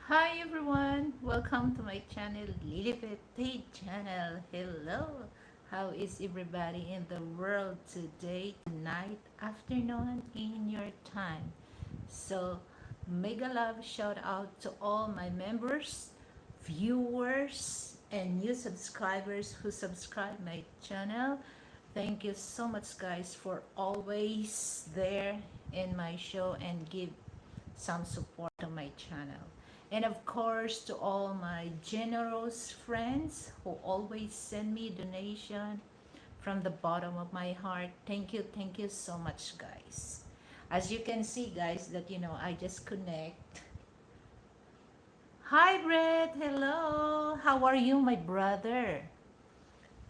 Hi everyone, welcome to my channel, Liliveth Tate channel. Hello, how is everybody in the world today, tonight, afternoon, in your time? So, mega love shout out to all my members, viewers, and new subscribers who subscribe my channel. Thank you so much, guys, for always there in my show and give some support to my channel. And of course, to all my generous friends who always send me donation from the bottom of my heart. Thank you so much, guys. As you can see, guys, that I just connect. Hi, Brett. Hello. How are you, my brother?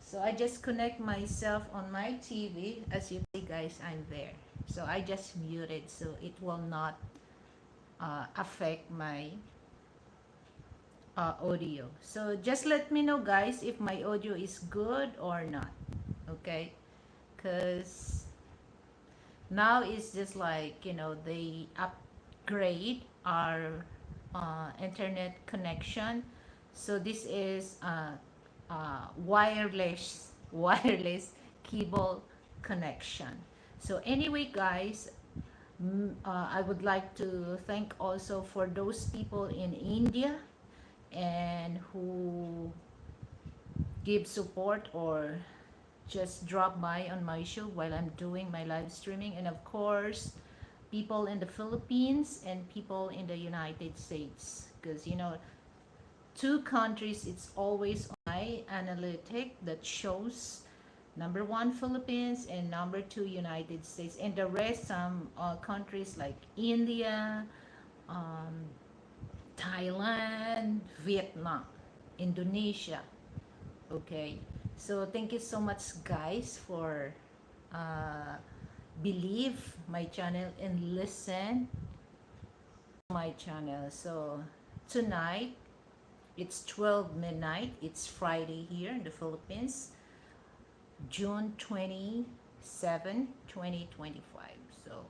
So I just connect myself on my TV. As you see, guys, I'm there. So I just muted so it will not affect my audio. So just let me know, guys, if my audio is good or not. Okay, because now it's just like they upgrade our internet connection. So this is wireless cable connection. So anyway, guys, I would like to thank also for those people in India and who give support or just drop by on my show while I'm doing my live streaming. And of course, people in the Philippines and people in the United States. Because, two countries, it's always my analytic that shows number one Philippines and number two United States. And the rest, some countries like India, um, Thailand, Vietnam, Indonesia. Okay, so thank you so much, guys, for uh, believe my channel and listen my channel. So tonight it's 12 midnight. It's Friday here in the Philippines, June 27, 2025. So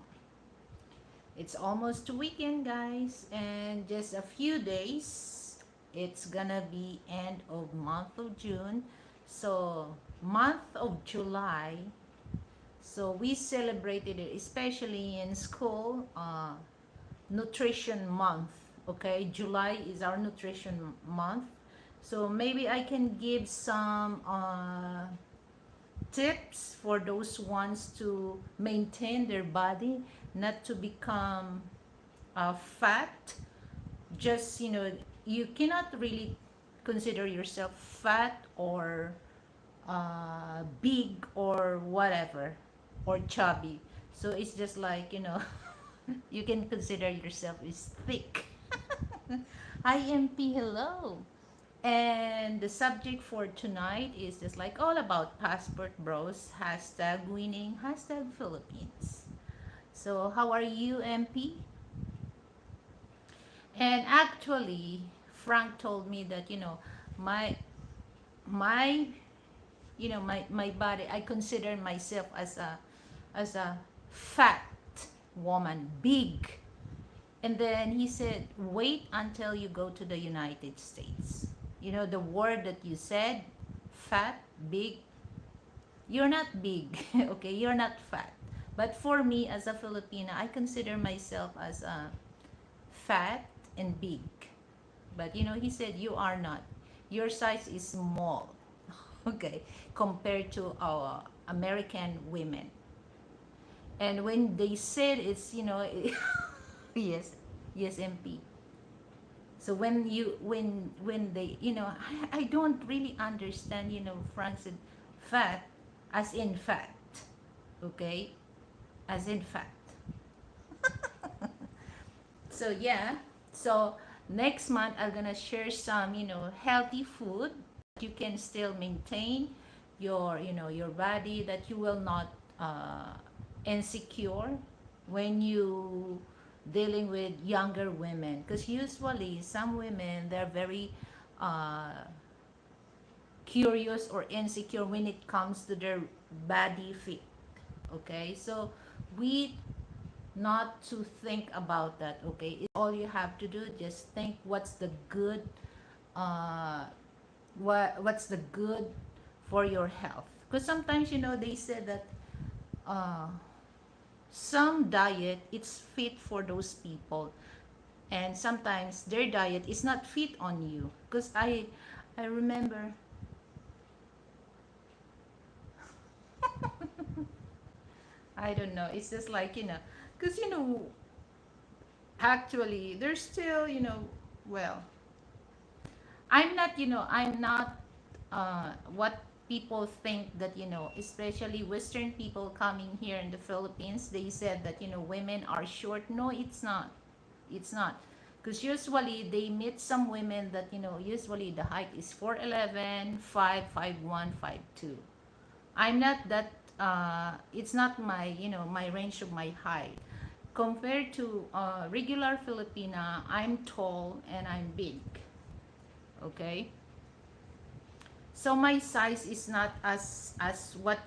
it's almost weekend, guys, and just a few days. It's gonna be end of month of June. So month of July. So we celebrated it, especially in school, nutrition month. Okay, July is our nutrition month. So maybe I can give some tips for those ones to maintain their body, not to become fat. Just you cannot really consider yourself fat or big or whatever or chubby. So it's just like you can consider yourself is thick. Hi MP, hello. And the subject for tonight is just like all about passport bros, hashtag winning, hashtag Philippines. So how are you, MP? And actually, Frank told me that my my my body, I consider myself as a fat woman, big. And then he said, wait until you go to the United States. The word that you said, fat, big, you're not big. Okay, you're not fat. But for me as a Filipina, I consider myself as a fat and big. But he said you are not. Your size is small. Okay, compared to our American women. And when they said it's, yes, yes, MP. So when they, I don't really understand, Frank said fat as in fat, okay, as in fat. So yeah, so next month I'm gonna share some, healthy food you can still maintain your, your body, that you will not insecure when you dealing with younger women, because usually some women, they're very uh, curious or insecure when it comes to their body fit. Okay, so we not to think about that. Okay, all you have to do, just think what's the good, uh what's the good for your health. Because sometimes, they say that uh some diet it's fit for those people, and sometimes their diet is not fit on you. Because I remember, I don't know, it's just like, because actually there's still, well, I'm not what people think that, especially Western people coming here in the Philippines, they said that, women are short. No, it's not. It's not. Because usually they meet some women that, usually the height is 4'11", 5'1", 5'2". I'm not that, it's not my, my range of my height. Compared to regular Filipina, I'm tall and I'm big. Okay? So my size is not as what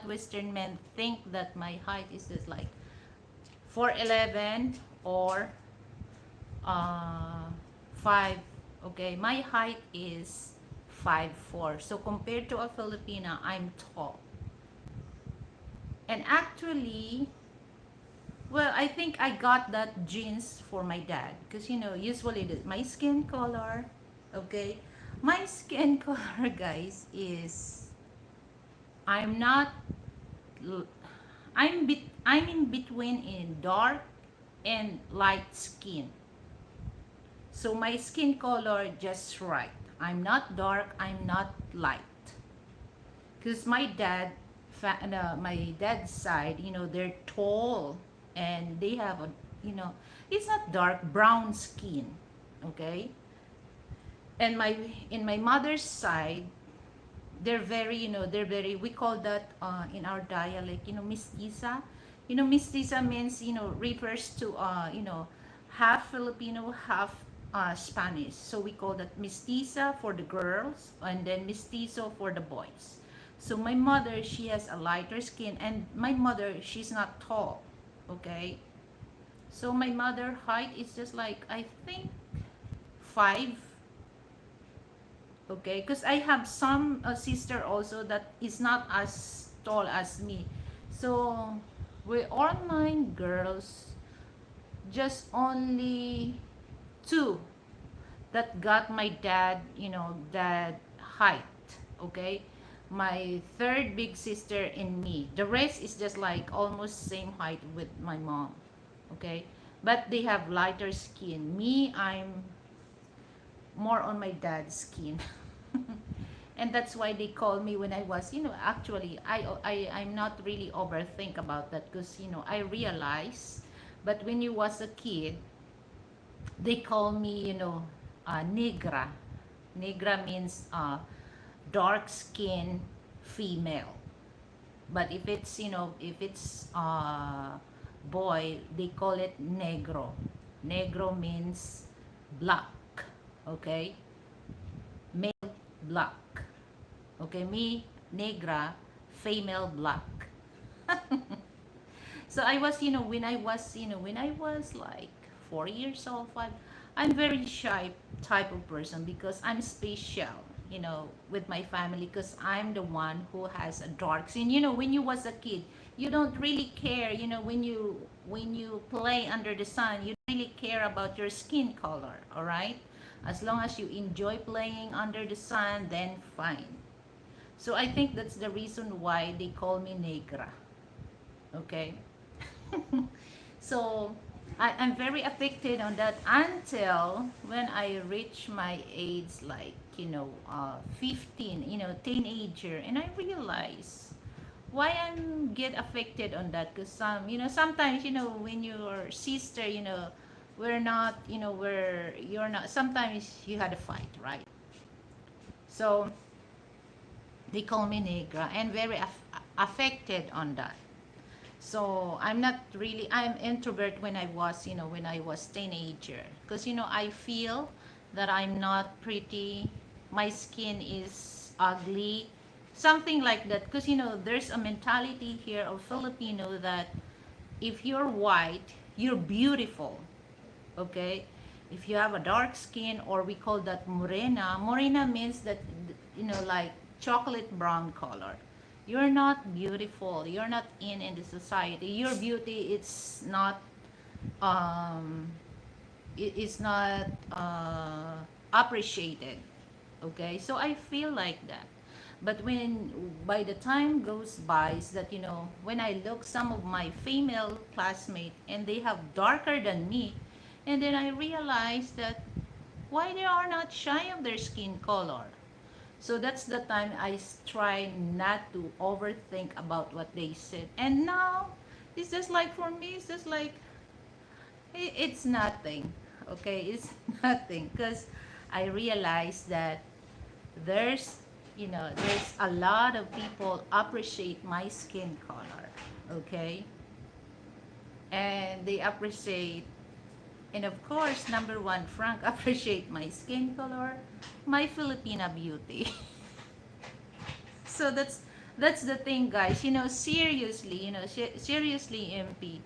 Western men think that my height is just like 4'11" or 5. Okay, my height is 5'4". So compared to a Filipina, I'm tall. And actually, well, I think I got that genes for my dad, because usually my skin color, okay, my skin color, guys, is I'm not I'm in between in dark and light skin. So my skin color just right. I'm not dark, I'm not light. Because my dad's side, they're tall and they have a, it's not dark brown skin, okay? And in my mother's side, they're very, we call that in our dialect, mestiza. Mestiza means, refers to, half Filipino, half Spanish. So we call that mestiza for the girls, and then mestizo for the boys. So my mother, she has a lighter skin, and my mother, she's not tall, okay? So my mother height is just like, I think, 5. Okay, because I have some sister also that is not as tall as me. So we all nine girls, just only 2 that got my dad, that height. Okay, my third big sister and me. The rest is just like almost same height with my mom. Okay, but they have lighter skin. Me, I'm more on my dad's skin. And that's why they call me when I was, actually, I'm not really overthink about that, because, I realize, but when you was a kid, they call me, negra. Negra means dark skin female. But if it's boy, they call it negro. Negro means black. Okay? Male black. Okay, me, negra, female black. So I was, when I was like 4 years old, 5, I'm very shy type of person, because I'm special, with my family, because I'm the one who has a dark skin. When you was a kid, you don't really care, when you play under the sun, you don't really care about your skin color, all right? As long as you enjoy playing under the sun, then fine. So I think that's the reason why they call me negra. Okay? So I'm very affected on that until when I reach my age, like, 15, teenager, and I realize why I'm get affected on that. Because sometimes, when your sister, we're not, where you're not, sometimes you had a fight, right? So they call me negra, and very affected on that. So I'm introvert when I was teenager, because I feel that I'm not pretty, my skin is ugly, something like that. Because there's a mentality here of Filipino that if you're white, you're beautiful, okay? If you have a dark skin, or we call that morena, morena means that, like chocolate brown color. You're not beautiful. You're not in the society. Your beauty, it's not um it is not appreciated. Okay, so I feel like that. But when by the time goes by, is that, when I look some of my female classmates and they have darker than me, and then I realize that why they are not shy of their skin color. So that's the time try not to overthink about what they said. And now it's just like, for me, it's just like, it's nothing. Okay, it's nothing, because I realized that there's there's a lot of people appreciate my skin color. Okay, and they appreciate, and of course, number one, Frank appreciate my skin color, my Filipina beauty. So that's the thing, guys. Seriously, seriously, MP.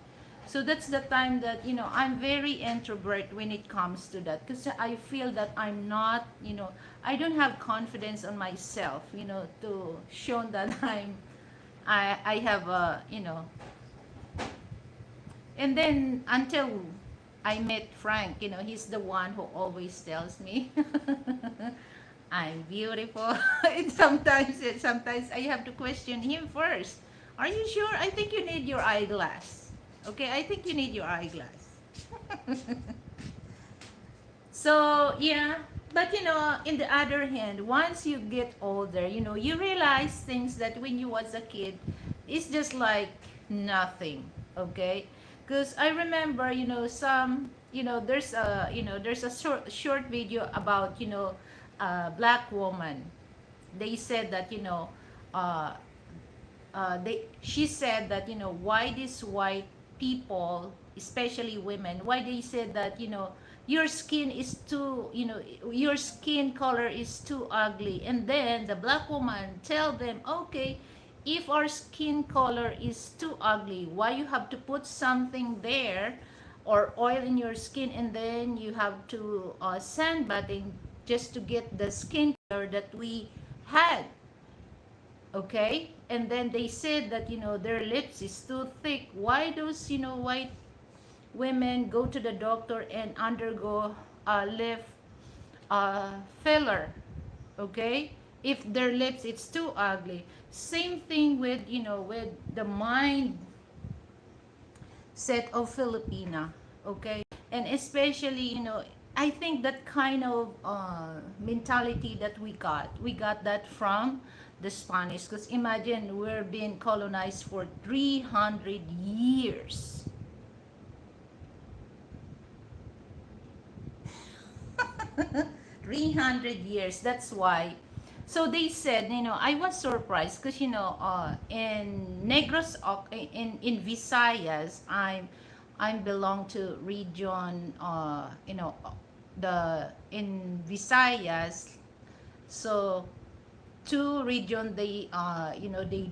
So that's the time that, I'm very introvert when it comes to that, because I feel that I'm not, I don't have confidence on myself, to show that I have a, and then until I met Frank, he's the one who always tells me I'm beautiful. And sometimes I have to question him first. Are you sure? I think you need your eyeglass. Okay, I think you need your eyeglass. So, yeah. But, in the other hand, once you get older, you realize things that when you was a kid, it's just like nothing. Okay? Because I remember, there's a short video about, a black woman. They said that, uh, she said that, why these white people, especially women, why they said that, your skin is too, your skin color is too ugly. And then the black woman tell them, okay, if our skin color is too ugly, why you have to put something there, or oil in your skin, and then you have to sandbathing just to get the skin color that we had. Okay, and then they said that, their lips is too thick. Why those, white women go to the doctor and undergo a lip filler? Okay, if their lips it's too ugly. Same thing with, with the mind set of Filipina. Okay, and especially, I think that kind of mentality that we got that from the Spanish. Because imagine, we're being colonized for 300 years. 300 years. That's why. So they said, I was surprised because, in Negros, in Visayas, I belong to region, the in Visayas. So two region, they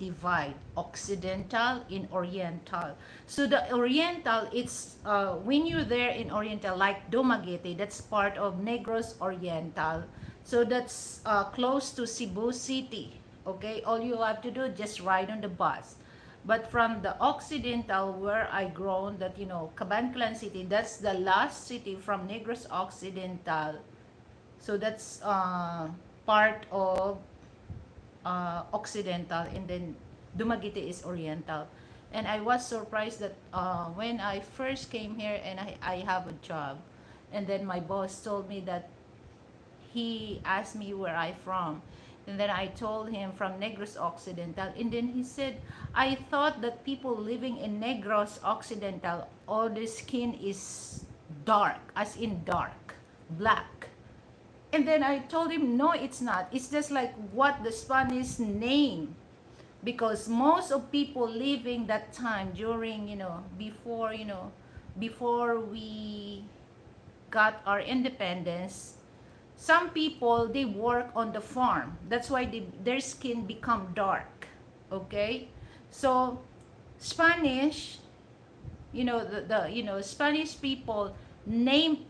divide occidental in oriental. So the oriental, it's when you're there in oriental, like Dumaguete, that's part of Negros Oriental. So that's close to Cebu City. Okay, all you have to do, just ride on the bus. But from the occidental, where I grown, that, Cabanclan City, that's the last city from Negros Occidental. So that's part of Occidental, and then Dumaguete is Oriental. And I was surprised that when I first came here and I have a job, and then my boss told me that, he asked me where I from, and then I told him from Negros Occidental, and then he said, I thought that people living in Negros Occidental, all the skin is dark, as in dark, black. And then I told him, no, it's not. It's just like what the Spanish name. Because most of people living that time during, before we got our independence, some people, they work on the farm. That's why their skin become dark. Okay? So, Spanish, Spanish people name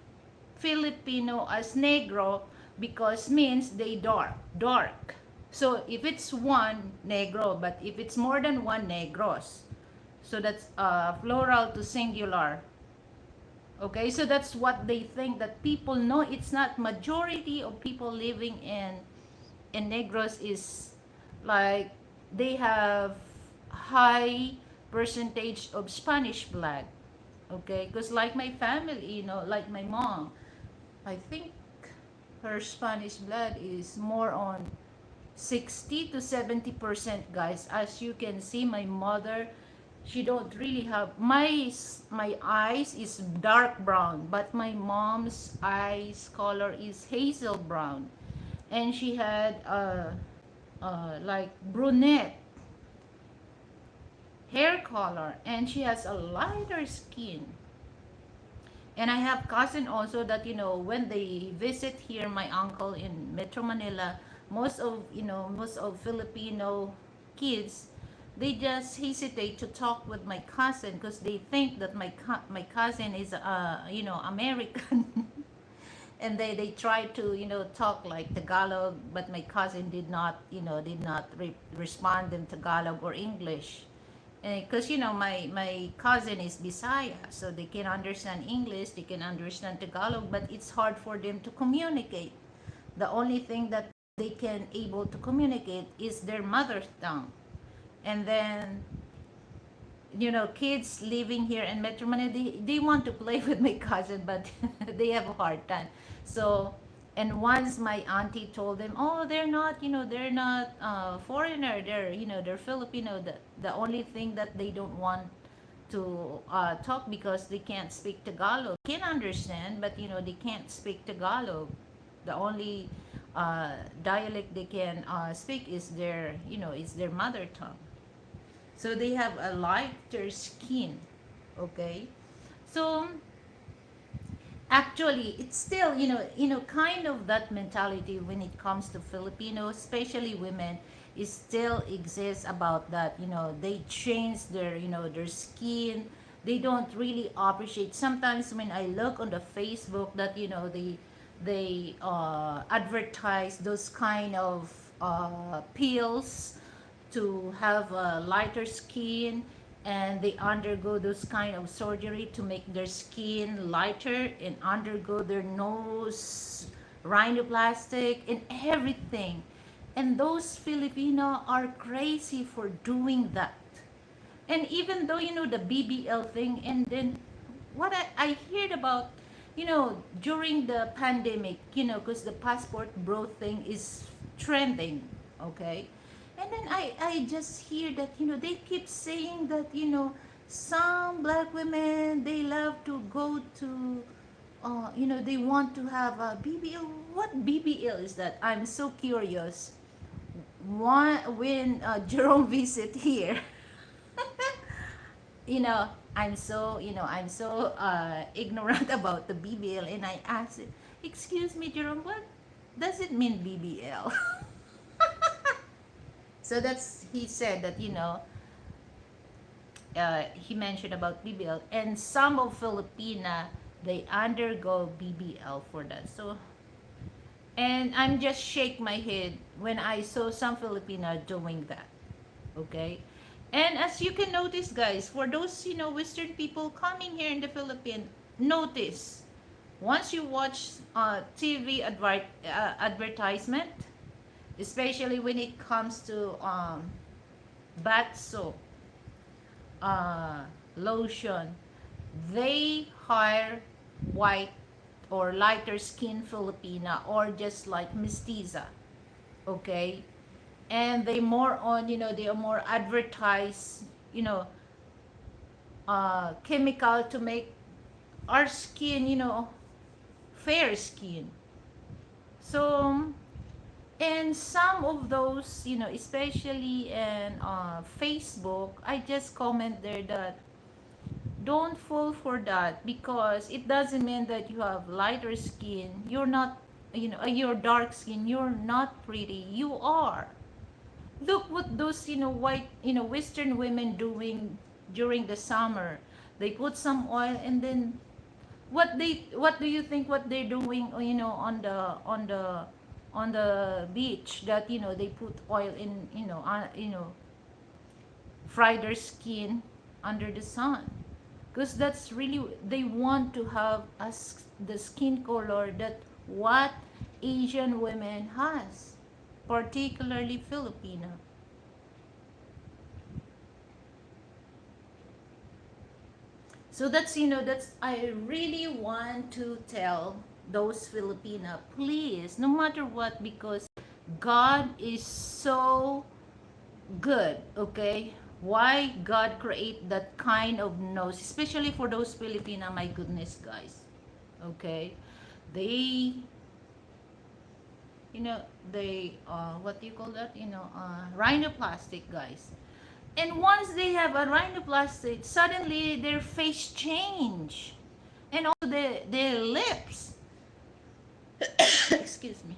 Filipino as negro because means they dark. So if it's one negro, but if it's more than one negros, so that's plural to singular. Okay, so that's what they think that people know. It's not majority of people living in Negros is like they have high percentage of Spanish blood. Okay, because like my family, like my mom, I think her Spanish blood is more on 60 to 70%, guys. As you can see, my mother, she don't really have my eyes is dark brown, but my mom's eyes color is hazel brown, and she had like brunette hair color, and she has a lighter skin. And I have cousin also that when they visit here, my uncle in Metro Manila, most of Filipino kids, they just hesitate to talk with my cousin because they think that my cousin is American. And they try to talk like Tagalog, but my cousin did not respond in Tagalog or English, because my cousin is Bisaya, so they can understand English, they can understand Tagalog, but it's hard for them to communicate. The only thing that they can able to communicate is their mother tongue. And then kids living here in Metro Manila, they want to play with my cousin, but they have a hard time. So, and once my auntie told them, oh, they're not foreigner, they're Filipino. The only thing that they don't want to talk because they can't speak Tagalog. Can understand, but they can't speak Tagalog. The only dialect they can speak is their mother tongue. So they have a lighter skin. Okay, so actually it's still kind of that mentality when it comes to Filipinos, especially women, it still exists about that. They change their skin. They don't really appreciate. Sometimes when I look on the Facebook that they advertise those kind of pills to have a lighter skin, and they undergo those kind of surgery to make their skin lighter and undergo their nose rhinoplastic and everything. And those Filipino are crazy for doing that. And even though the BBL thing, and then what I heard about during the pandemic, because the passport bro thing is trending. Okay, and then I just hear that they keep saying that some black women, they love to go to they want to have a BBL. What BBL is that? I'm so curious. When Jerome visit here, I'm so ignorant about the BBL, and I asked it, excuse me, Jerome, what does it mean BBL? So that's he said that he mentioned about BBL, and some of Filipina, they undergo BBL for that. So, and I'm just shake my head when I saw some Filipina doing that. Okay, and as you can notice, guys, for those Western people coming here in the Philippines, notice once you watch TV advertisement, especially when it comes to bath soap, uh, lotion, they hire white or lighter skin Filipina or just like mestiza, okay? And they more on, they are more advertise, chemical to make our skin, fair skin. So, and some of those, especially in Facebook, I just comment there that don't fall for that, because it doesn't mean that you have lighter skin, you're not, you're dark skin, you're not pretty. You are. Look what those white Western women doing during the summer. They put some oil, and then what do you think what they're doing, on the beach, that they put oil in, fry their skin under the sun, because that's really, they want to have the skin color that what Asian women has, particularly Filipino. So that's I really want to tell those Filipina, please, no matter what, because God is so good, okay? Why God create that kind of nose, especially for those Filipina, my goodness, guys. Okay? They, you know, what do you call that? Rhinoplastic, guys. And once they have a rhinoplastic, suddenly their face change. And also their lips. Excuse me.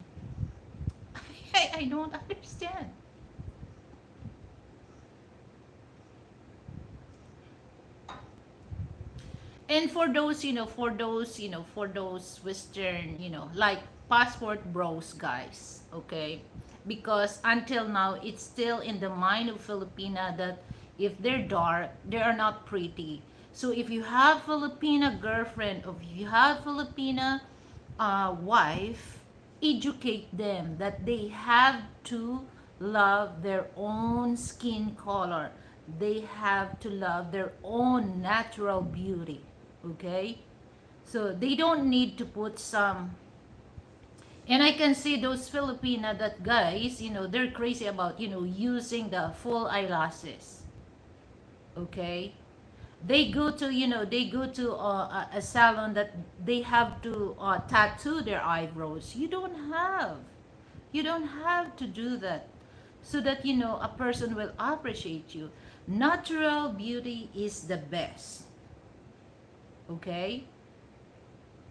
I don't understand. And for those, for those Western, like passport bros, guys, okay? Because until now, it's still in the mind of Filipina that if they're dark, they are not pretty. So if you have Filipina girlfriend, or if you have Filipina wife, educate them that they have to love their own skin color. They have to love their own natural beauty. Okay? So they don't need to put some. And I can see those Filipina that guys, they're crazy about, using the full eyelashes. Okay? They go to a salon that they have to tattoo their eyebrows. You don't have to do that, so that a person will appreciate you. Natural beauty is the best. Okay?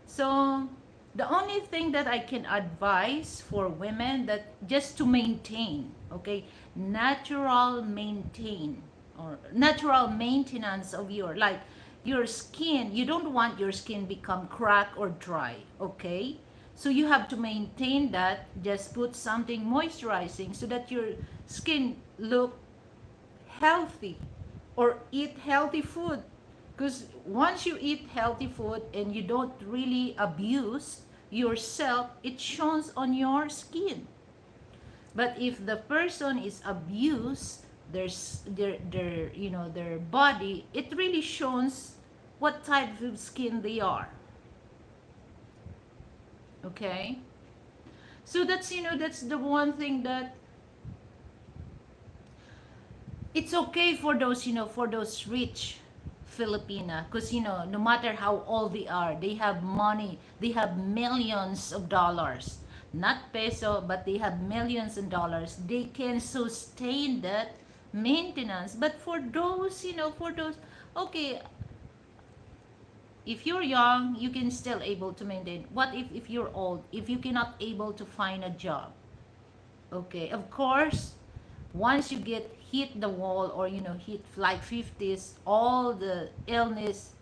So the only thing that I can advise for women, that just to maintain, okay, natural maintenance of your skin. You don't want your skin become cracked or dry, okay? So you have to maintain that. Just put something moisturizing so that your skin look healthy, or eat healthy food, because once you eat healthy food and you don't really abuse yourself, it shows on your skin. But if the person is abused, their body, it really shows what type of skin they are. Okay? So that's the one thing that it's okay for those, for those rich Filipina, because no matter how old they are, they have money, they have millions of dollars, not peso, but they have millions of dollars. They can sustain that maintenance. But for those, okay, if you're young, you can still able to maintain. What if you're old, if you cannot able to find a job? Okay, of course, once you get hit the wall, or hit like 50s, all the illness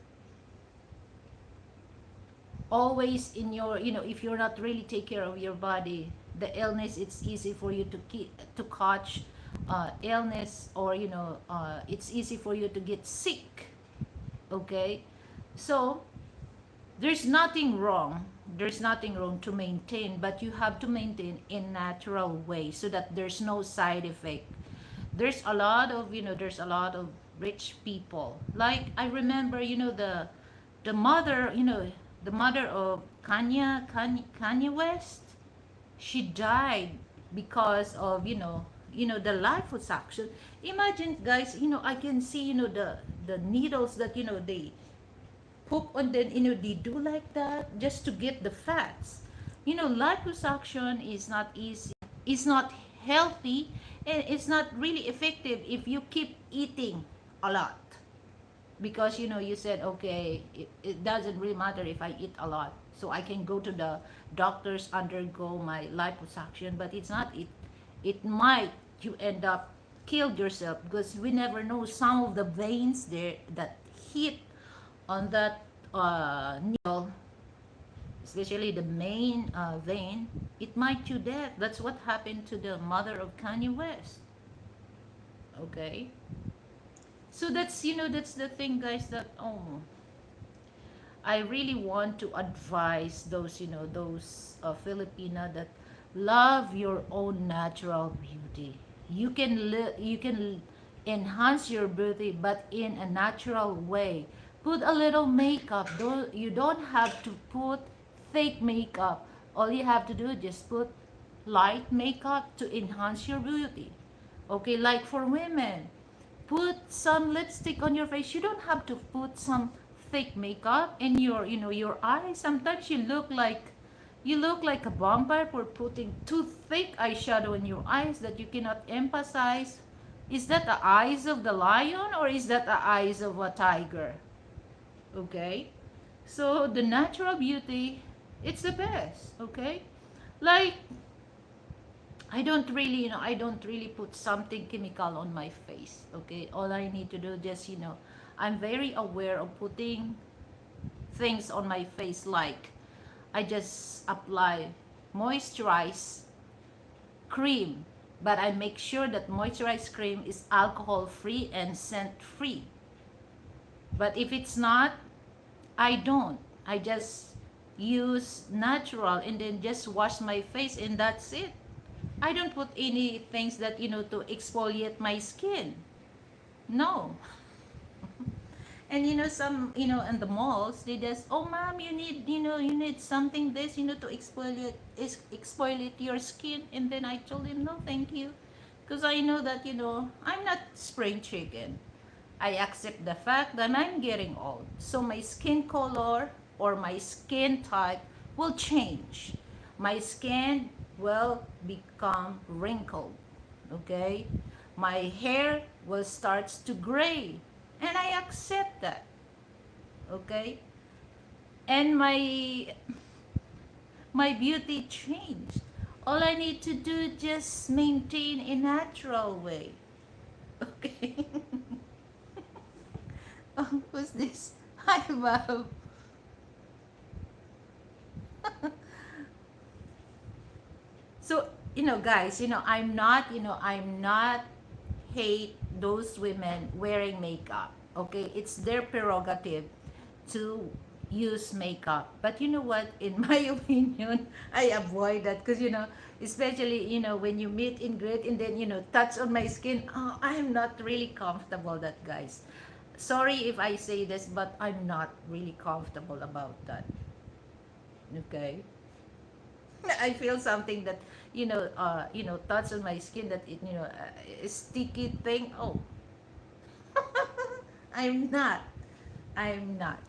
always in your, if you're not really take care of your body, the illness, it's easy for you to catch illness, or it's easy for you to get sick. Okay, so there's nothing wrong to maintain, but you have to maintain in natural way, so that there's no side effect. There's a lot of rich people, like I remember, the mother, the mother of Kanye West. She died because of, the liposuction. Imagine, guys, I can see, the needles that, they poke on, then they do like that just to get the fats. Liposuction is not easy, it's not healthy, and it's not really effective if you keep eating a lot. Because you said, okay, it doesn't really matter if I eat a lot, so I can go to the doctors, undergo my liposuction. But it's not, it might, you end up killed yourself, because we never know, some of the veins there that hit on that needle, especially the main vein, it might to death. That's what happened to the mother of Kanye West. Okay, so that's that's the thing, guys. That I really want to advise those those Filipina that love your own natural beauty. You can enhance your beauty, but in a natural way. Put a little makeup. You don't have to put fake makeup. All you have to do is just put light makeup to enhance your beauty. Okay, like for women, put some lipstick on your face. You don't have to put some fake makeup in your your eyes. Sometimes you look like a vampire for putting too thick eyeshadow in your eyes that you cannot emphasize. Is that the eyes of the lion or is that the eyes of a tiger? Okay, so the natural beauty, it's the best. Okay, like I don't really put something chemical on my face. Okay, all I need to do just I'm very aware of putting things on my face, like I just apply moisturize cream, but I make sure that moisturized cream is alcohol free and scent free. But if it's not, I don't. I just use natural and then just wash my face and that's it. I don't put any things that to exfoliate my skin. No. And some in the malls they just, oh ma'am, you need you need something this to exfoliate your skin. And then I told him, no thank you, because I know that I'm not spring chicken. I accept the fact that I'm getting old, so my skin color or my skin type will change. My skin will become wrinkled. Okay, my hair will starts to gray, and I accept that. Okay, and my beauty changed. All I need to do is just maintain a natural way. Okay. Oh, who's this? Hi, Bob. So guys, I'm not hate those women wearing makeup. Okay, it's their prerogative to use makeup. But you know what? In my opinion, I avoid that because especially when you meet in greet and then touch on my skin. Oh, I'm not really comfortable that, guys. Sorry if I say this, but I'm not really comfortable about that. Okay. I feel something that touch on my skin, that it a sticky thing. Oh, I'm not. I'm not.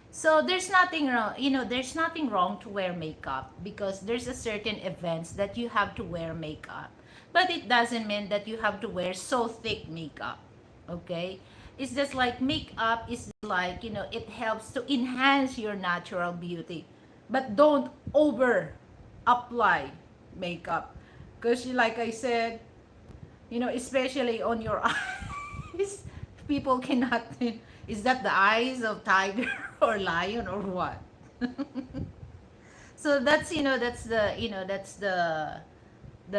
So there's nothing wrong, there's nothing wrong to wear makeup because there's a certain events that you have to wear makeup. But it doesn't mean that you have to wear so thick makeup. Okay? It's just like makeup is like, it helps to enhance your natural beauty. But don't over apply makeup. Because like I said, especially on your eyes, people cannot. Is that the eyes of tiger or lion or what? So that's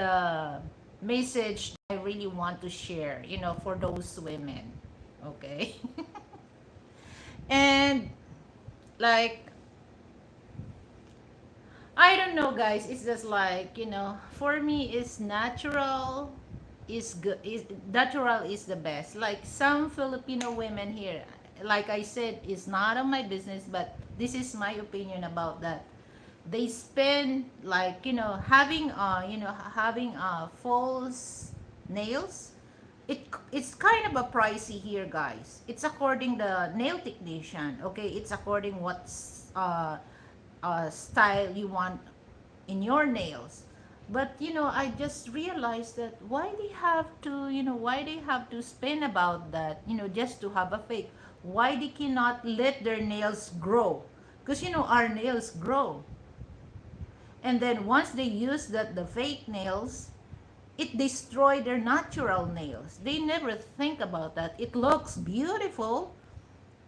the message I really want to share, for those women. Okay. And like, I don't know, guys. It's just like, for me, it's natural is good. Is natural is the best. Like some Filipino women here, like I said, is not on my business, but this is my opinion about that. They spend like having false nails. It's kind of a pricey here, guys. It's according the nail technician. Okay, it's according what's style you want in your nails. But I just realized that why they have to spend about that, just to have a fake. Why they cannot let their nails grow? Because our nails grow. And then once they use the fake nails, it destroy their natural nails. They never think about that. It looks beautiful,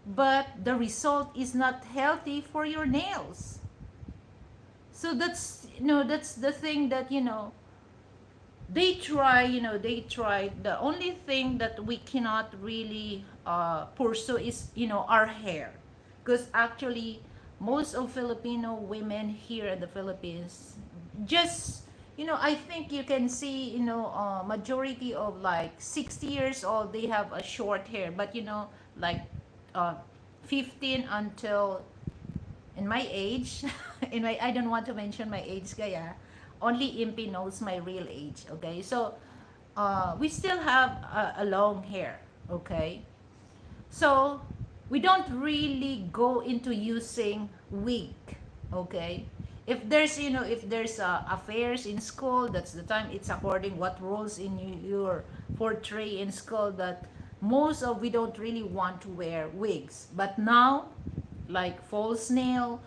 but the result is not healthy for your nails. So that's, that's the thing that, they try, they try. The only thing that we cannot really pursue is, our hair. Because actually, most of Filipino women here in the Philippines, just, I think you can see, majority of like 60 years old, they have a short hair. But, like uh, 15 until in my age, I don't want to mention my age, kaya only Impi knows my real age, okay? So, we still have a long hair, okay? So, we don't really go into using wig, okay? If there's affairs in school, that's the time. It's according what rules in your portray in school, that most of we don't really want to wear wigs. But now, like false nail,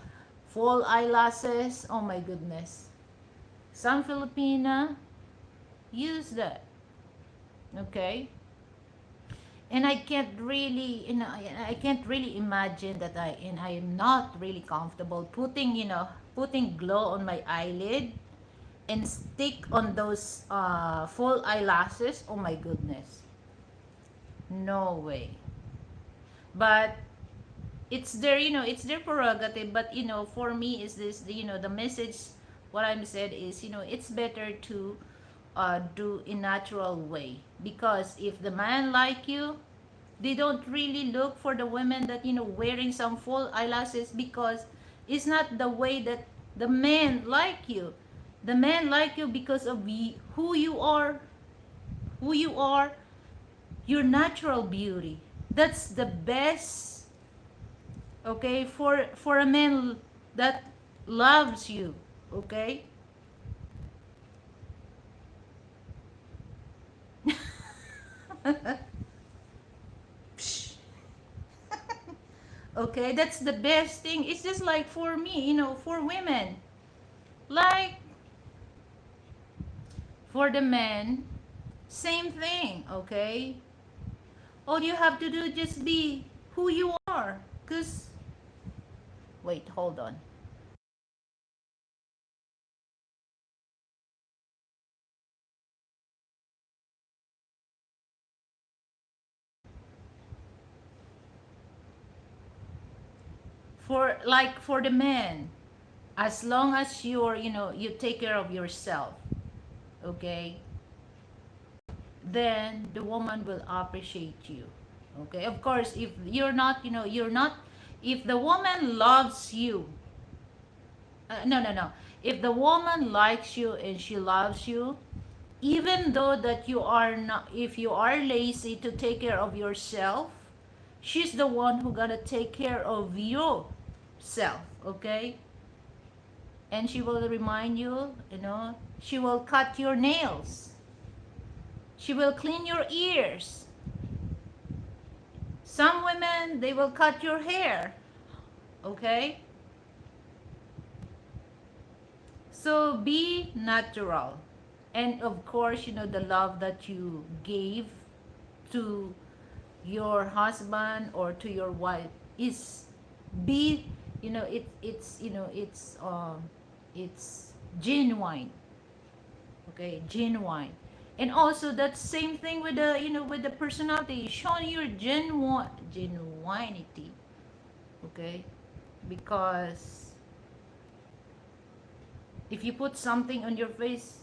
full eyelashes, oh my goodness. Some Filipina use that, okay? And I can't really, I can't really imagine that I am not really comfortable putting glow on my eyelid and stick on those full eyelashes. Oh my goodness. No way. But it's their prerogative. But for me, is this, the message, what I'm said is, it's better to do in natural way. Because if the man like you, they don't really look for the women that, wearing some full eyelashes, because it's not the way that the men like you. The men like you because of who you are, who you are, your natural beauty. That's the best, okay, for a man that loves you, okay. Okay, that's the best thing. It's just like for me, for women, like for the men, same thing, okay. All you have to do, just be who you are. Because wait, hold on. For the men, as long as you take care of yourself, okay, then the woman will appreciate you, okay. Of course, if you're not, if the woman loves you, no, no, no, if the woman likes you and she loves you, even though that you are not, if you are lazy to take care of yourself, she's the one who gonna take care of yourself, okay. And she will remind you, she will cut your nails, she will clean your ears. Some women, they will cut your hair, okay. So be natural. And of course, the love that you gave to your husband or to your wife is, be, it's genuine, okay, genuine. And also that same thing with the, with the personality, showing your genuinity, okay. Because if you put something on your face,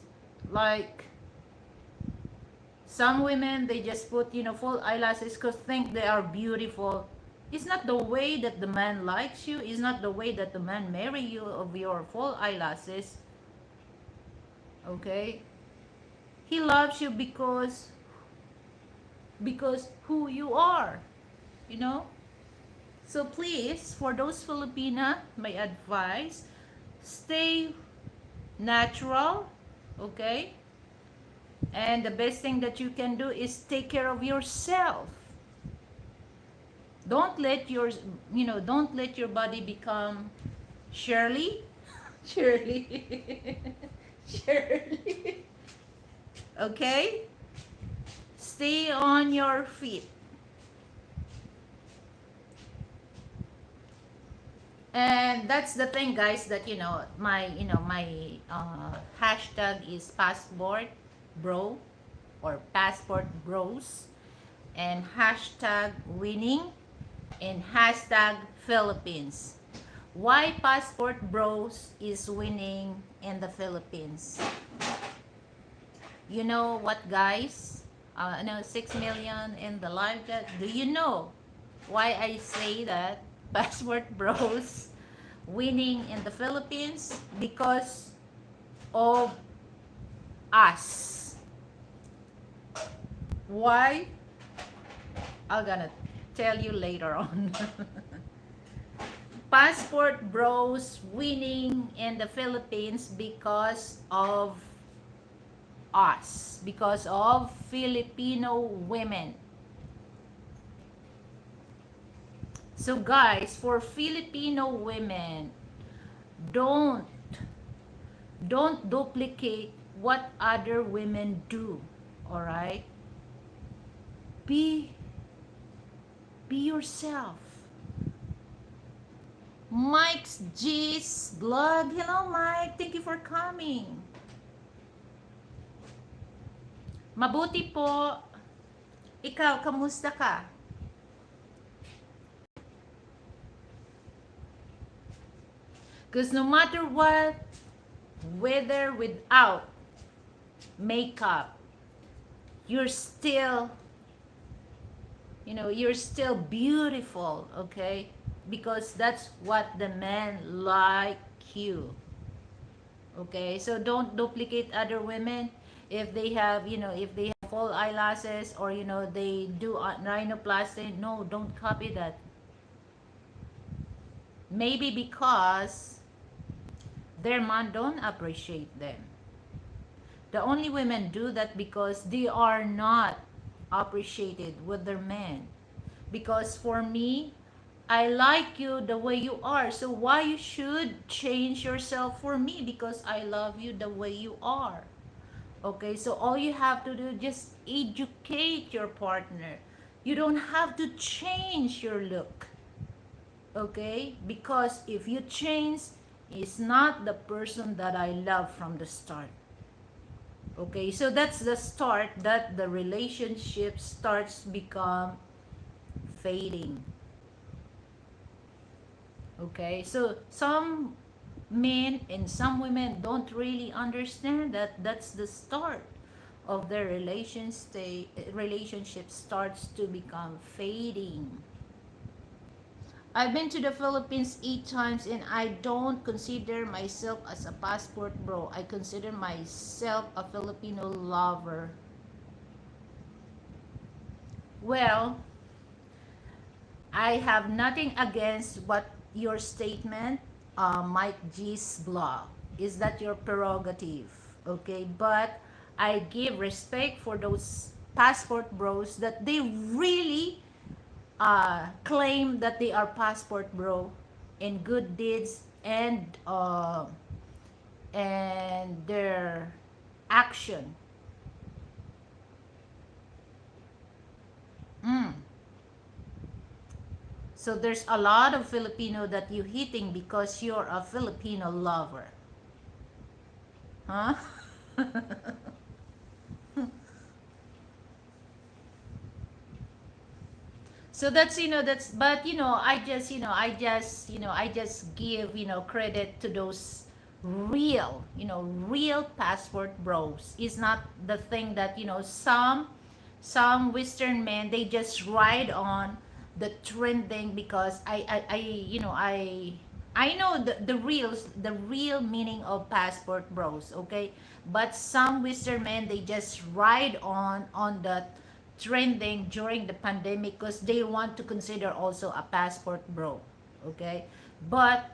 like some women, they just put, full eyelashes because think they are beautiful. It's not the way that the man likes you. It's not the way that the man marry you of your full eyelashes. Okay? He loves you because who you are. You know? So please, for those Filipina, my advice, stay natural, okay? And the best thing that you can do is take care of yourself. Don't let your, don't let your body become Shirley. Shirley. Shirley. Okay? Stay on your feet. And that's the thing, guys, that my hashtag is passport bro or passport bros, and hashtag winning, and hashtag Philippines. Why passport bros is winning in the Philippines? You know what, guys? I know 6 million in the live chat. Do you know why I say that passport bros winning in the Philippines? Because of us. Why? I'm gonna tell you later on. Passport bros winning in the Philippines because of us, because of Filipino women. So guys, for Filipino women, don't don't duplicate what other women do. All right? Be yourself. Mike's G's blog. Hello Mike, thank you for coming. Mabuti po. Ikaw, kamusta ka? Because no matter what, whether without makeup, you're still, you're still beautiful, okay? Because that's what the men like you. Okay? So don't duplicate other women if they have, if they have full eyelashes, or they do rhinoplasty. No, don't copy that. Maybe because their man don't appreciate them. The only women do that because they are not appreciated with their men. Because for me, I like you the way you are. So why you should change yourself for me? Because I love you the way you are. Okay, so all you have to do, just educate your partner. You don't have to change your look. Okay? Because if you change, it's not the person that I love from the start. Okay, so that's the start that the relationship starts become fading. Okay, so some men and some women don't really understand that that's the start of their relationship starts to become fading. I've been to the Philippines 8 times, and I don't consider myself as a passport bro. I consider myself a Filipino lover. Well, I have nothing against what your statement, Mike G's blog. Is that your prerogative? Okay, but I give respect for those passport bros that they really claim that they are passport bro in good deeds and their action. Mm. So there's a lot of Filipino that you hitting because you're a Filipino lover. Huh? So that's but I just give credit to those real passport bros. It's not the thing that some Western men, they just ride on the trending. Because I know the real meaning of passport bros, okay? But some Western men, they just ride on the trending during the pandemic because they want to consider also a passport bro, okay? But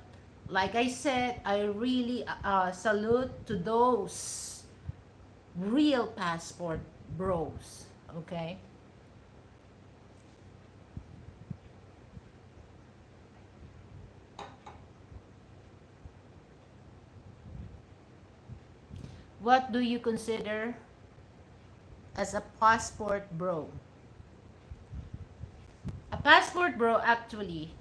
like I said, I really salute to those real passport bros, okay? What do you consider as a passport bro. A passport bro, actually,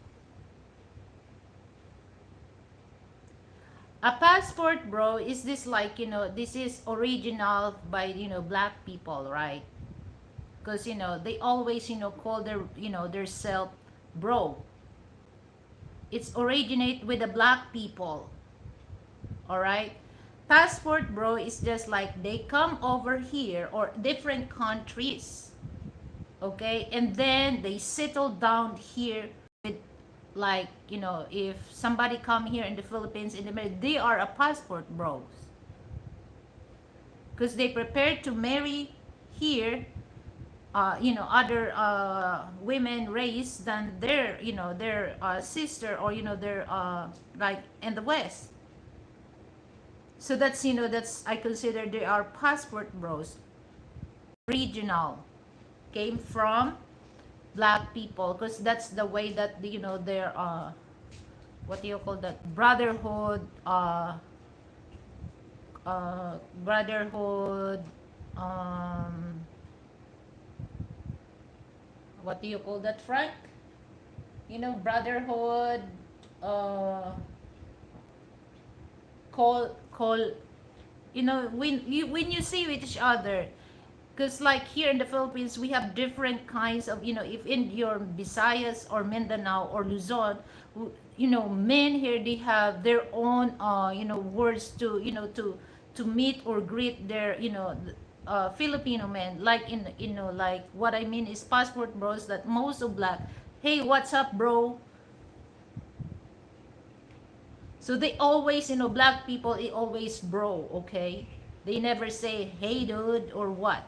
a passport bro is this, like, this is original by, black people, right? Because, they always, call their self bro. It's originate with the black people. All right. Passport bro is just like they come over here or different countries, okay, and then they settle down here with, like, if somebody come here in the Philippines, in the middle, they are a passport bros because they prepared to marry here, other women race than their, their sister, or, their, like, in the West. So that's, that's, I consider they are passport bros. Regional came from black people because that's the way that, their, what do you call that, brotherhood, brotherhood, um what do you call that, Frank? Brotherhood, uh call, when you see with each other, because, like, here in the Philippines we have different kinds of, if in your Visayas or Mindanao or Luzon, men here, they have their own, words to, to meet or greet their, Filipino men, like, in, like, what I mean is passport bros, that most of black, hey, what's up, bro? So they always, black people, they always bro, okay? They never say, hey, dude, or what?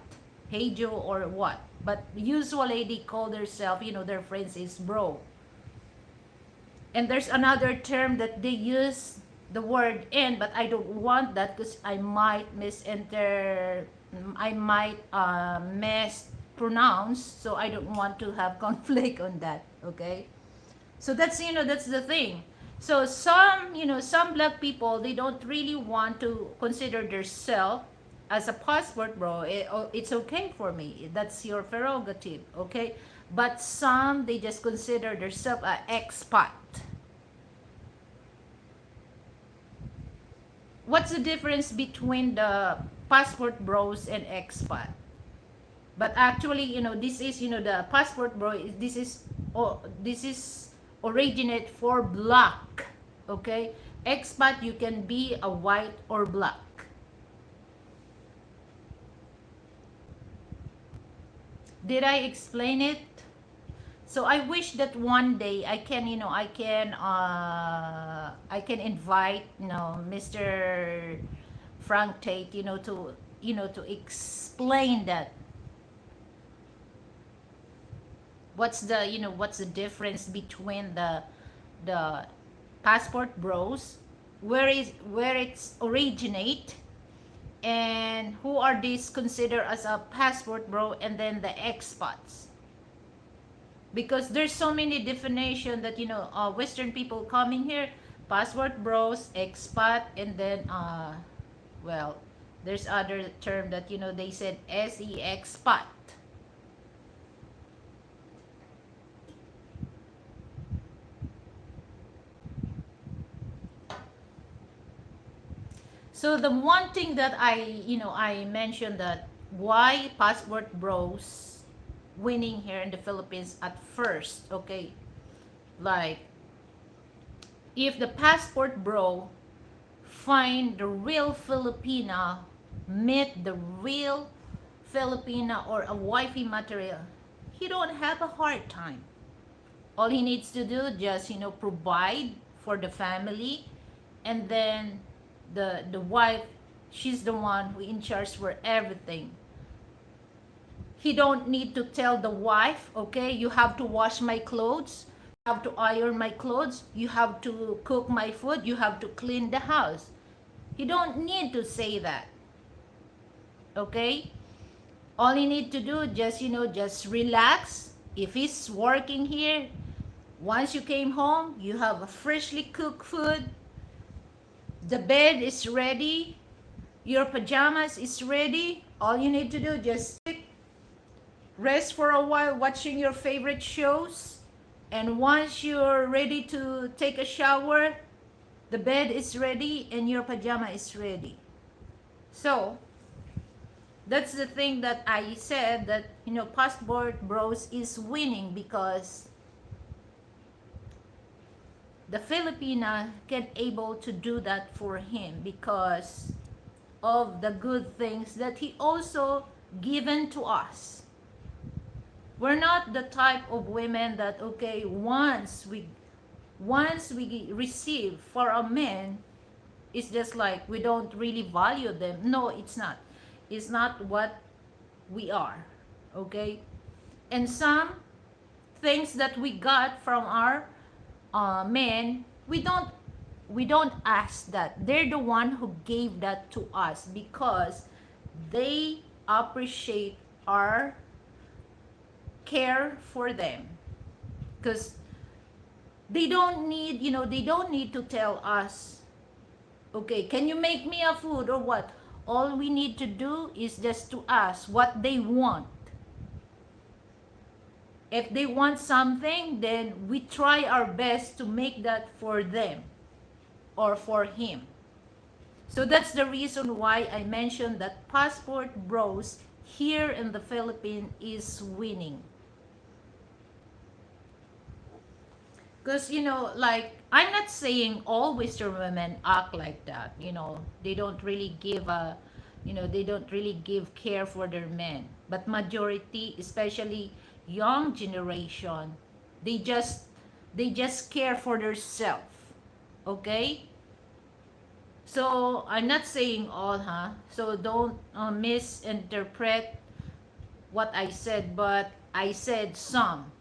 Hey, Joe, or what? But usually they call themselves, their friends is bro. And there's another term that they use the word in, but I don't want that because I might I might mispronounce, so I don't want to have conflict on that, okay? So that's, that's the thing. So some, some black people, they don't really want to consider themselves as a passport bro. It's okay for me. That's your prerogative, okay? But some, they just consider themselves an expat. What's the difference between the passport bros and expat? But actually, this is, the passport bro, this is, this is originate for black, okay? Expat, you can be a white or black. Did I explain it? So I wish that one day I can, I can invite, Mr. Frank Tate, to, to explain that. What's the, what's the difference between the passport bros, where it's originate, and who are these considered as a passport bro, and then the expats? Because there's so many definition that, Western people coming here, passport bros, expat, and then, well, there's other term that, they said SE, expat. So the one thing that I mentioned, that why passport bros winning here in the Philippines at first, okay? Like, if the passport bro find the real Filipina, meet the real Filipina or a wifey material, he don't have a hard time. All he needs to do, just, provide for the family, and then the wife, she's the one who in charge for everything. He don't need to tell the wife, okay, you have to wash my clothes, you have to iron my clothes, you have to cook my food, you have to clean the house. He don't need to say that, okay? All you need to do, just, just relax. If he's working here, once you came home, you have a freshly cooked food, the bed is ready, your pajamas is ready, All you need to do, just sit, rest for a while watching your favorite shows, and once you're ready to take a shower, the bed is ready and your pajama is ready. So that's the thing that I said, that passport bros is winning, because the Filipina can able to do that for him because of the good things that he also given to us. We're not the type of women that, okay, once we receive for a man, it's just like we don't really value them. No, it's not. It's not what we are. Okay? And some things that we got from our men, we don't ask that. They're the one who gave that to us because they appreciate our care for them. Because they don't need to tell us, okay, can you make me a food or what? All we need to do is just to ask what they want. If they want something, then we try our best to make that for them or for him. So that's the reason why I mentioned that passport bros here in the Philippines is winning. Because, like, I'm not saying all Western women act like that. They don't really give care for their men. But majority, especially young generation, they just care for themselves. Okay? So, I'm not saying all, huh? So, don't misinterpret what I said, but I said some.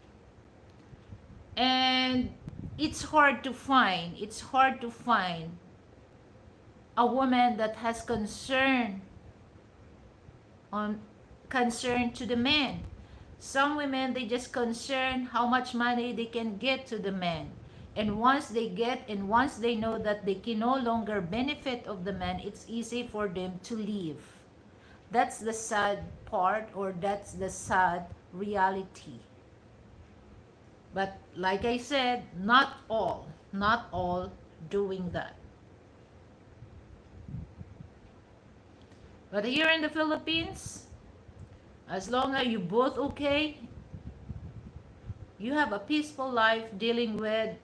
And it's hard to find a woman that has concern to the man. Some women, they just concern how much money they can get to the man, and once they know that they can no longer benefit of the man, it's easy for them to leave. That's the sad part, or that's the sad reality. But like I said, not all doing that. But here in the Philippines, as long as you both okay, you have a peaceful life dealing with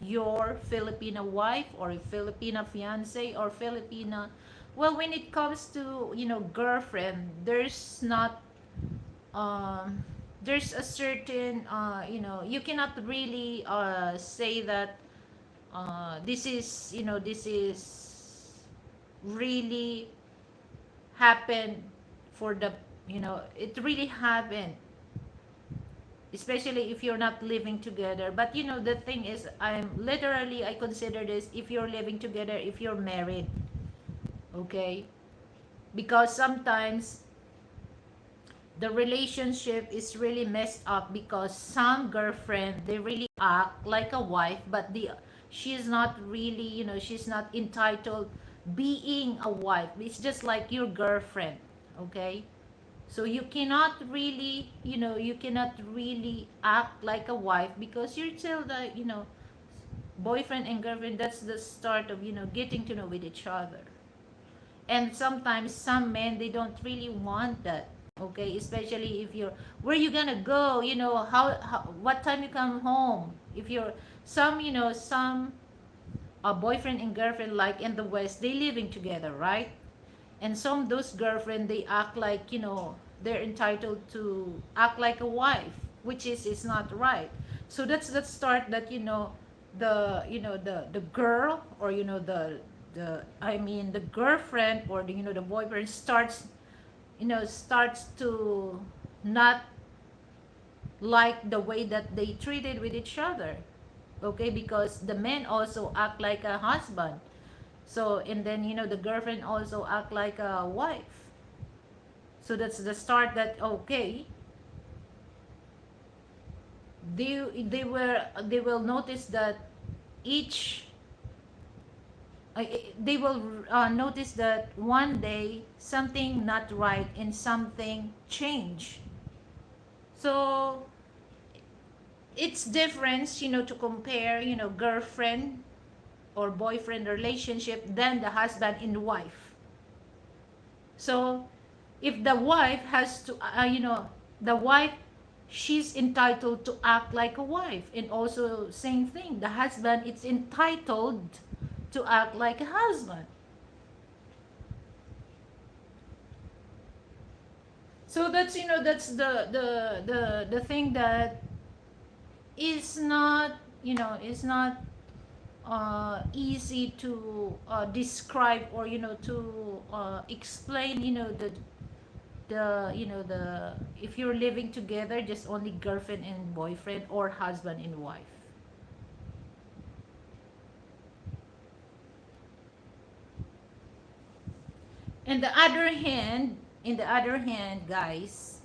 your Filipina wife or a Filipina fiance or Filipina. Well, when it comes to, girlfriend, there's a certain, you cannot really say that this is really happened for the, it really happened, especially if you're not living together. But the thing is, I consider this, if you're living together, if you're married, okay, because sometimes the relationship is really messed up, because some girlfriend, they really act like a wife, but she's not really, she's not entitled being a wife. It's just like your girlfriend. Okay, so you cannot really act like a wife, because you're still the, boyfriend and girlfriend. That's the start of, getting to know with each other. And sometimes some men, they don't really want that. Okay, especially if you're, where you gonna go, how what time you come home. If you're some a boyfriend and girlfriend, like in the West, they living together, right? And some those girlfriend, they act like, they're entitled to act like a wife, which is not right. So that's the start that, the girl, or the girlfriend, or the boyfriend starts to not like the way that they treated with each other. Okay, because the men also act like a husband. So, and then, the girlfriend also act like a wife. So that's the start that, okay, they will notice that each they will notice that one day something not right and something change. So it's difference, to compare, girlfriend or boyfriend relationship than the husband and wife. So if the wife has to, the wife, she's entitled to act like a wife, and also same thing, the husband is entitled to act like a husband. So that's, that's the thing that is not, is not easy to describe, or to explain, the if you're living together, just only girlfriend and boyfriend or husband and wife. And the other hand, in the other hand, guys,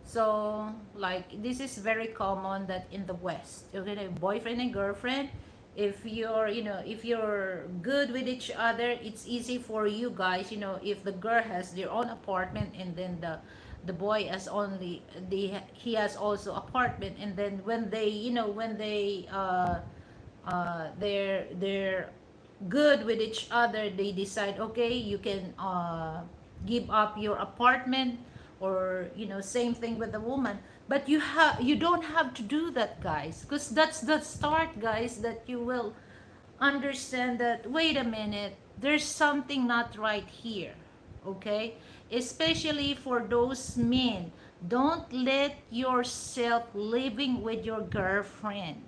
so like this is very common that in the West, okay, boyfriend and girlfriend, if you're, if you're good with each other, it's easy for you guys, if the girl has their own apartment, and then the boy has only he has also apartment, and then when they, when they they're good with each other, they decide, okay, you can give up your apartment, or same thing with the woman. But you don't have to do that, guys, because that's the start, guys, that you will understand that, wait a minute, there's something not right here. Okay, especially for those men, don't let yourself living with your girlfriend.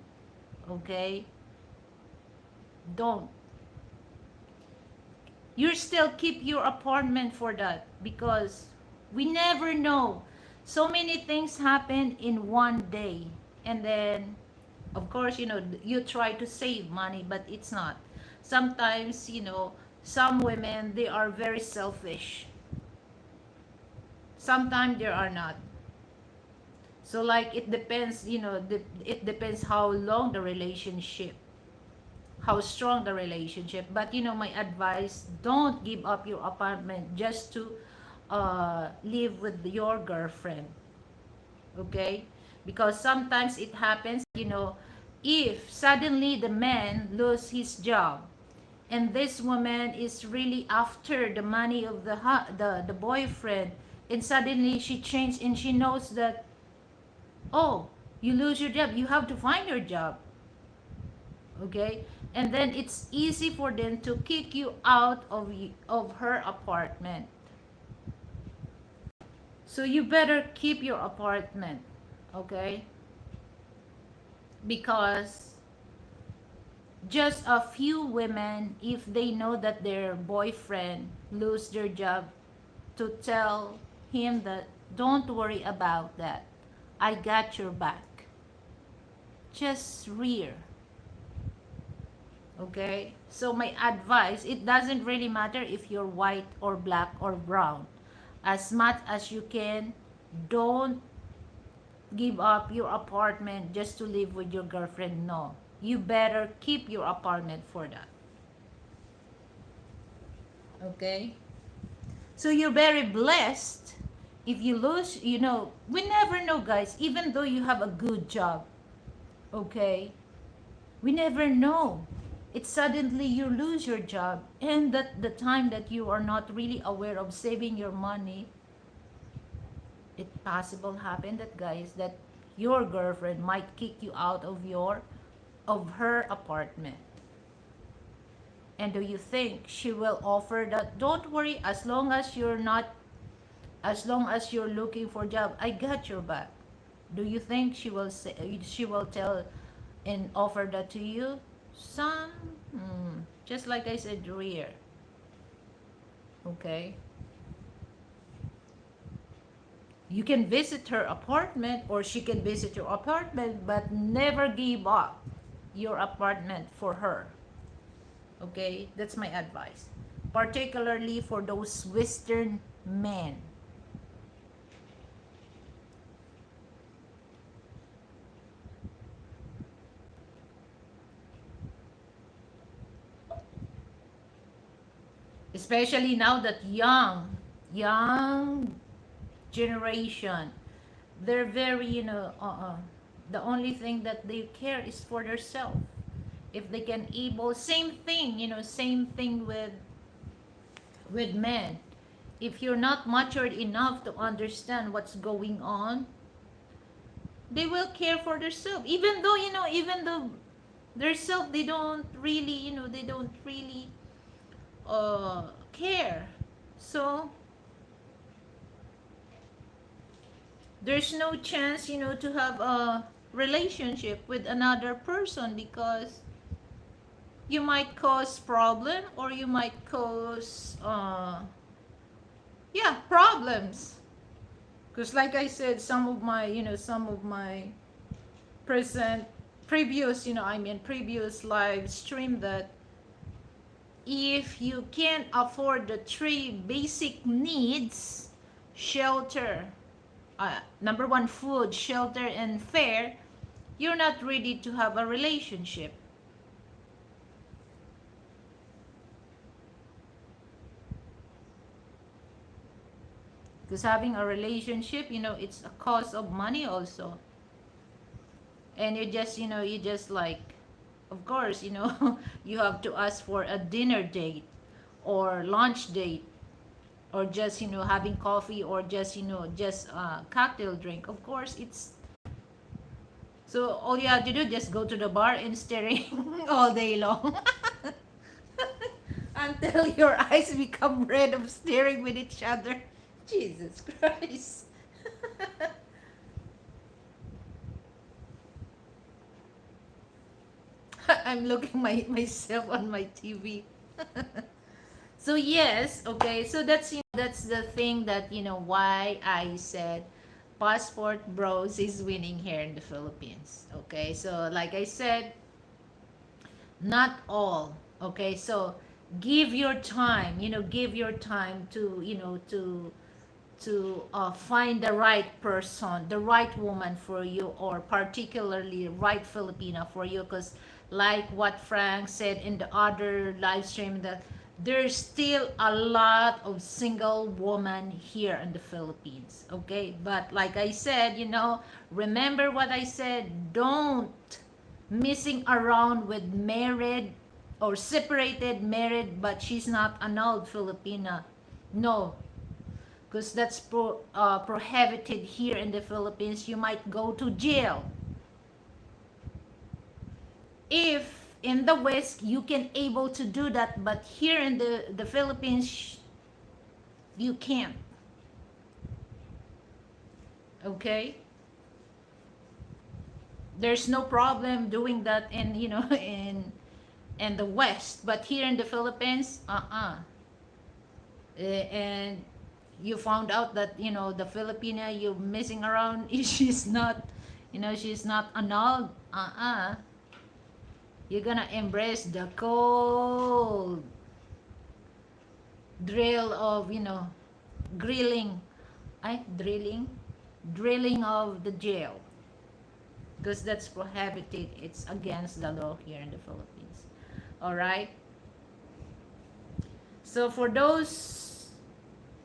Okay, don't. You still keep your apartment for that, because we never know, so many things happen in one day. And then of course, you try to save money, but it's not. Sometimes, some women, they are very selfish, sometimes they are not. So like it depends, it depends how long the relationship, how strong the relationship. But my advice, don't give up your apartment just to live with your girlfriend. Okay, because sometimes it happens, if suddenly the man lose his job, and this woman is really after the money of the boyfriend, and suddenly she changed, and she knows that, oh, you lose your job, you have to find your job. Okay, and then it's easy for them to kick you out of her apartment. So you better keep your apartment. Okay, because just a few women, if they know that their boyfriend lose their job, to tell him that, don't worry about that, I got your back, just rear. Okay, so my advice, it doesn't really matter if you're white or black or brown, as much as you can, don't give up your apartment just to live with your girlfriend. No, you better keep your apartment for that. Okay, so you're very blessed if you lose, we never know, guys, even though you have a good job. Okay, we never know, it's suddenly you lose your job, and that the time that you are not really aware of saving your money, it possible happen that, guys, that your girlfriend might kick you out of her apartment. And do you think she will offer that, don't worry, as long as you're not, as long as you're looking for a job, I got your back? Do you think she will say, she will tell and offer that to you? Some, just like I said, rare. Okay, you can visit her apartment, or she can visit your apartment, but never give up your apartment for her. Okay, that's my advice, particularly for those Western men. especially now that young generation, they're very, the only thing that they care is for themselves. If they can able, same thing, same thing with men. If you're not matured enough to understand what's going on, they will care for themselves, even though, even though their self, they don't really, they don't really care. So there's no chance, to have a relationship with another person, because you might cause problem, or you might cause yeah, problems. Because like I said, some of my present previous, previous live stream, that if you can't afford the three basic needs, shelter, number one, food, shelter, and fare, you're not ready to have a relationship. Because having a relationship, it's a cost of money also. And you just like, of course, you have to ask for a dinner date or lunch date, or just, having coffee, or just, just cocktail drink. Of course, it's, so all you have to do, just go to the bar and staring all day long until your eyes become red of staring with each other. Jesus Christ. I'm looking myself on my TV. So yes, okay. So that's, that's the thing, that, why I said Passport Bros is winning here in the Philippines. Okay? So like I said, not all. Okay? So give your time, give your time to, find the right person, the right woman for you, or particularly right Filipina for you. Because like what Frank said in the other live stream, that there's still a lot of single women here in the Philippines. Okay, but like I said, remember what I said, don't messing around with married or separated, married, but she's not an old Filipina. No, because that's prohibited here in the Philippines. You might go to jail. If in the West you can able to do that, but here in the Philippines, you can't. Okay? There's no problem doing that in, in the West, but here in the Philippines, and you found out that, the Filipina you messing around, she's not, she's not annulled. You're gonna embrace the cold drill of, grilling, drilling of the jail, because that's prohibited. It's against the law here in the Philippines. All right. So for those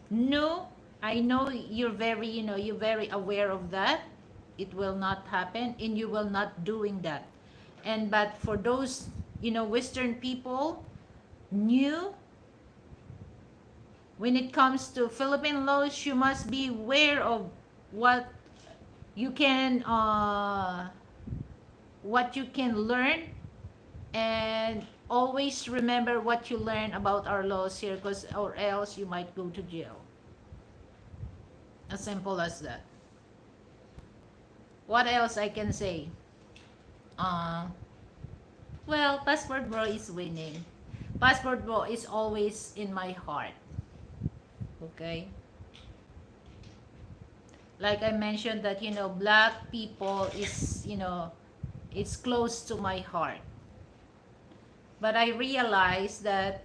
new, I know you're very, you're very aware of that. It will not happen, and you will not doing that. And but for those, Western people, new, when it comes to Philippine laws, you must be aware of what you can, learn, and always remember what you learn about our laws here, because or else you might go to jail. As simple as that. What else I can say? Well, Passport Bro is winning. Passport Bro is always in my heart. Okay? Like I mentioned that, black people is, it's close to my heart. But I realized that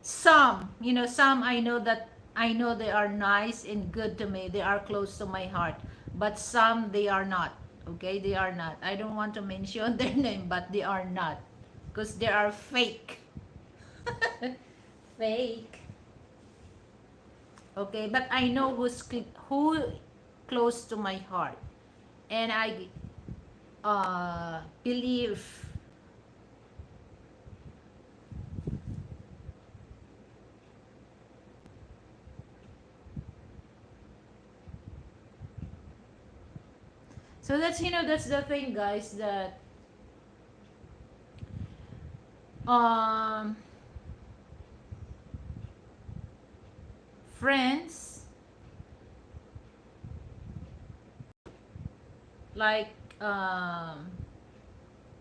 some, some I know they are nice and good to me. They are close to my heart. But some, they are not. Okay, they are not. I don't want to mention their name, but they are not, because they are fake. fake. Okay, but I know who close to my heart, and I believe. So that's, that's the thing, guys, that um friends, like,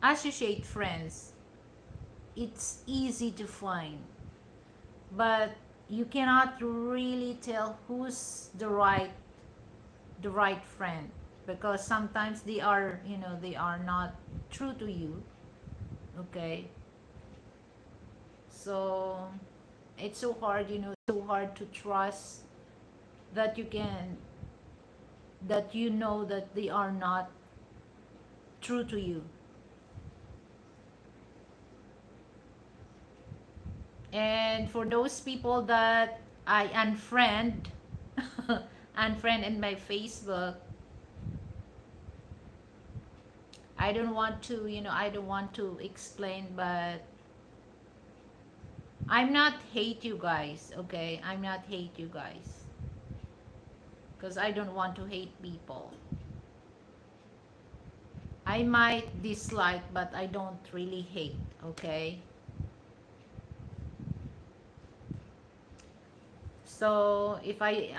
associate friends, it's easy to find, but you cannot really tell who's the right friend, because sometimes they are not true to you. Okay, so it's so hard, so hard to trust that you can that that they are not true to you. And for those people that I unfriend in my Facebook, I don't want to explain, but I'm not hate you guys, okay? I'm not hate you guys, because I don't want to hate people. I might dislike, but I don't really hate, okay? So if I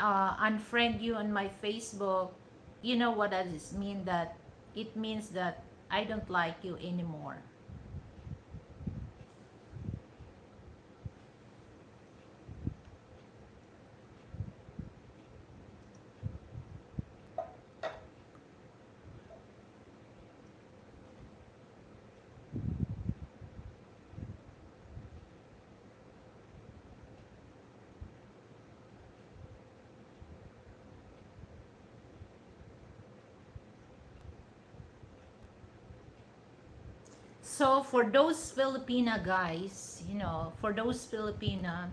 unfriend you on my Facebook, you know what does this mean? That it means that I don't like you anymore. So for those Filipina guys, for those Filipina,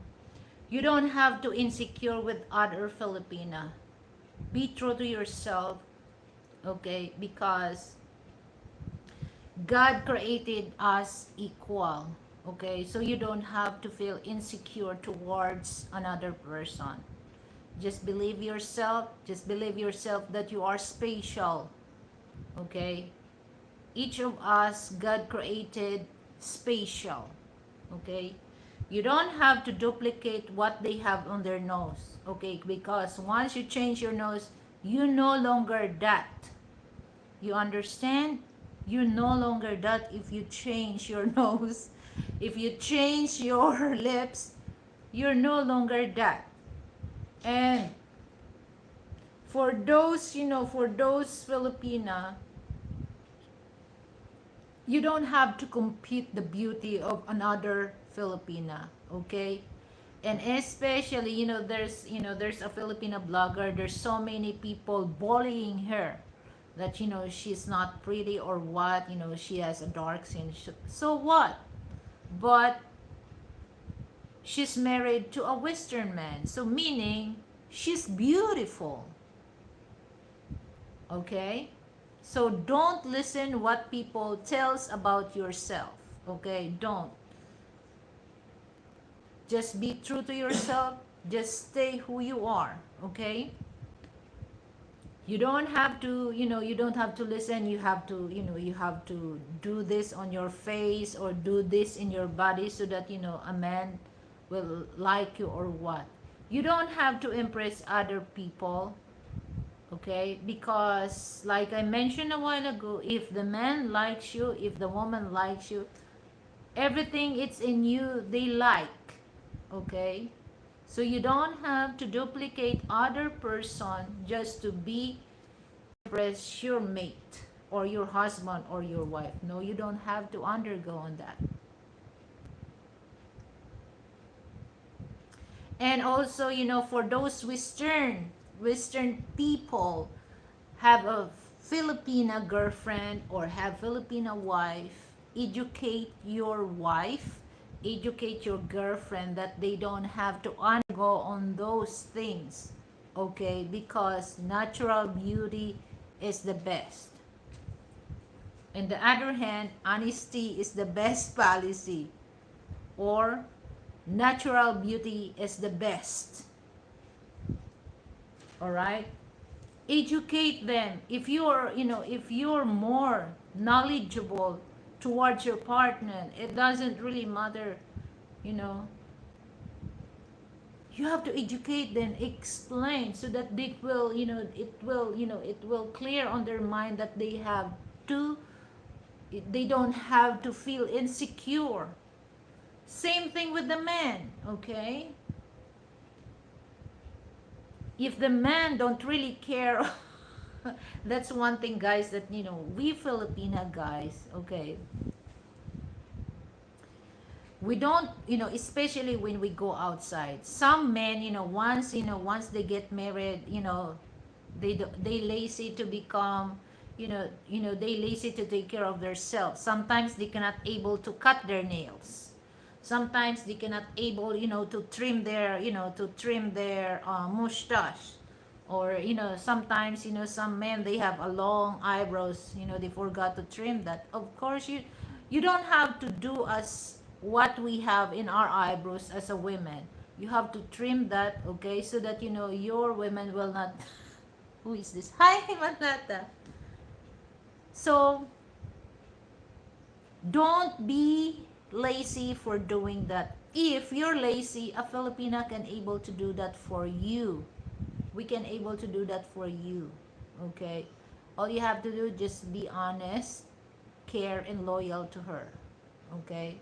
you don't have to insecure with other Filipina. Be true to yourself, okay? Because God created us equal, okay? So you don't have to feel insecure towards another person. Just believe yourself. Just believe yourself that you are special, okay? Each of us, God created special, okay? You don't have to duplicate what they have on their nose, okay? Because once you change your nose, you no longer that. You understand? You no longer that if you change your nose. If you change your lips, you're no longer that. And for those Filipina, you don't have to compete the beauty of another Filipina, okay? And especially, there's a Filipina blogger, there's so many people bullying her that, she's not pretty or what, she has a dark skin. So what? But she's married to a Western man, so meaning she's beautiful, okay? So don't listen what people tells about yourself, okay? Don't. Just be true to yourself. Just stay who you are, okay? You don't have to, you don't have to listen. You have to, you have to do this on your face or do this in your body so that, a man will like you or what. You don't have to impress other people, okay? Because like I mentioned a while ago, if the man likes you, if the woman likes you, everything it's in you they like, okay? So you don't have to duplicate other person just to be impress your mate or your husband or your wife. No, you don't have to undergo on that. And also, for those Western people have a Filipina girlfriend or have Filipina wife, educate your wife, educate your girlfriend that they don't have to undergo on those things, okay? Because natural beauty is the best. On the other hand, honesty is the best policy, or natural beauty is the best. All right? Educate them. If you're, if you're more knowledgeable towards your partner, it doesn't really matter, you know. You have to educate them, explain, so that they will, it will clear on their mind that to they don't have to feel insecure. Same thing with the man, okay? If the man don't really care, that's one thing, guys, that we Filipina guys, okay, we don't, especially when we go outside. Some men, once they get married, they lazy to become, they lazy to take care of themselves. Sometimes they cannot able to cut their nails. Sometimes they cannot able, to trim their, mustache. Or, sometimes, some men, they have a long eyebrows, they forgot to trim that. Of course, you don't have to do as what we have in our eyebrows as a woman. You have to trim that, okay, so that, your women will not. Who is this? Hi, Manata. So, don't be lazy for doing that. If you're lazy, a Filipina can able to do that for you. We can able to do that for you, okay? All you have to do, just be honest, care, and loyal to her, okay?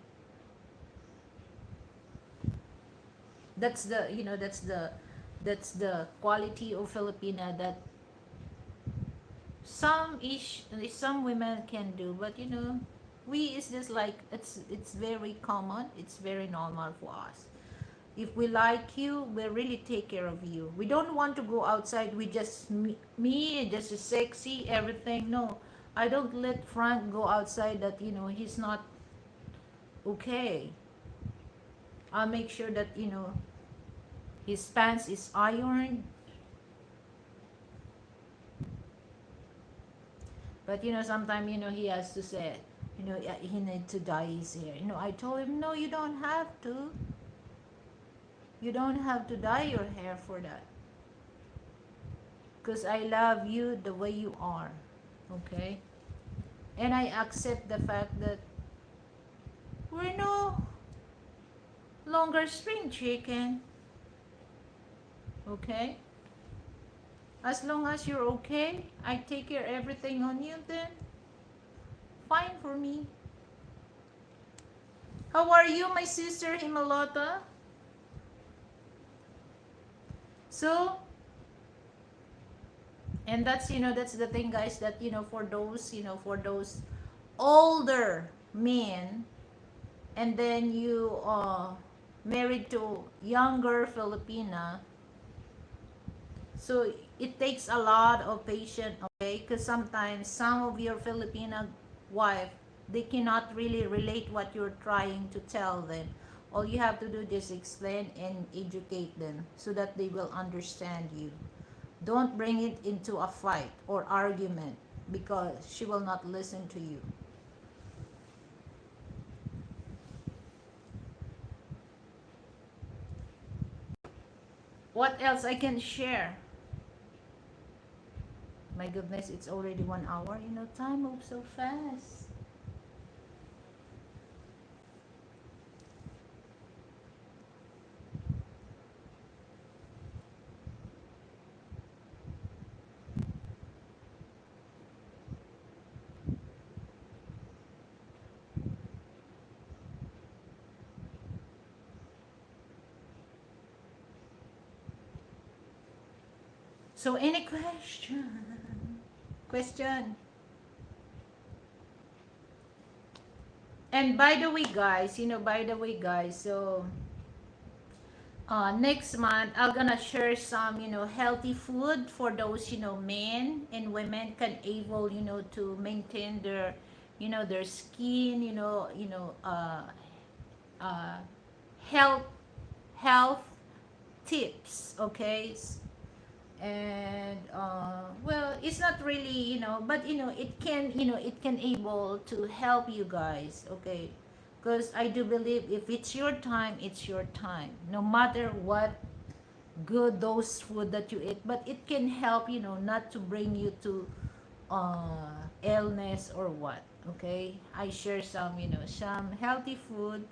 That's the, that's the quality of Filipina that some women can do, but we is just like, it's very common, it's very normal for us. If we like you, we really take care of you. We don't want to go outside with just me just sexy everything. No, I don't let Frank go outside that he's not okay. I'll make sure that his pants is ironed. But sometimes he has to say, he need to dye his hair. I told him, no, you don't have to. You don't have to dye your hair for that. Because I love you the way you are. Okay? And I accept the fact that we're no longer spring chicken. Okay? As long as you're okay, I take care everything on you, then fine for me. How are you, my sister Himalota? So, and that's the thing, guys, that for those older men, and then you married to younger Filipina, so it takes a lot of patience, okay? Because sometimes some of your Filipina wife, they cannot really relate what you're trying to tell them. All you have to do is explain and educate them so that they will understand you. Don't bring it into a fight or argument, because she will not listen to you. What else I can share? My goodness, it's already 1 hour. Time moves so fast. So any question? Question. And by the way, guys, so next month I'm gonna share some, healthy food for those, men and women can able, to maintain their, their skin, health health tips, okay? And well, it's not really, but it can, it can able to help you guys, okay? Because I do believe if it's your time, it's your time, no matter what good those food that you eat, but it can help, not to bring you to illness or what, okay? I share some, some healthy food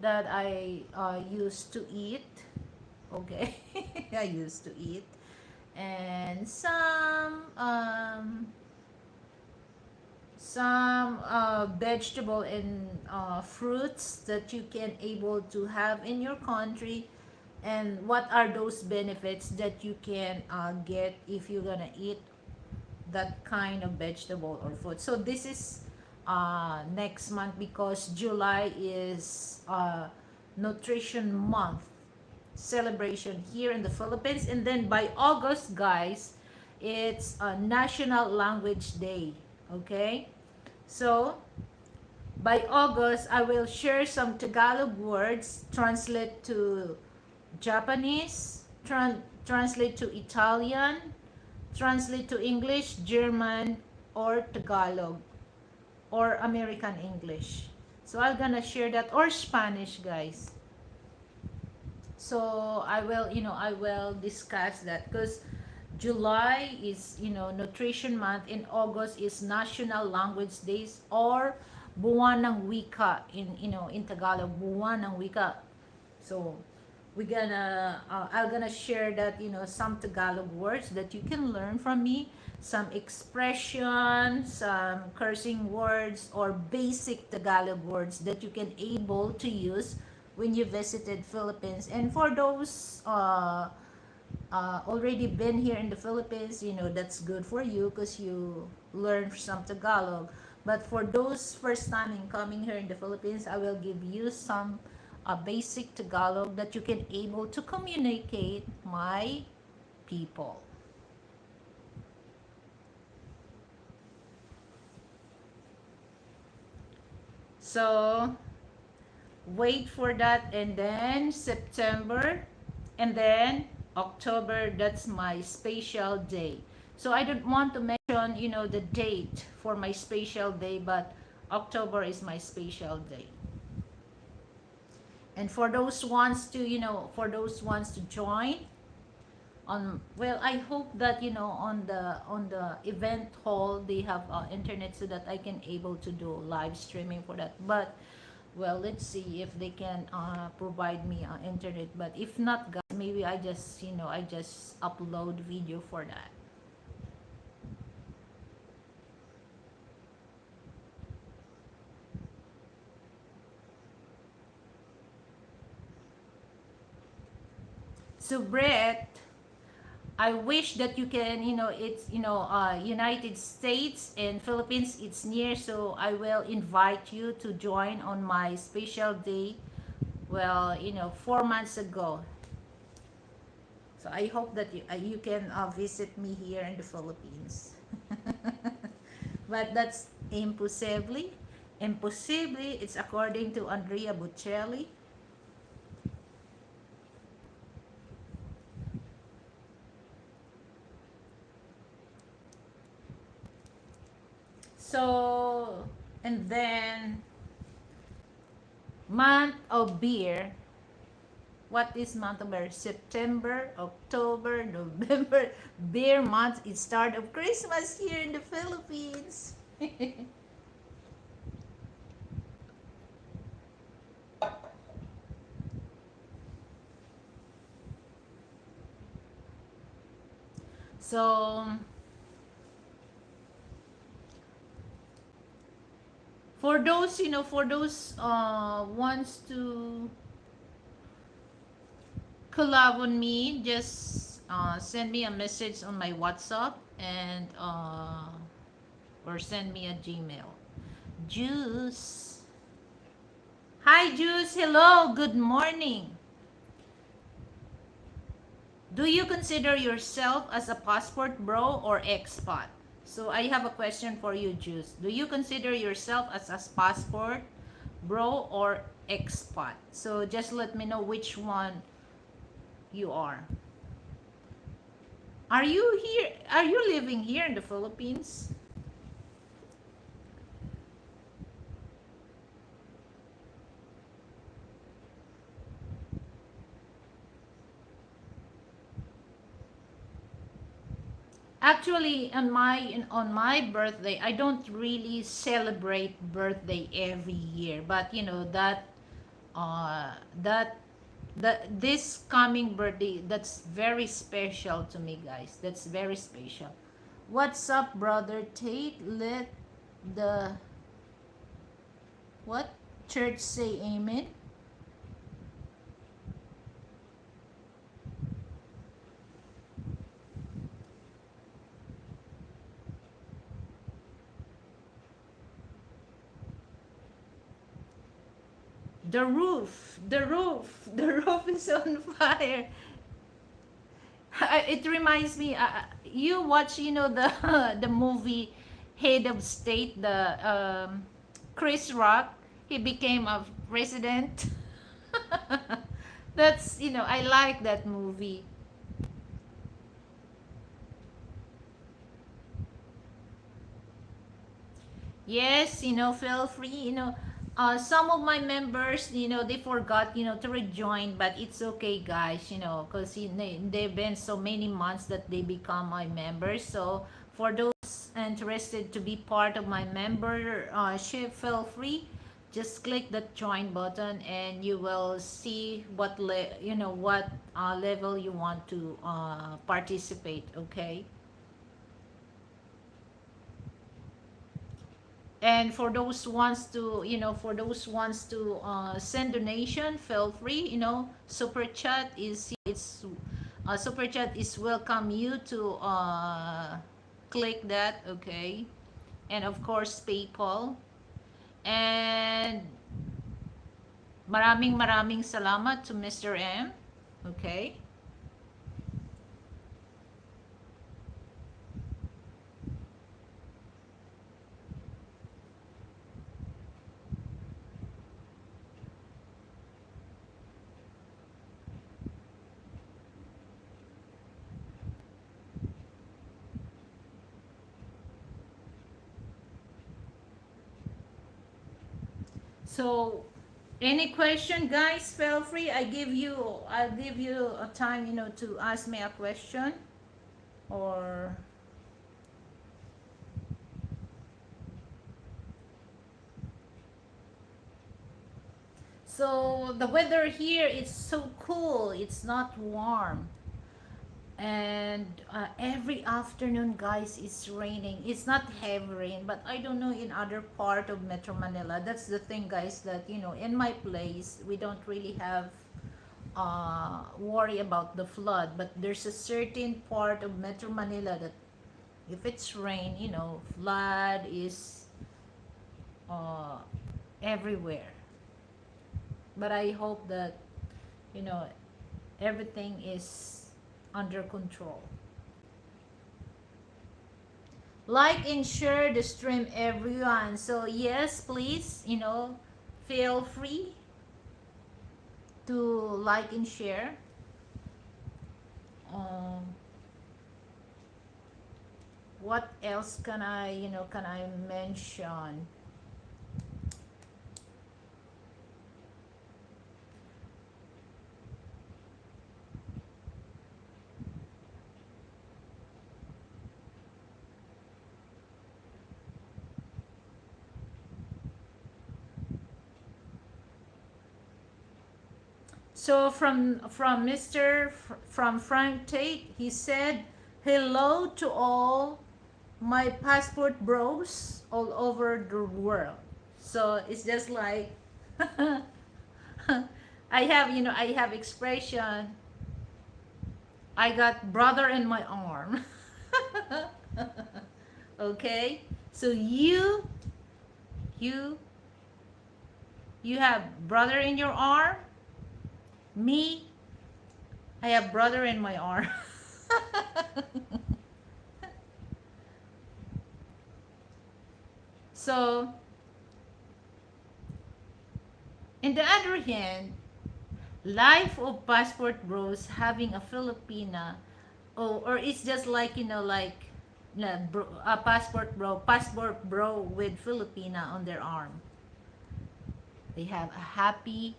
that I used to eat, okay? I used to eat, and some vegetable and fruits that you can able to have in your country, and what are those benefits that you can get if you're gonna eat that kind of vegetable or food. So this is next month, because July is nutrition month celebration here in the Philippines, and then by August, guys, it's a National Language Day, okay? So by August, I will share some Tagalog words, translate to Japanese, translate to Italian, translate to English, German, or Tagalog, or American English. So I'm gonna share that, or Spanish, guys. So I will discuss that, because July is, nutrition month, and August is National Language Days, or Buwan ng Wika in Tagalog, Buwan ng Wika. So I'm gonna share that, some Tagalog words that you can learn from me, some expressions, some cursing words, or basic Tagalog words that you can able to use when you visited Philippines. And for those already been here in the Philippines, that's good for you, because you learn some Tagalog. But for those first time in coming here in the Philippines, I will give you some basic Tagalog that you can able to communicate my people. So wait for that, and then September, and then October, that's my special day. So I don't want to mention, the date for my special day, but October is my special day. And for those ones to, join on, well, I hope that, on the event hall they have internet, so that I can able to do live streaming for that. But well, let's see if they can provide me internet. But if not, guys, maybe I just, I just upload video for that. So Brett, I wish that you can, it's, United States and Philippines, it's near, so I will invite you to join on my special day. Well, 4 months ago. So I hope that you can visit me here in the Philippines. But that's impossibly. Impossibly, it's according to Andrea Bocelli. So, and then month of beer. What is month of beer? September, October, November. Beer month is start of Christmas here in the Philippines. So for those, wants to collab on me, just send me a message on my WhatsApp, and or send me a Gmail. Juice. Hi Juice, hello, good morning. Do you consider yourself as a passport bro or expat? So I have a question for you, Juice. Do you consider yourself as a passport bro or expat. So just let me know which one you are. Are you here? Are you living here in the Philippines? Actually, on my birthday, I don't really celebrate birthday every year, but you know that uh that this coming birthday, that's very special to me, guys. That's very special. What's up, brother Tate? Let the what church say amen? The roof is on fire. It reminds me, you watch, you know, the the movie Head of State, the Chris Rock. He became a president. That's, you know, I like that movie. Yes, you know, feel free, you know. Some of my members, you know, they forgot, you know, to rejoin, but it's okay, guys, you know, because they've been so many months that they become my members. So for those interested to be part of my membership, feel free. Just click that join button, and you will see what you know, what level you want to participate. Okay. And for those wants to, you know, for those wants to send donation, feel free, you know, super chat is, it's super chat is welcome you to click that. Okay. And of course PayPal. And maraming salamat to Mr. M. Okay. So any question, guys, feel free. I'll give you a time, you know, to ask me a question. Or so the weather here is so cool. It's not warm. And every afternoon, guys, it's raining. It's not heavy rain, but I don't know in other part of Metro Manila. That's the thing, guys, that, you know, in my place, we don't really have worry about the flood. But there's a certain part of Metro Manila that if it's rain, you know, flood is uh, everywhere. But I hope that, you know, everything is under control. Like and share the stream, everyone. So yes, please, you know, feel free to like and share. um, what else can I, you know, can I mention? So from Mr. From Frank Tate, he said, "Hello to all my passport bros all over the world." So it's just like I have, you know, I have expression. I got brother in my arm. Okay? So you you have brother in your arm. Me, I have brother in my arm. So In the other hand, life of passport bros having a Filipina, or it's just like, like a passport bro with Filipina on their arm. They have a happy,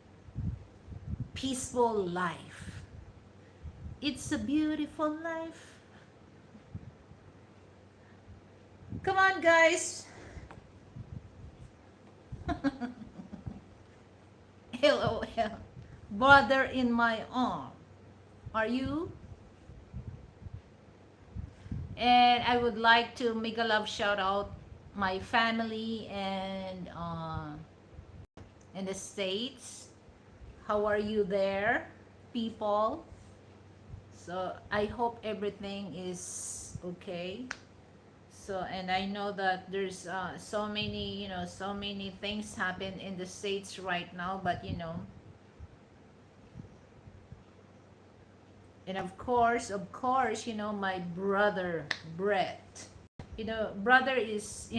peaceful life. It's a beautiful life. Come on, guys. LOL. Brother in my arm. Are you? And I would like to make a love shout out my family and in the States. How are you there, people? So I hope everything is okay. So, and I know that there's so many, so many things happen in the States right now, but and of course, my brother Brett. Brother is,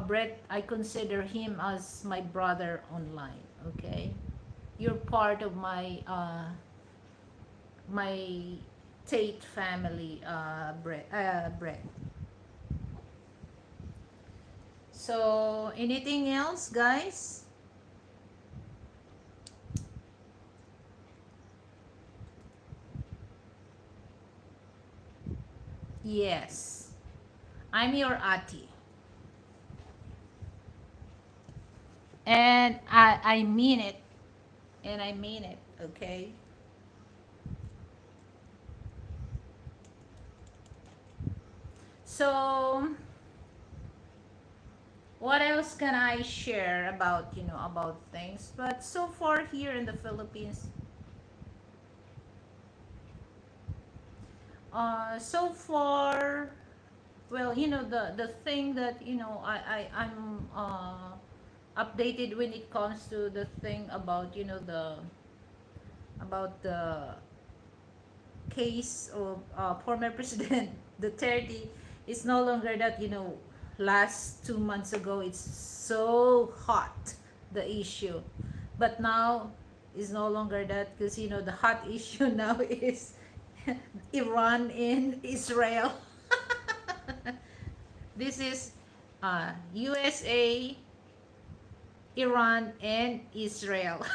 Brett, I consider him as my brother online, okay? You're part of my Tate family, Brett. So, anything else, guys? Yes. I'm your ati. And I mean it. And I mean it, okay? So, what else can I share about, about things? But so far here in the Philippines, so far, well, the thing that, I'm updated when it comes to the thing about, the case of former President Duterte is no longer that, last 2 months ago it's so hot, the issue. But now is no longer that, because the hot issue now is Iran and Israel. This is USA, Iran, and Israel.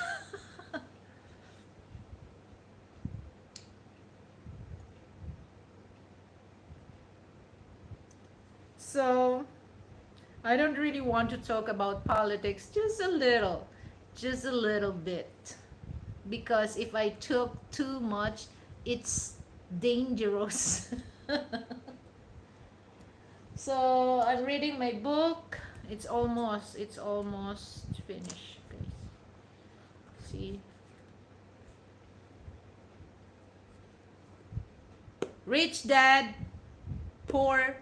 So, I don't really want to talk about politics, just a little bit. Because if I talk too much, it's dangerous. So, I'm reading my book. It's almost finished, guys. See? Rich Dad, Poor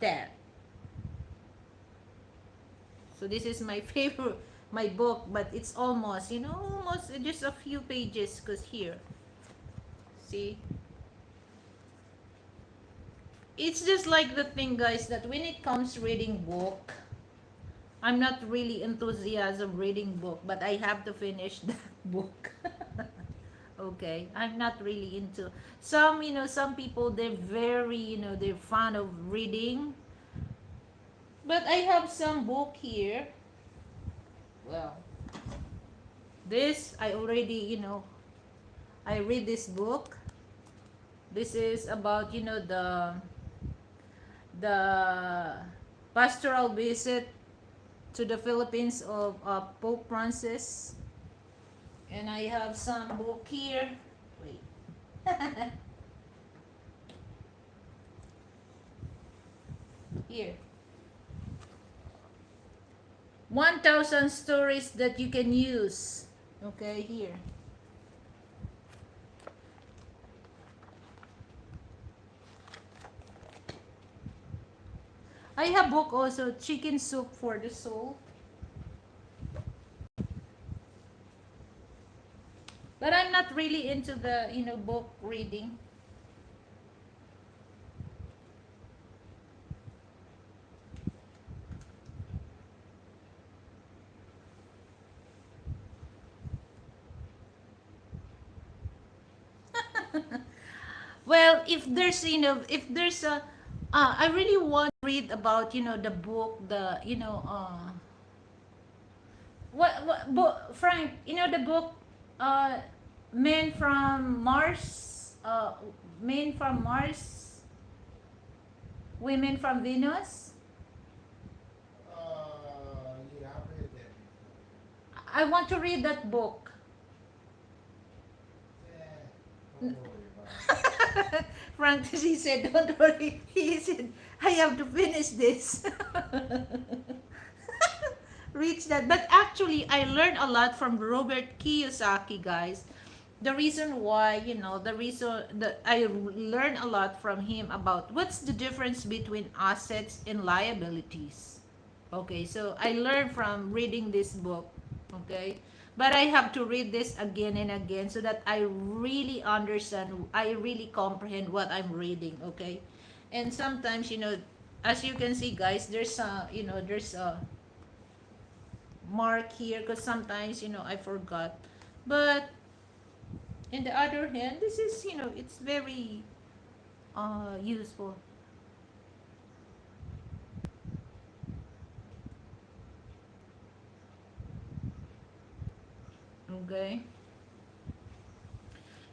Dad. So this is my favorite, my book, but it's almost, almost just a few pages, because here, see, it's just like the thing, guys, that when it comes reading book, I'm not really enthusiasm reading book, but I have to finish that book. Okay, I'm not really into some people, they're very, they're fond of reading, but I have some book here. Well, this I already, I read this book. This is about, the pastoral visit to the Philippines of Pope Francis. And I have some book here. Wait. Here. 1,000 stories that you can use. Okay, here. I have book also, Chicken Soup for the Soul. But I'm not really into the, book reading. Well, if there's, if there's a, I really want to read about, the book, what book, Frank, the book, uh, Men from Mars, Men from Mars, Women from Venus. Yeah, I read that before. I want to read that book. Yeah, don't worry about it. Frank, he said, don't worry. He said, I have to finish this. Reach that. But actually, I learned a lot from Robert Kiyosaki, guys. The reason why, the reason that I learned a lot from him about what's the difference between assets and liabilities. Okay, so I learned from reading this book. Okay, but I have to read this again and again so that I really understand, I really comprehend what I'm reading. Okay, and sometimes, as you can see, guys, there's a mark here because sometimes, I forgot. But in the other hand, this is, it's very useful. Okay,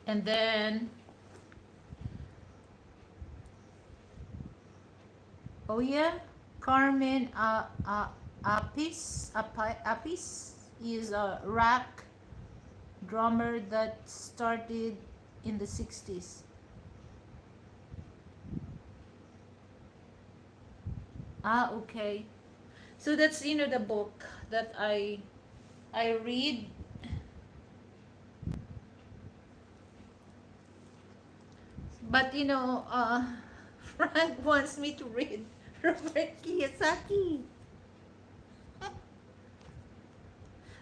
and then, oh yeah, Carmen Apis is a rock drummer that started in the 60s. Okay. So that's, the book that I read. But, Frank wants me to read Robert Kiyosaki.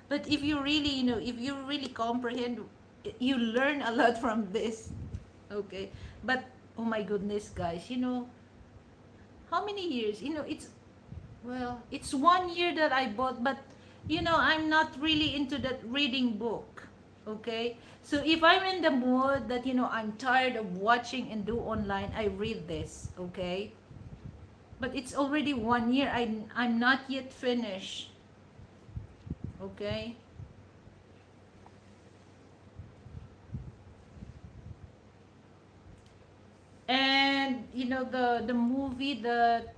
But if you really, if you really comprehend, you learn a lot from this. Okay. But, oh my goodness, guys, how many years? Well, it's 1 year that I bought, but, I'm not really into that reading book. Okay? So if I'm in the mood that, I'm tired of watching and do online, I read this. Okay? But it's already 1 year. I'm not yet finished. Okay? And, the movie that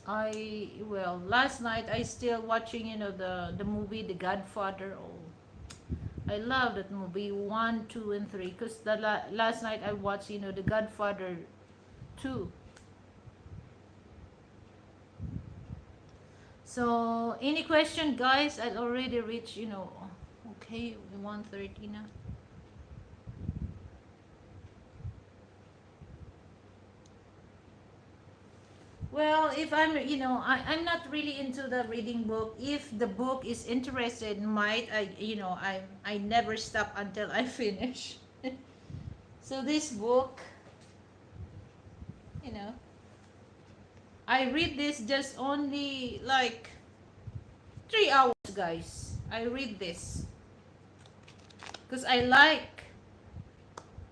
last night I still watching, the movie The Godfather. Oh, I love that movie, one, two, and three. Cause last night I watched, The Godfather 2. So any question, guys? I already reached, okay, 1:30 now. Well, if I'm not really into the reading book. If the book is interested, might I never stop until I finish. So this book, you know, I read this just only like 3 hours, guys. I read this because I like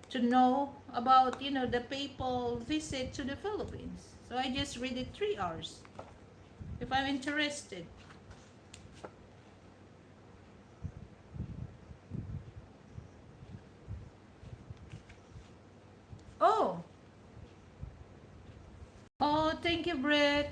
to know about, the papal visit to the Philippines. So I just read it 3 hours if I'm interested. Oh, oh, thank you, Brett.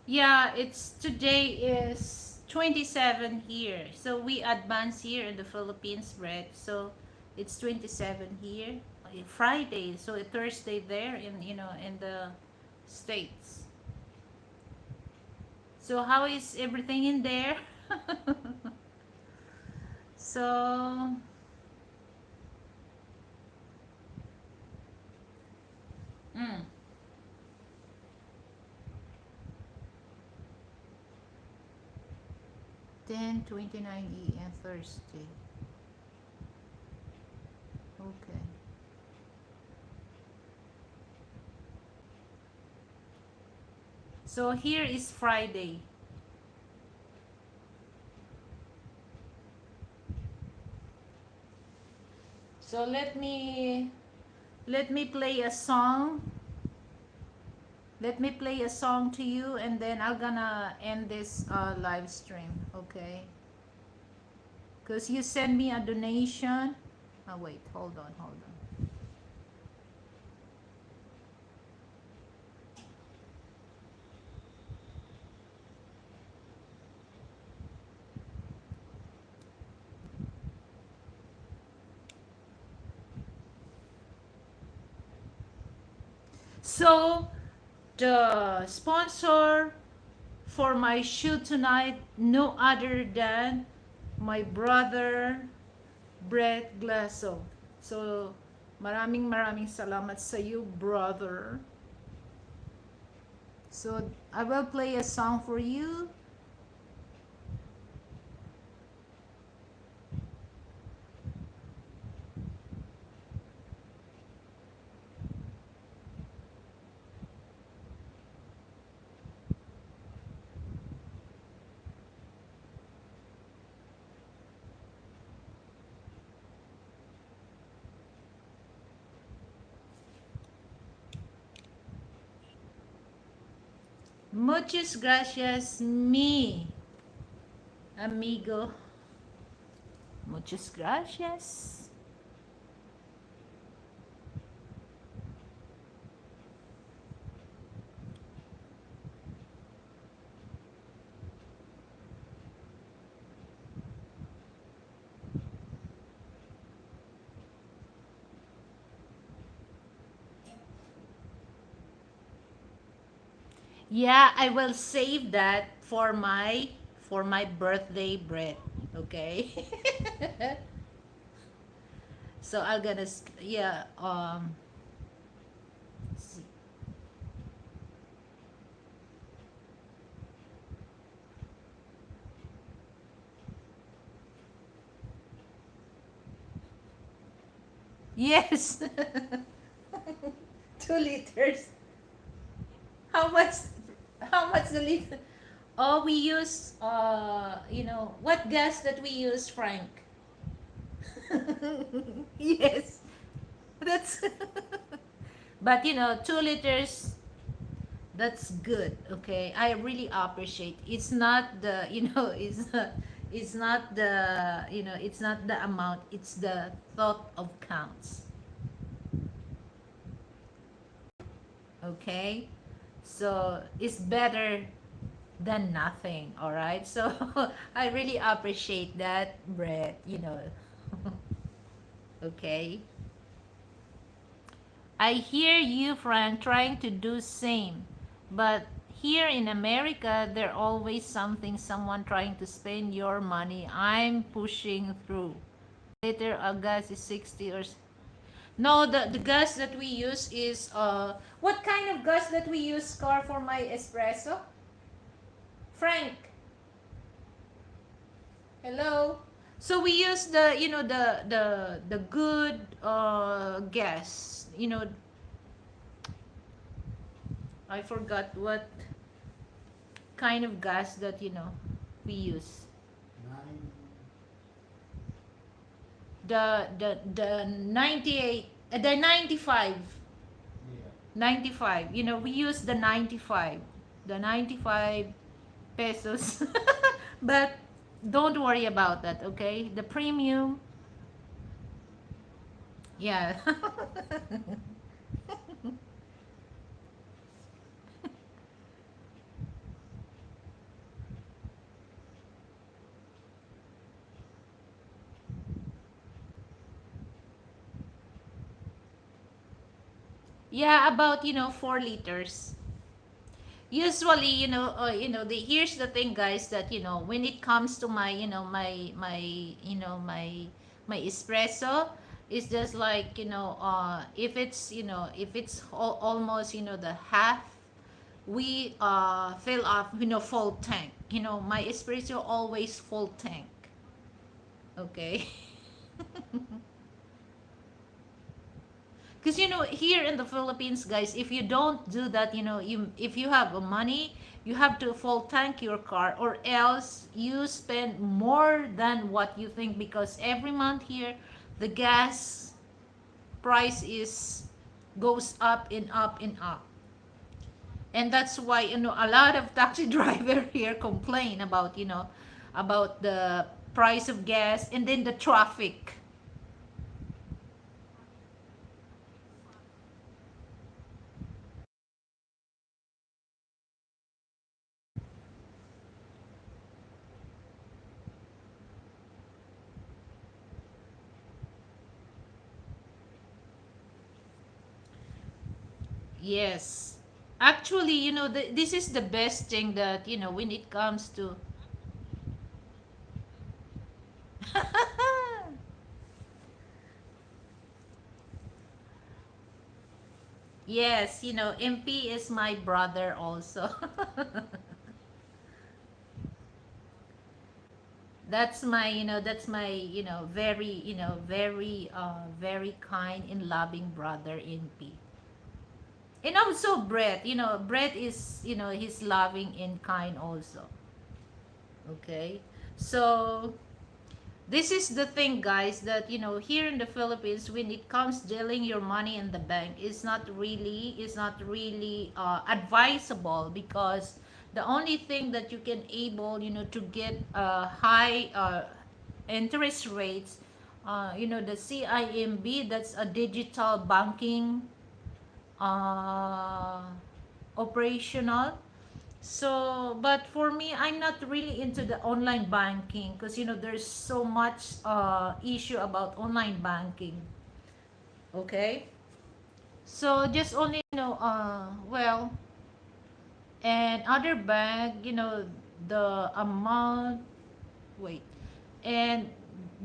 Yeah, it's today is 27 here. So we advance here in the Philippines, Brett. So it's 27 here. Friday, so Thursday there in, in the States. So how is everything in there? So, 10:29 a.m. Thursday. Okay. So here is Friday. So let me play a song. Let me play a song to you, and then I'm gonna end this live stream, okay? Because you send me a donation. Oh wait, hold on, hold on. So the sponsor for my shoot tonight, no other than my brother Brett Glasso. So maraming salamat sa you, brother. So I will play a song for you. Muchas gracias, mi amigo. Muchas gracias. Yeah, I will save that for my birthday bread. Okay. So I'm gonna yeah see. Yes. 2 liters. How much? How much the liter? Oh, we use what gas that we use, Frank? Yes, that's. But 2 liters. That's good. Okay, I really appreciate. It's not the it's not the it's not the amount. It's the thought of counts. Okay, so it's better than nothing. All right, so I really appreciate that, Brett. Okay. I hear you, Frank, trying to do same. But here in America, there always someone trying to spend your money. I'm pushing through. Later, gas is 60 or... No, the gas that we use is... What kind of gas that we use, Scar, for my espresso? Frank, hello? So we use the good gas. I forgot what kind of gas that we use. Nine. The 98, the 95, Yeah. 95. We use the 95 pesos. But don't worry about that, okay? The premium, yeah. Yeah, about 4 liters. usually, here's the thing, guys, that when it comes to my my espresso, it's just like, if it's, almost, the half, we fill up, full tank. My espresso always full tank. Okay. Because here in the Philippines, guys, if you don't do that, if you have money, you have to full tank your car, or else you spend more than what you think, because every month here the gas price is goes up and up and up. And that's why, a lot of taxi driver here complain about, about the price of gas, and then the traffic. Yes. Actually, this is the best thing that, when it comes to. Yes, MP is my brother also. That's my, very, very kind and loving brother, MP. And also Brett, Brett is, he's loving and kind also. Okay? So, this is the thing, guys, that here in the Philippines, when it comes dealing your money in the bank, is not really advisable, because the only thing that you can able, to get high interest rates, the CIMB, that's a digital banking uh, operational. So, but for me, I'm not really into the online banking, because there's so much issue about online banking. Okay, so just only, well, and other bank, the amount. Wait, and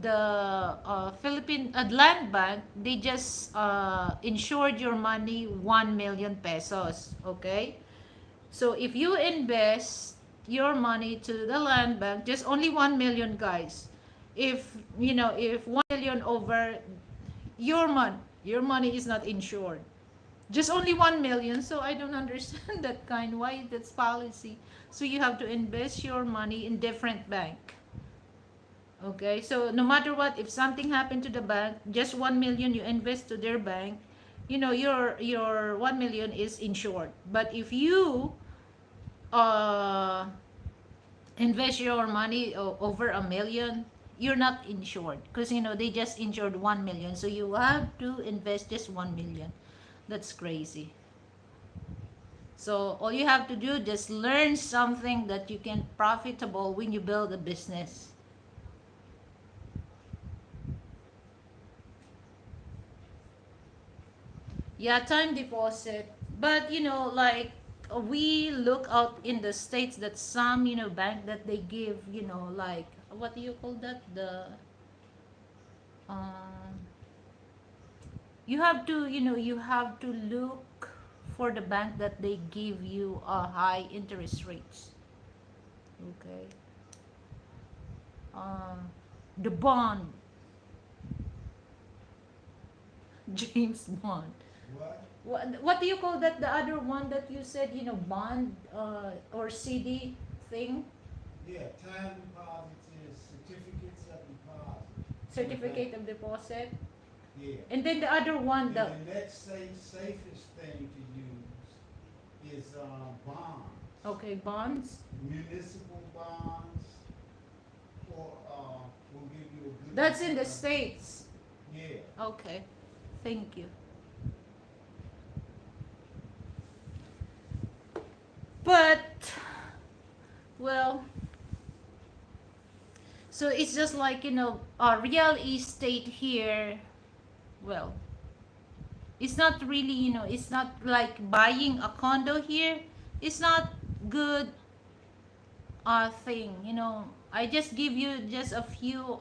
the Philippine Land Bank, they just insured your money 1 million pesos. Okay, so if you invest your money to the land bank, just only 1 million, guys. If 1 million over, your money is not insured. Just only 1 million. So I don't understand that kind. Why that's policy? So you have to invest your money in different bank. Okay, so no matter what, if something happened to the bank, just 1 million you invest to their bank, your 1 million is insured. But if you uh invest your money over 1 million, you're not insured, because they just insured 1 million, so you have to invest just 1 million. That's crazy. So all you have to do, just learn something that you can profitable when you build a business. Yeah, time deposit. But like, we look out in the states that some, bank that they give, like, what do you call that? The um you have to look for the bank that they give you a high interest rates. Okay. Um the bond, James Bond. What? What do you call that? The other one that you said, bond, or CD thing, Yeah, time deposits is certificates of deposit. certificate of deposit, Yeah. and then the other one, And the the next safest thing to use is bonds. okay, bonds. Municipal bonds, or will give you a good. That's in the return. states. Yeah. Okay, thank you. But, well, so it's just like, real estate here. Well, it's not really, it's not like buying a condo here. It's not good thing. I just give you just a few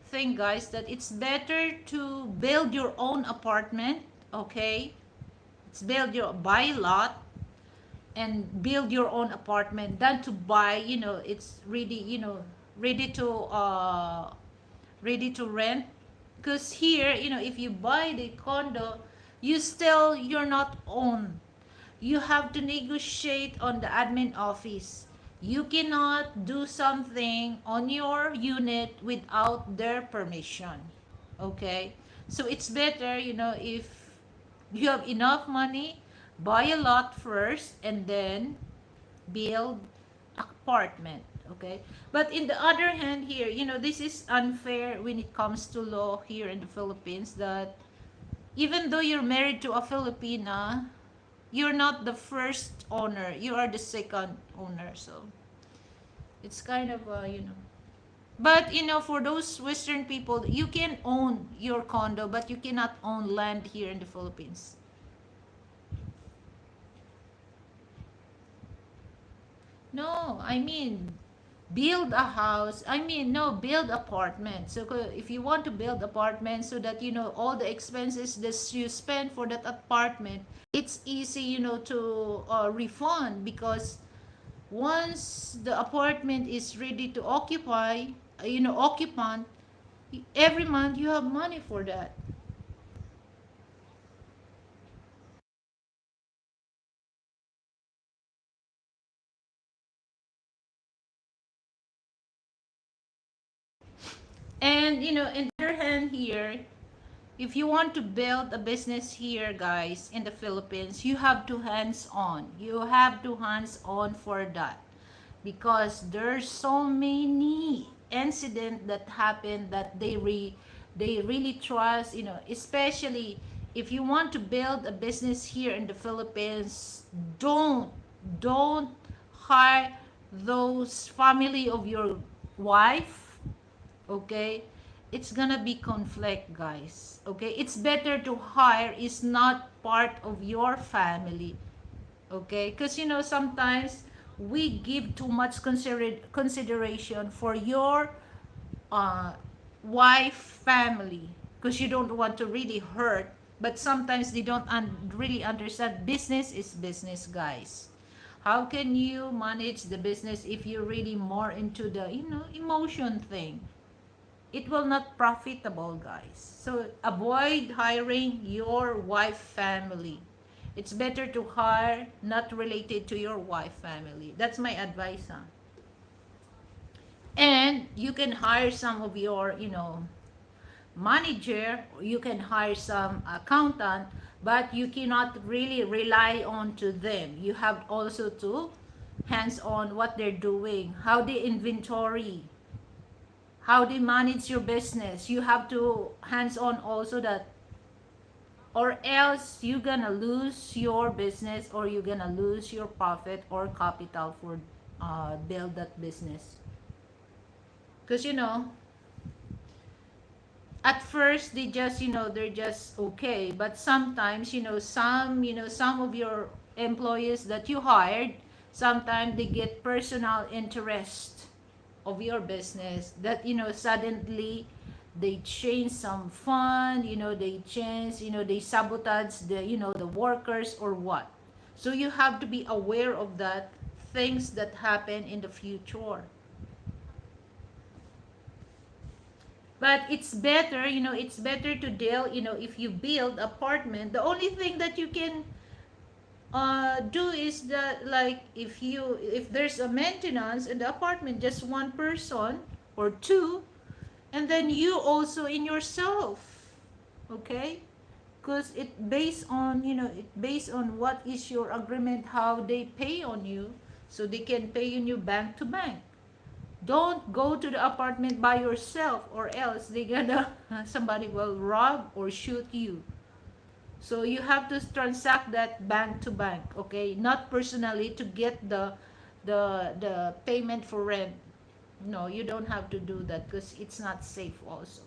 thing, guys, that it's better to build your own apartment. Okay, it's buy a lot and build your own apartment than to buy, it's really, ready to uh ready to rent. Because here, if you buy the condo, you're not own. You have to negotiate on the admin office. You cannot do something on your unit without their permission. Okay? So it's better, if you have enough money, buy a lot first and then build apartment. Okay? But in the other hand here, this is unfair when it comes to law here in the Philippines, that even though you're married to a Filipina, you're not the first owner, you are the second owner. So it's kind of but for those Western people, you can own your condo but you cannot own land here in the Philippines. No, I mean build a house. I mean, no, build apartment. So if you want to build apartment, so that all the expenses that you spend for that apartment, it's easy to refund. Because once the apartment is ready to occupy, occupant, every month you have money for that. And in the other hand here, if you want to build a business here, guys, in the Philippines, you have to hands on. You have to hands on for that. Because there's so many incident that happen that they really trust, especially if you want to build a business here in the Philippines, don't hire those family of your wife. Okay, it's gonna be conflict, guys. Okay, it's better to hire is not part of your family. Okay, because sometimes we give too much consideration for your uh, wife family, because you don't want to really hurt. But sometimes they don't really understand business is business, guys. How can you manage the business if you're really more into the emotion thing? It will not profitable, guys. So avoid hiring your wife family. It's better to hire not related to your wife family. That's my advice, huh? And you can hire some of your manager, or you can hire some accountant, but you cannot really rely on to them. You have also to hands on what they're doing, how they inventory, how they manage your business. You have to hands on also that, or else you're gonna lose your business, or you're gonna lose your profit or capital for build that business. Because at first they just they're just okay, but sometimes some of your employees that you hired, sometimes they get personal interest of your business, that suddenly they change some fund, they change, they sabotage the workers or what. So you have to be aware of that things that happen in the future. But it's better to deal, if you build apartment, the only thing that you can do is that, like, if there's a maintenance in the apartment, just one person or two, and then you also in yourself. Okay, because it based on what is your agreement, how they pay on you. So they can pay on you bank to bank. Don't go to the apartment by yourself, or else they gonna somebody will rob or shoot you. So you have to transact that bank to bank, okay? Not personally to get the payment for rent. No, you don't have to do that because it's not safe also.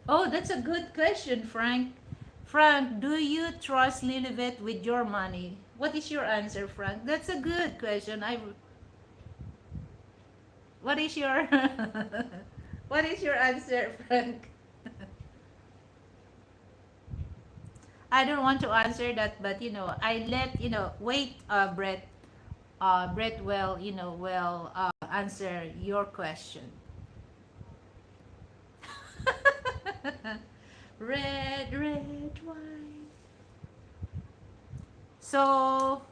Oh, that's a good question, Frank. Frank, do you trust Lilibet with your money? What is your answer, Frank? That's a good question. What is your what is your answer, Frank? I don't want to answer that, but I let wait, Brett. Brett will answer your question. Red wine. So,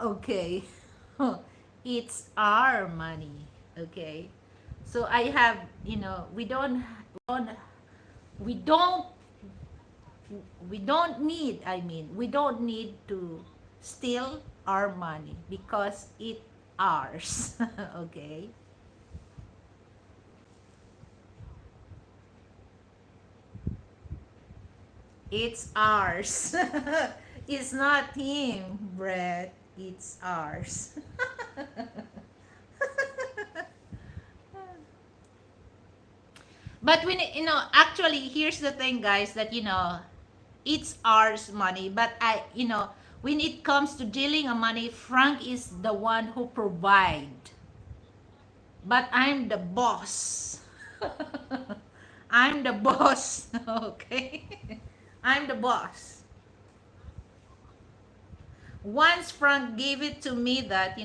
okay. It's our money, okay? So I have, don't we don't we don't need, we don't need to steal our money because it ours. Okay? It's ours. It's not him, Brett. It's ours. But when actually, here's the thing, guys, that it's ours money. But when it comes to dealing a money, Frank is the one who provide. But I'm the boss. I'm the boss. Okay. I'm the boss. Once Frank gave it to me that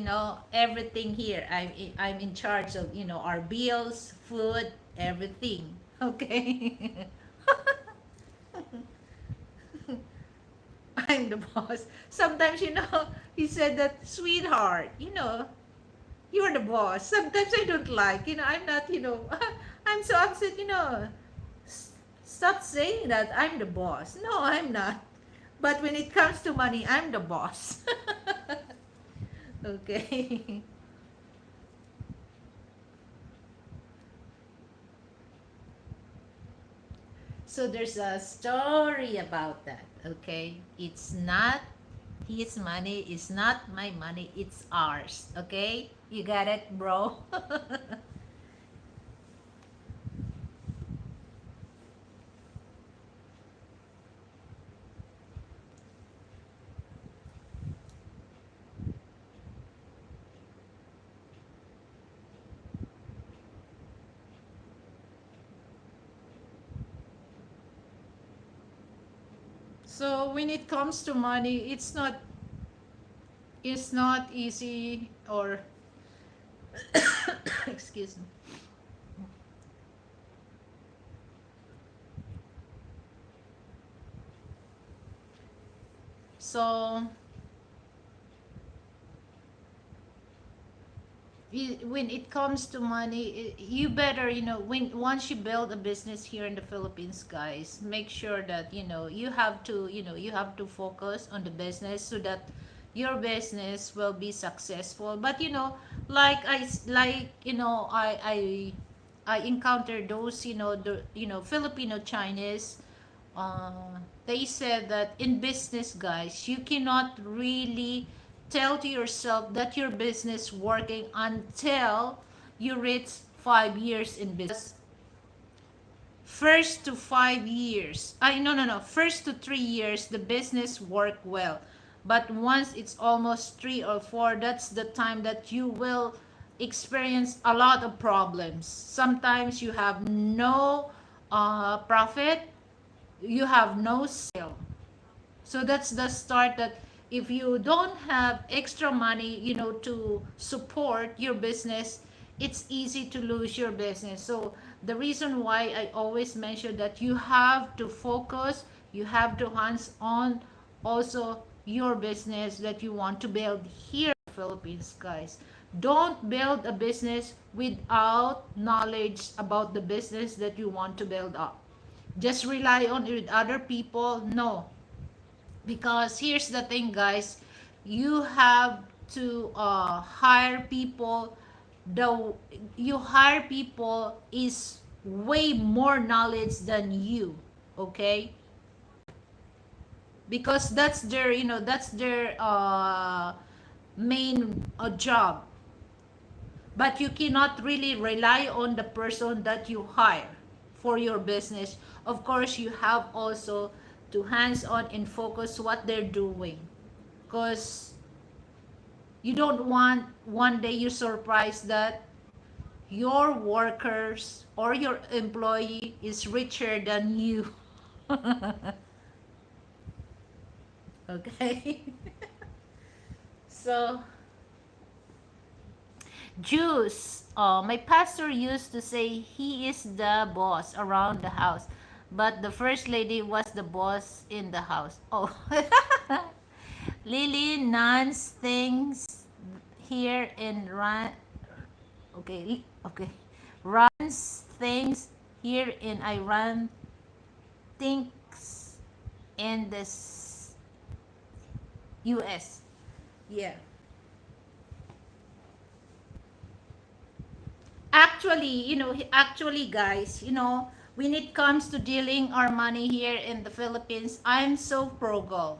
everything here, I'm in charge of our bills, food, everything. Okay. I'm the boss. Sometimes he said that, sweetheart, you're the boss. Sometimes I don't like, I'm not, I'm so upset, stop saying that I'm the boss. No, I'm not. But when it comes to money, I'm the boss. Okay. So there's a story about that. Okay. It's not his money, it's not my money, it's ours. Okay. You got it, bro? So when it comes to money, it's not easy, or excuse me. So when it comes to money, you better, when once you build a business here in the Philippines, guys, make sure that you have to focus on the business so that your business will be successful. But I encountered those, Filipino Chinese. They said that in business, guys, you cannot really tell to yourself that your business working until you reach 5 years in business. First to 5 years, I no no no, first to 3 years, the business work well. But once it's almost 3 or 4, that's the time that you will experience a lot of problems. Sometimes you have no profit, you have no sale. So that's the start, that if you don't have extra money, to support your business, it's easy to lose your business. So the reason why I always mention that you have to focus, you have to hands on also your business that you want to build here in the Philippines, guys. Don't build a business without knowledge about the business that you want to build up. Just rely on it with other people. No, because here's the thing, guys, you have to hire people. The You hire people is way more knowledge than you. Okay, because that's their main job. but you cannot really rely on the person that you hire for your business. Of course, you have also to hands on and focus what they're doing, because you don't want one day you're surprised that your workers or your employee is richer than you. Okay. So Jews, my pastor used to say he is the boss around the house, but the first lady was the boss in the house. Oh. Lily nuns things here in run. Okay, okay. Runs things here in Iran, thinks in the US. Yeah. Actually, actually, guys, when it comes to dealing our money here in the Philippines, I'm so frugal.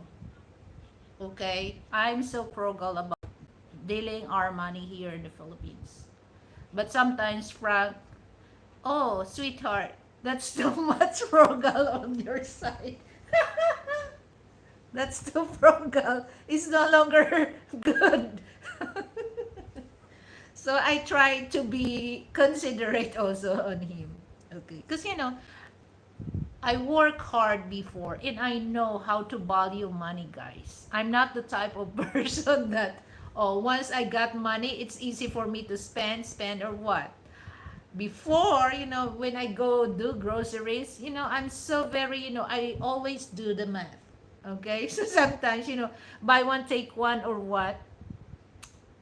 Okay? I'm so frugal about dealing our money here in the Philippines. But sometimes, Frank, oh, sweetheart, that's too much frugal on your side. That's too frugal. It's no longer good. So I try to be considerate also on him. Okay. Because, I work hard before and I know how to value money, guys. I'm not the type of person that, oh, once I got money, it's easy for me to spend or what. Before, when I go do groceries, I'm so very, I always do the math. Okay? So sometimes, buy one, take one or what.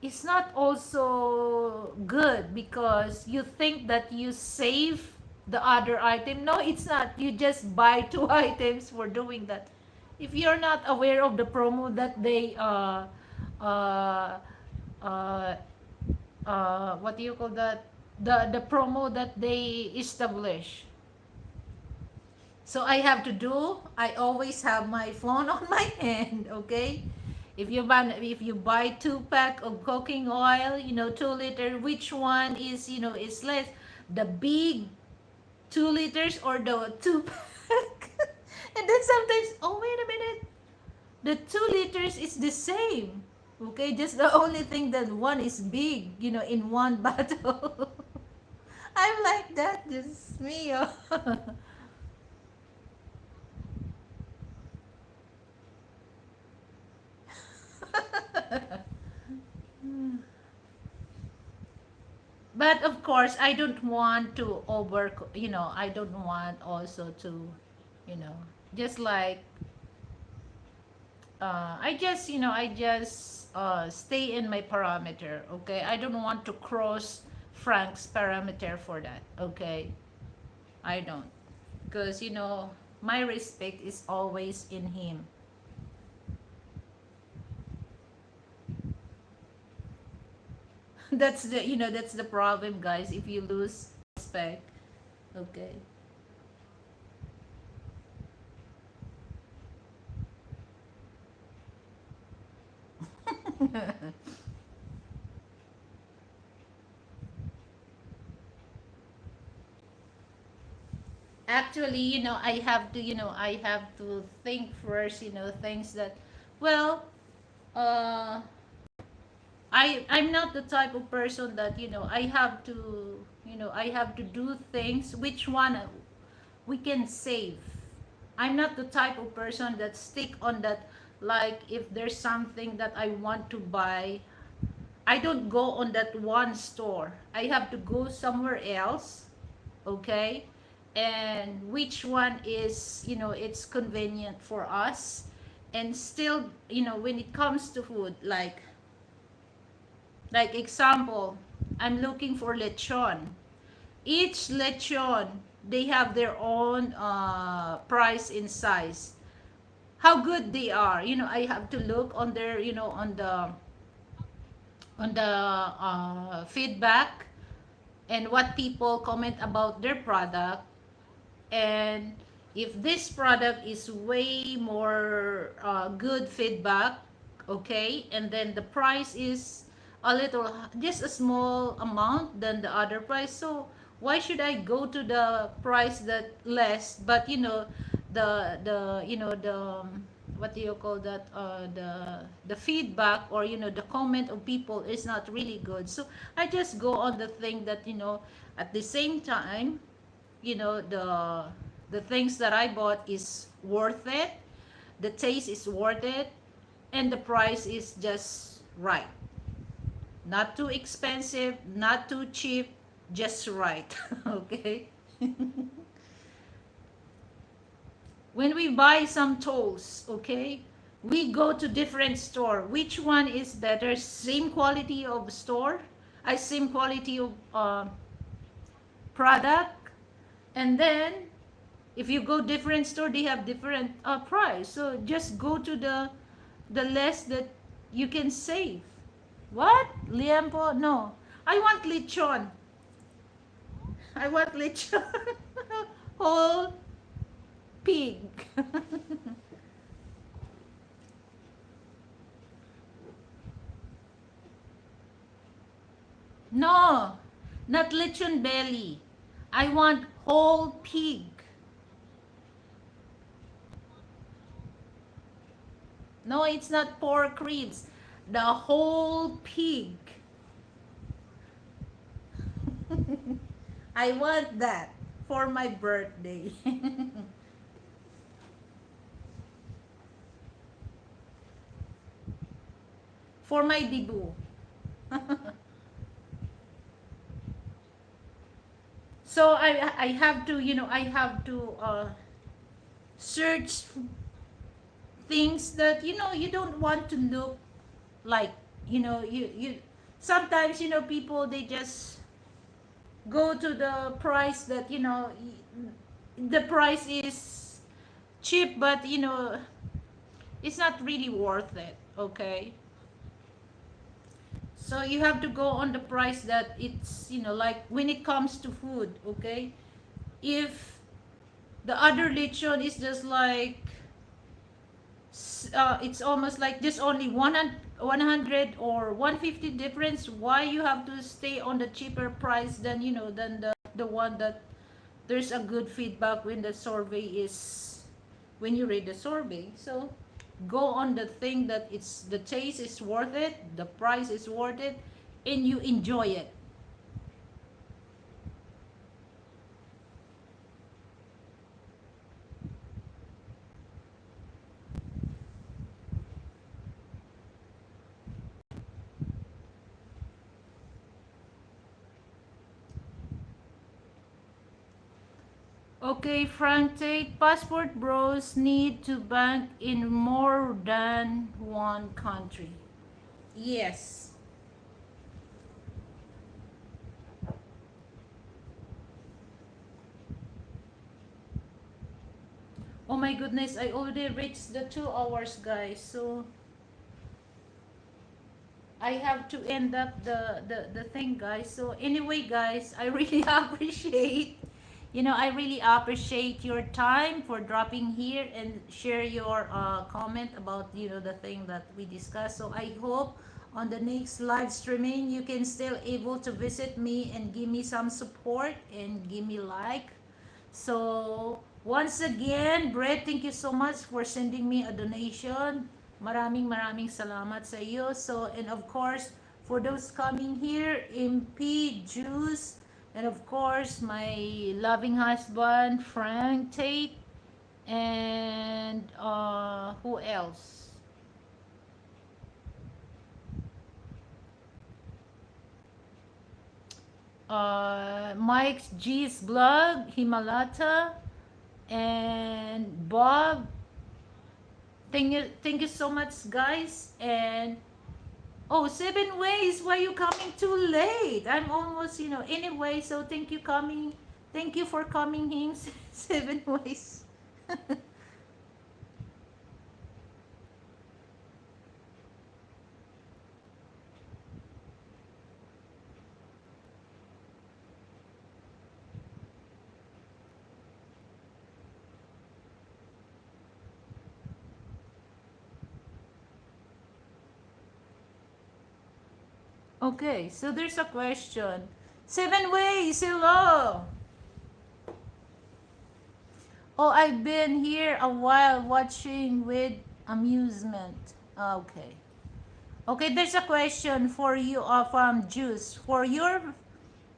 It's not also good because you think that you save the other item. No, it's not. You just buy two items for doing that. If you're not aware of the promo that they uh, uh, what do you call that? The promo that they establish. So I always have my phone on my hand, okay? If you buy 2 pack of cooking oil, 2 liter, which one is less? The big 2 liters or the 2 pack? And then sometimes, oh wait a minute, the 2 liters is the same. Okay, just the only thing that one is big, in one bottle. I'm like that, just me. Oh. But of course, I don't want to I don't want also to, you know, just like, I just stay in my parameter, okay? I don't want to cross Frank's parameter for that, okay? I don't. Because, my respect is always in him. That's the problem, guys, if you lose respect, okay? Actually, I have to think first, things that, well, uh I'm not the type of person that, I have to do things which one we can save. I'm not the type of person that stick on that, like if there's something that I want to buy, I don't go on that one store. I have to go somewhere else, okay? And which one is, it's convenient for us. And still, when it comes to food, like example, I'm looking for lechon. Each lechon, they have their own price and size. How good they are. I have to look on their, on the feedback and what people comment about their product. And if this product is way more good feedback, okay, and then the price is a little, just a small amount than the other price. So why should I go to the price that less, but the what do you call that, the feedback, or the comment of people is not really good. So I just go on the thing that, at the same time, the things that I bought is worth it, the taste is worth it, and the price is just right. Not too expensive, not too cheap, just right. Okay? When we buy some tools, okay, we go to different store. Which one is better? Same quality of store, same quality of product, and then if you go different store, they have different price. So just go to the less that you can save. What? Liempo? No. I want lechon. I want lechon. Whole pig. No, not lechon belly. I want whole pig. No, it's not pork ribs. The whole pig. I want that for my birthday. For my debut. So I have to, search things that, you don't want to look like, you sometimes, people, they just go to the price that, the price is cheap, but, it's not really worth it. Okay, so you have to go on the price that it's, like when it comes to food. Okay, if the other lechon is just like, it's almost like just only 100 or 150 difference, why you have to stay on the cheaper price than, than the one that there's a good feedback when the survey is, when you read the survey. So go on the thing that it's, the taste is worth it, the price is worth it, and you enjoy it. Okay, Frank Tate, passport bros need to bank in more than one country. Yes. Oh my goodness, I already reached the 2 hours, guys. So I have to end up the thing, guys. So anyway, guys, I really appreciate, I really appreciate your time for dropping here and share your comment about, the thing that we discussed. So I hope on the next live streaming you can still able to visit me and give me some support and give me like. So once again, Brett, thank you so much for sending me a donation. Maraming maraming salamat sa iyo. So, and of course, for those coming here, MP Juice, and of course, my loving husband, Frank Tate, and who else? Mike G's blog, Himalata, and Bob. Thank you so much, guys. And oh, 7 ways. Why you coming too late? I'm almost, anyway. So thank you coming. Thank you for coming in 7 ways. Okay, so there's a question. 7 ways, hello. Oh, I've been here a while watching with amusement. Okay. Okay, there's a question for you from Juice. For your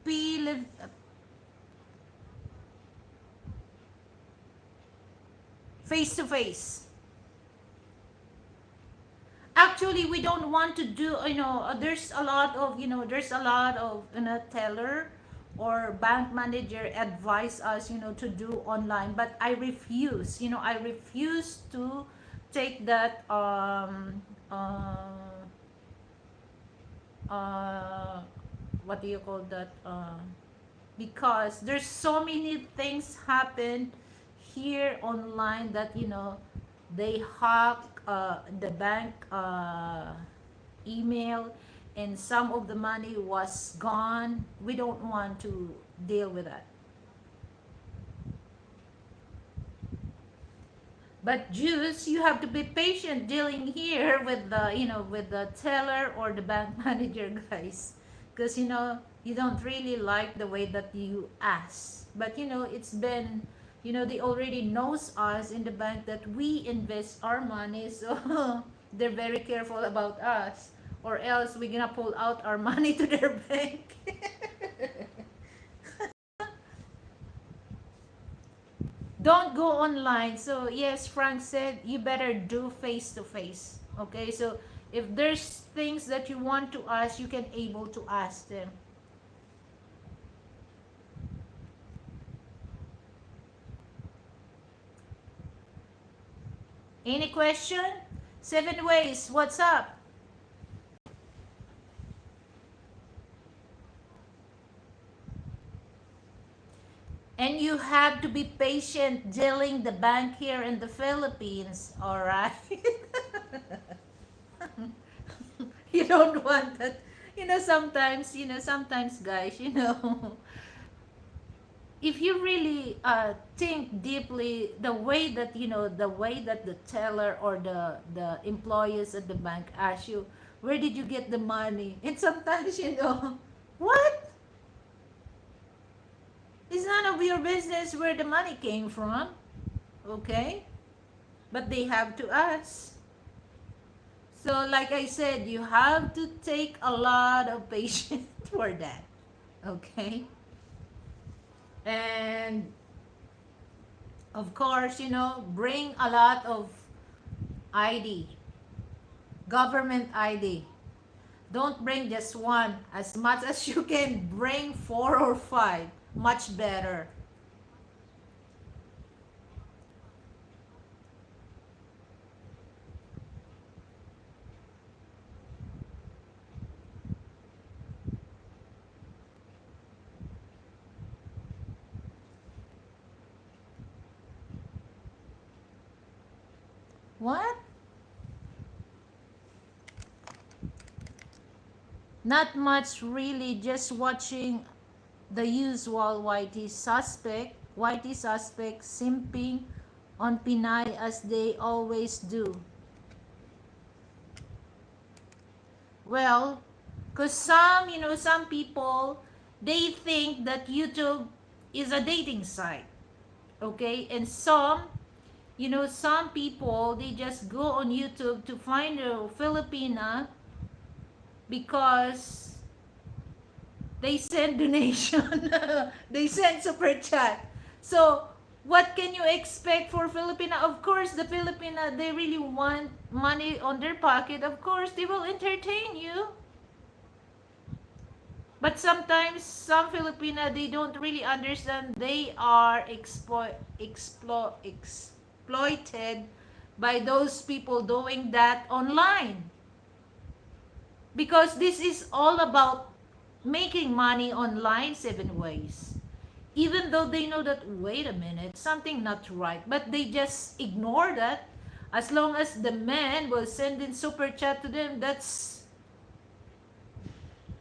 P face to face. Actually, we don't want to do, there's a lot of, teller or bank manager advise us, to do online, but I refuse, I refuse to take that, uh, what do you call that, because there's so many things happen here online that, they hack the bank email, and some of the money was gone. We don't want to deal with that. But Juice, you have to be patient dealing here with the, with the teller or the bank manager guys, because you don't really like the way that you ask. But it's been, they already knows us in the bank that we invest our money, so they're very careful about us, or else we're gonna pull out our money to their bank. Don't go online. So yes, Frank said you better do face to face. Okay, so if there's things that you want to ask, you can able to ask them. Any question? 7 ways, what's up? And you have to be patient dealing the bank here in the Philippines, all right? You don't want that. Sometimes guys, if you really think deeply, the way that the teller or the employees at the bank ask you, where did you get the money? And sometimes, what? It's none of your business where the money came from, okay? But they have to ask. So like I said, you have to take a lot of patience for that, okay? And of course, bring a lot of ID, government ID. Don't bring just one. As much as you can, bring 4 or 5. Much better. What? Not much really, just watching the usual YT suspect simping on Pinay as they always do. Well, because some people, they think that YouTube is a dating site, okay? And some people, they just go on YouTube to find a Filipina because they send donation, they send super chat. So what can you expect for Filipina? Of course, the Filipina, they really want money on their pocket. Of course, they will entertain you. But sometimes some Filipina, they don't really understand. They are exploited by those people doing that online. Because this is all about making money online 7 ways. Even though they know that, wait a minute, something not right. But they just ignore that. As long as the man will send in super chat to them,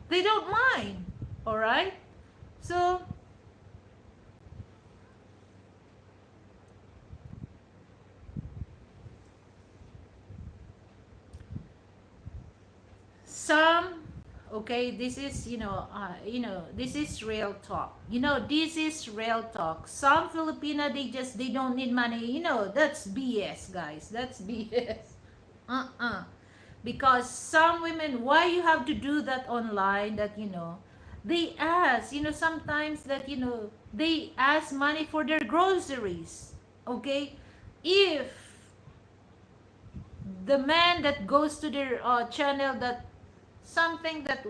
they don't mind. Alright? So, some Okay, this is, this is real talk. This is real talk. Some Filipina, they don't need money. That's BS, guys. That's BS. Uh-uh. Because some women, why you have to do that online, that, they ask, sometimes that, they ask money for their groceries. Okay? If the man that goes to their channel, that something that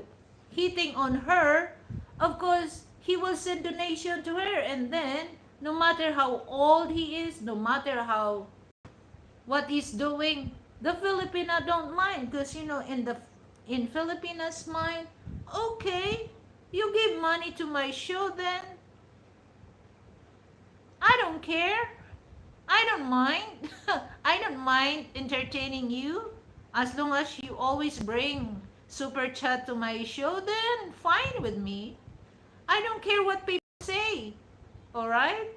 hitting on her, of course he will send donation to her, and then no matter how old he is, no matter how what he's doing, the Filipina don't mind, because in Filipinas mind, okay, you give money to my show, then I don't care. I don't mind. I don't mind entertaining you. As long as you always bring super chat to my show, then fine with me. I don't care what people say. Alright?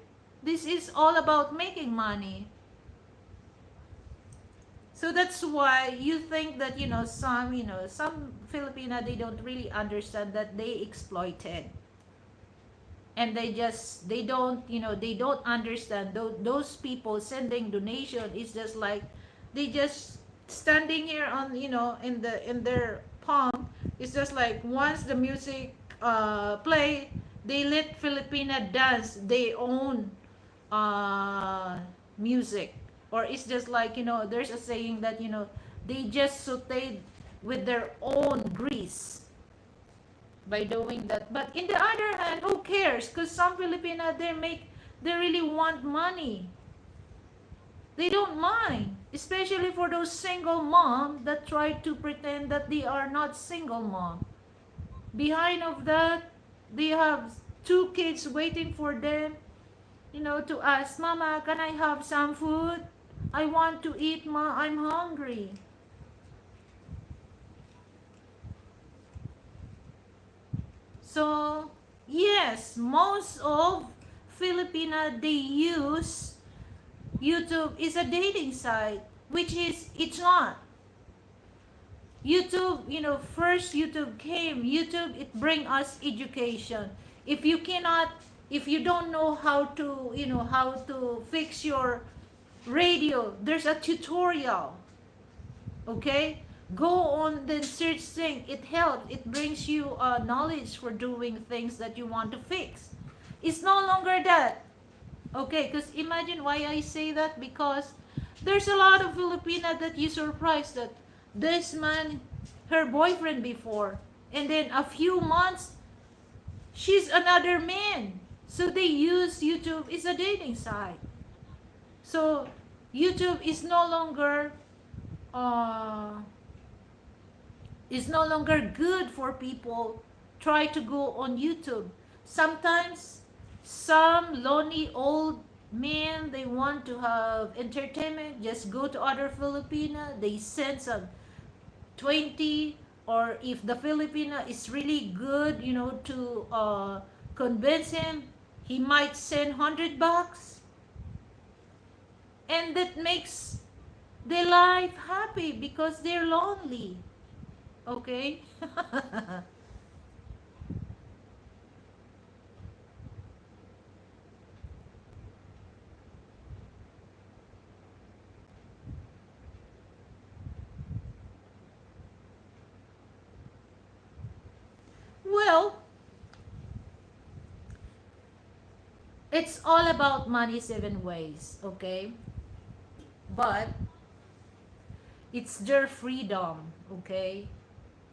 This is all about making money. So that's why you think that, some Filipina, they don't really understand that they exploited. And they don't understand those people sending donation is just like they just standing here on, in their palm. It's just like once the music play, they let Filipina dance their own uh music. Or it's just like, there's a saying that, they just sauteed with their own grease by doing that. But in the other hand, who cares? Because some Filipina, they really want money. They don't mind, especially for those single mom that try to pretend that they are not single mom. Behind of that, they have two kids waiting for them, to ask, Mama, can I have some food? I want to eat, Ma. I'm hungry. So, yes, most of Filipina, they use YouTube is a dating site, which is, it's not. YouTube, first YouTube came. YouTube, it bring us education. If you cannot, if you don't know how to fix your radio, there's a tutorial. Okay, go on the search thing. It helps, it brings you knowledge for doing things that you want to fix. It's no longer that. Okay, because imagine why I say that, because there's a lot of Filipina that you surprised that this man, her boyfriend before, and then a few months she's another man. So they use YouTube as a dating site. So YouTube uh, is no longer good for people try to go on YouTube. Sometimes some lonely old men, they want to have entertainment, just go to other Filipina, they send some 20, or if the Filipina is really good, to convince him, he might send $100, and that makes their life happy because they're lonely. Okay? Well, it's all about money seven ways, okay? But it's their freedom, okay?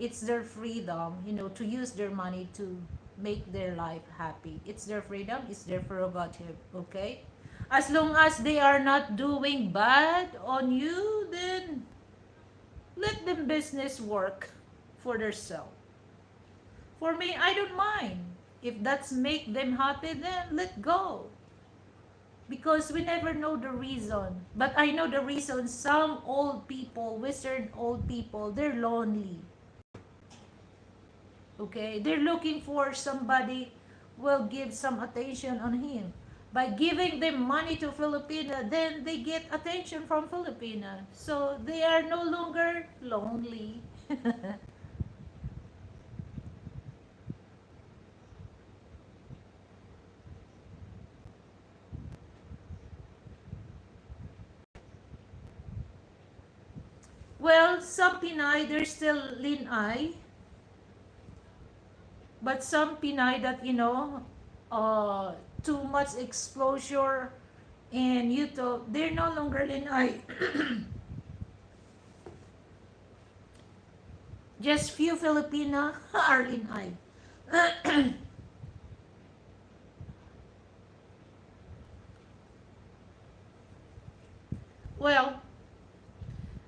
It's their freedom, to use their money to make their life happy. It's their freedom, it's their prerogative, okay? As long as they are not doing bad on you, then let them business work for themselves. For me, I don't mind. If that's make them happy, then let go. Because we never know the reason. But I know the reason. Some old people, Western old people, they're lonely. Okay? They're looking for somebody will give some attention on him. By giving them money to Filipina, then they get attention from Filipina. So they are no longer lonely. Well, some Pinay, they're still Linay, but some Pinay that, uh, too much exposure in YouTube, they're no longer Linay. Just few Filipina are Linay. Well,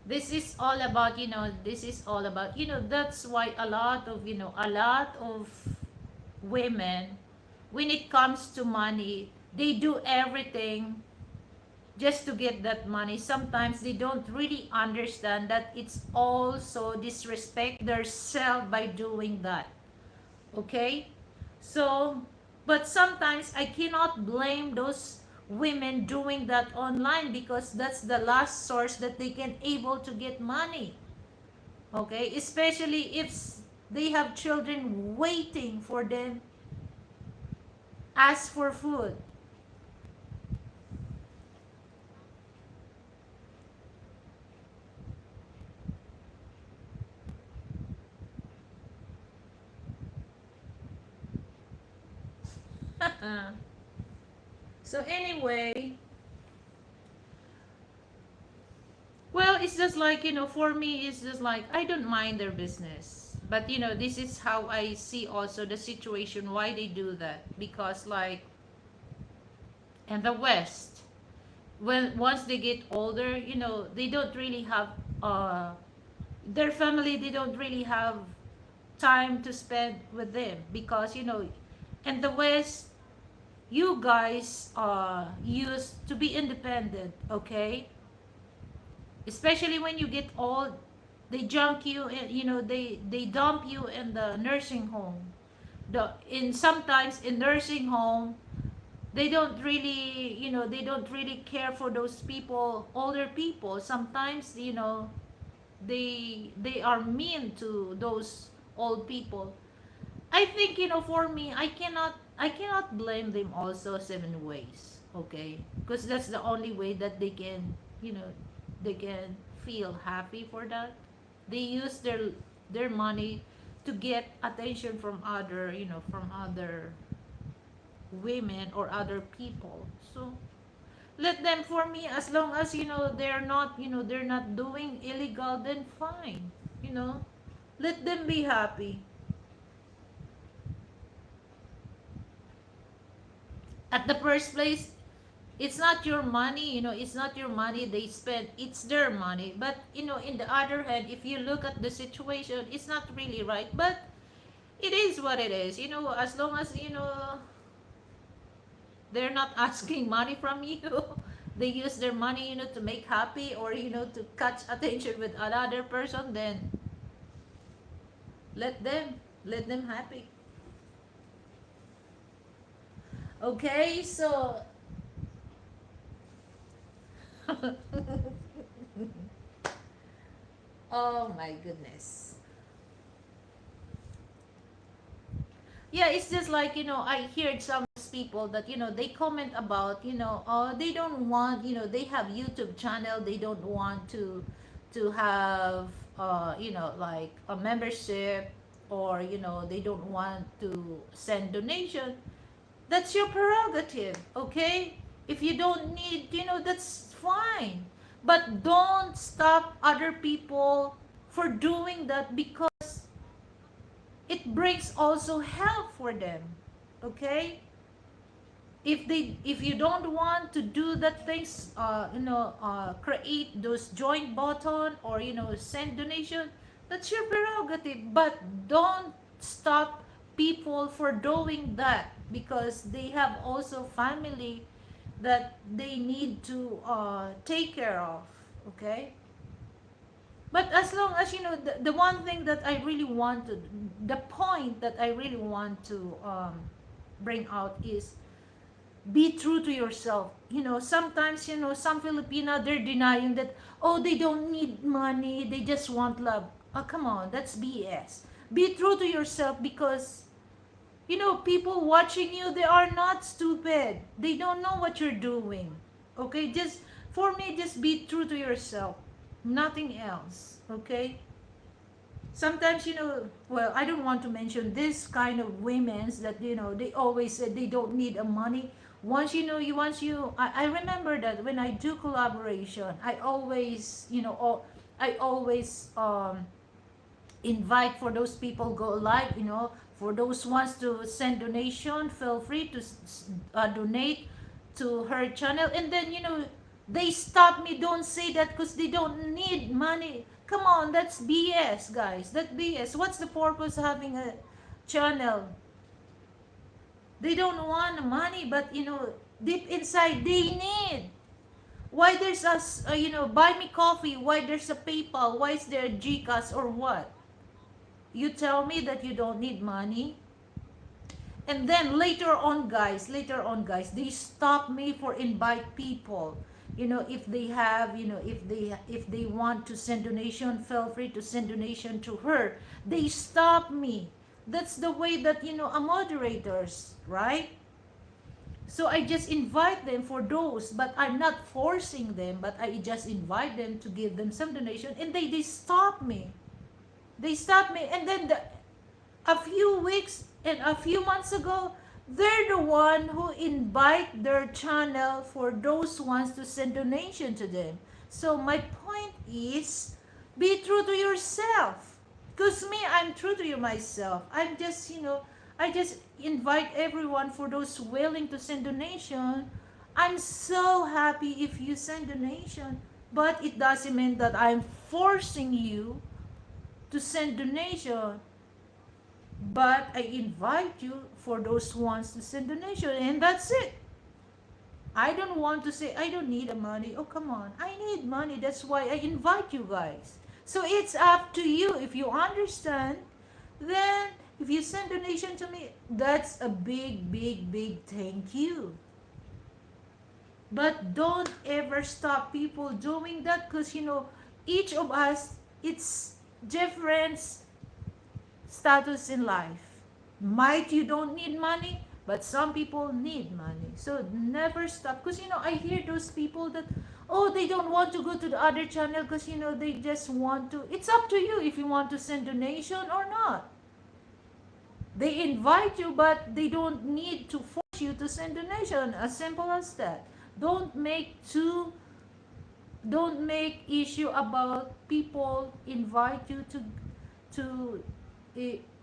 this is all about, that's why a lot of women, when it comes to money, they do everything just to get that money. Sometimes they don't really understand that it's also disrespect their self by doing that. Okay? So, but sometimes I cannot blame those women doing that online because that's the last source that they can able to get money. Okay? Especially if they have children waiting for them, ask for food. So anyway, well, it's just like, for me, it's just like, I don't mind their business. But, this is how I see also the situation, why they do that. Because, like, in the West, when once they get older, they don't really have, their family, they don't really have time to spend with them. Because, in the West, you guys used to be independent, okay? Especially when you get old, they junk you in, they dump you in the nursing home. In sometimes in nursing home, they don't really care for those people, older people. Sometimes, they are mean to those old people. I think, for me, I cannot blame them also 7 ways, okay? Because that's the only way that they can feel happy for that. They use their money to get attention from other women or other people. So let them, for me, as long as they're not doing illegal, then fine. You know, let them be happy. At the first place, it's not your money, it's not your money they spend, it's their money. But, in the other hand, if you look at the situation, it's not really right. But it is what it is, as long as, they're not asking money from you. They use their money, to make happy, or, to catch attention with another person, then let them, happy. Okay, so oh my goodness. Yeah, it's just like, I heard some people that, they comment about, they don't want, they have YouTube channel, they don't want to have, like a membership, or, they don't want to send donation. That's your prerogative, okay? If you don't need, that's fine. But don't stop other people for doing that, because it brings also help for them, okay? If you don't want to do that things, create those joint button, or, send donation, that's your prerogative. But don't stop people for doing that, because they have also family that they need to take care of, okay? But as long as, the one thing that I really want to, the point that I really want to bring out is, be true to yourself. Sometimes, some Filipina, they're denying that, oh, they don't need money, they just want love. Oh, come on, that's BS. Be true to yourself, because, people watching you, they are not stupid. They don't know what you're doing. Okay, just, for me, just be true to yourself. Nothing else, okay? Sometimes, well, I don't want to mention this kind of women's that, they always said they don't need a money. I remember that when I do collaboration, I always, I always invite for those people go live, for those ones to send donation, feel free to donate to her channel. And then, they stop me, don't say that because they don't need money. Come on, that's BS, guys. That BS. What's the purpose of having a channel? They don't want money, but, deep inside they need. Why there's a, buy me coffee? Why there's a PayPal? Why is there a GCash or what? You tell me that you don't need money. And then later on guys, they stop me for invite people. If they have, if they want to send donation, feel free to send donation to her. They stop me. That's the way that, a moderators, right? So I just invite them for those, but I'm not forcing them, but I just invite them to give them some donation, and they stop me. They stop me, and then a few weeks and a few months ago, they're the one who invite their channel for those ones to send donation to them. So my point is, be true to yourself. Because me, I'm true to you myself. I'm just, I just invite everyone for those willing to send donation. I'm so happy if you send donation, but it doesn't mean that I'm forcing you to send donation. But I invite you for those ones to send donation, and that's it. I don't want to say I don't need the money. Oh, come on. I need money. That's why I invite you guys. So it's up to you. If you understand, then if you send donation to me, that's a big, big, big thank you. But don't ever stop people doing that, because, each of us, it's different status in life. Might you don't need money, but some people need money. So never stop. Because, I hear those people that, oh, they don't want to go to the other channel because, they just want to. It's up to you if you want to send donation or not. They invite you, but they don't need to force you to send donation. As simple as that. Don't make issue about people invite you to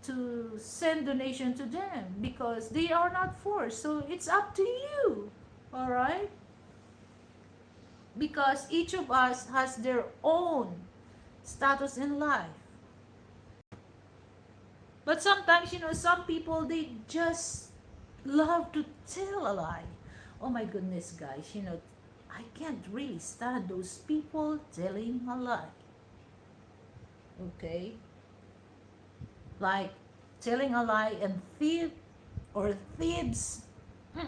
to send donation to them, because they are not forced. So it's up to you. All right? Because each of us has their own status in life. But sometimes, some people, they just love to tell a lie. Oh my goodness, guys, I can't really stand those people telling a lie. Okay? Like telling a lie and thieves. I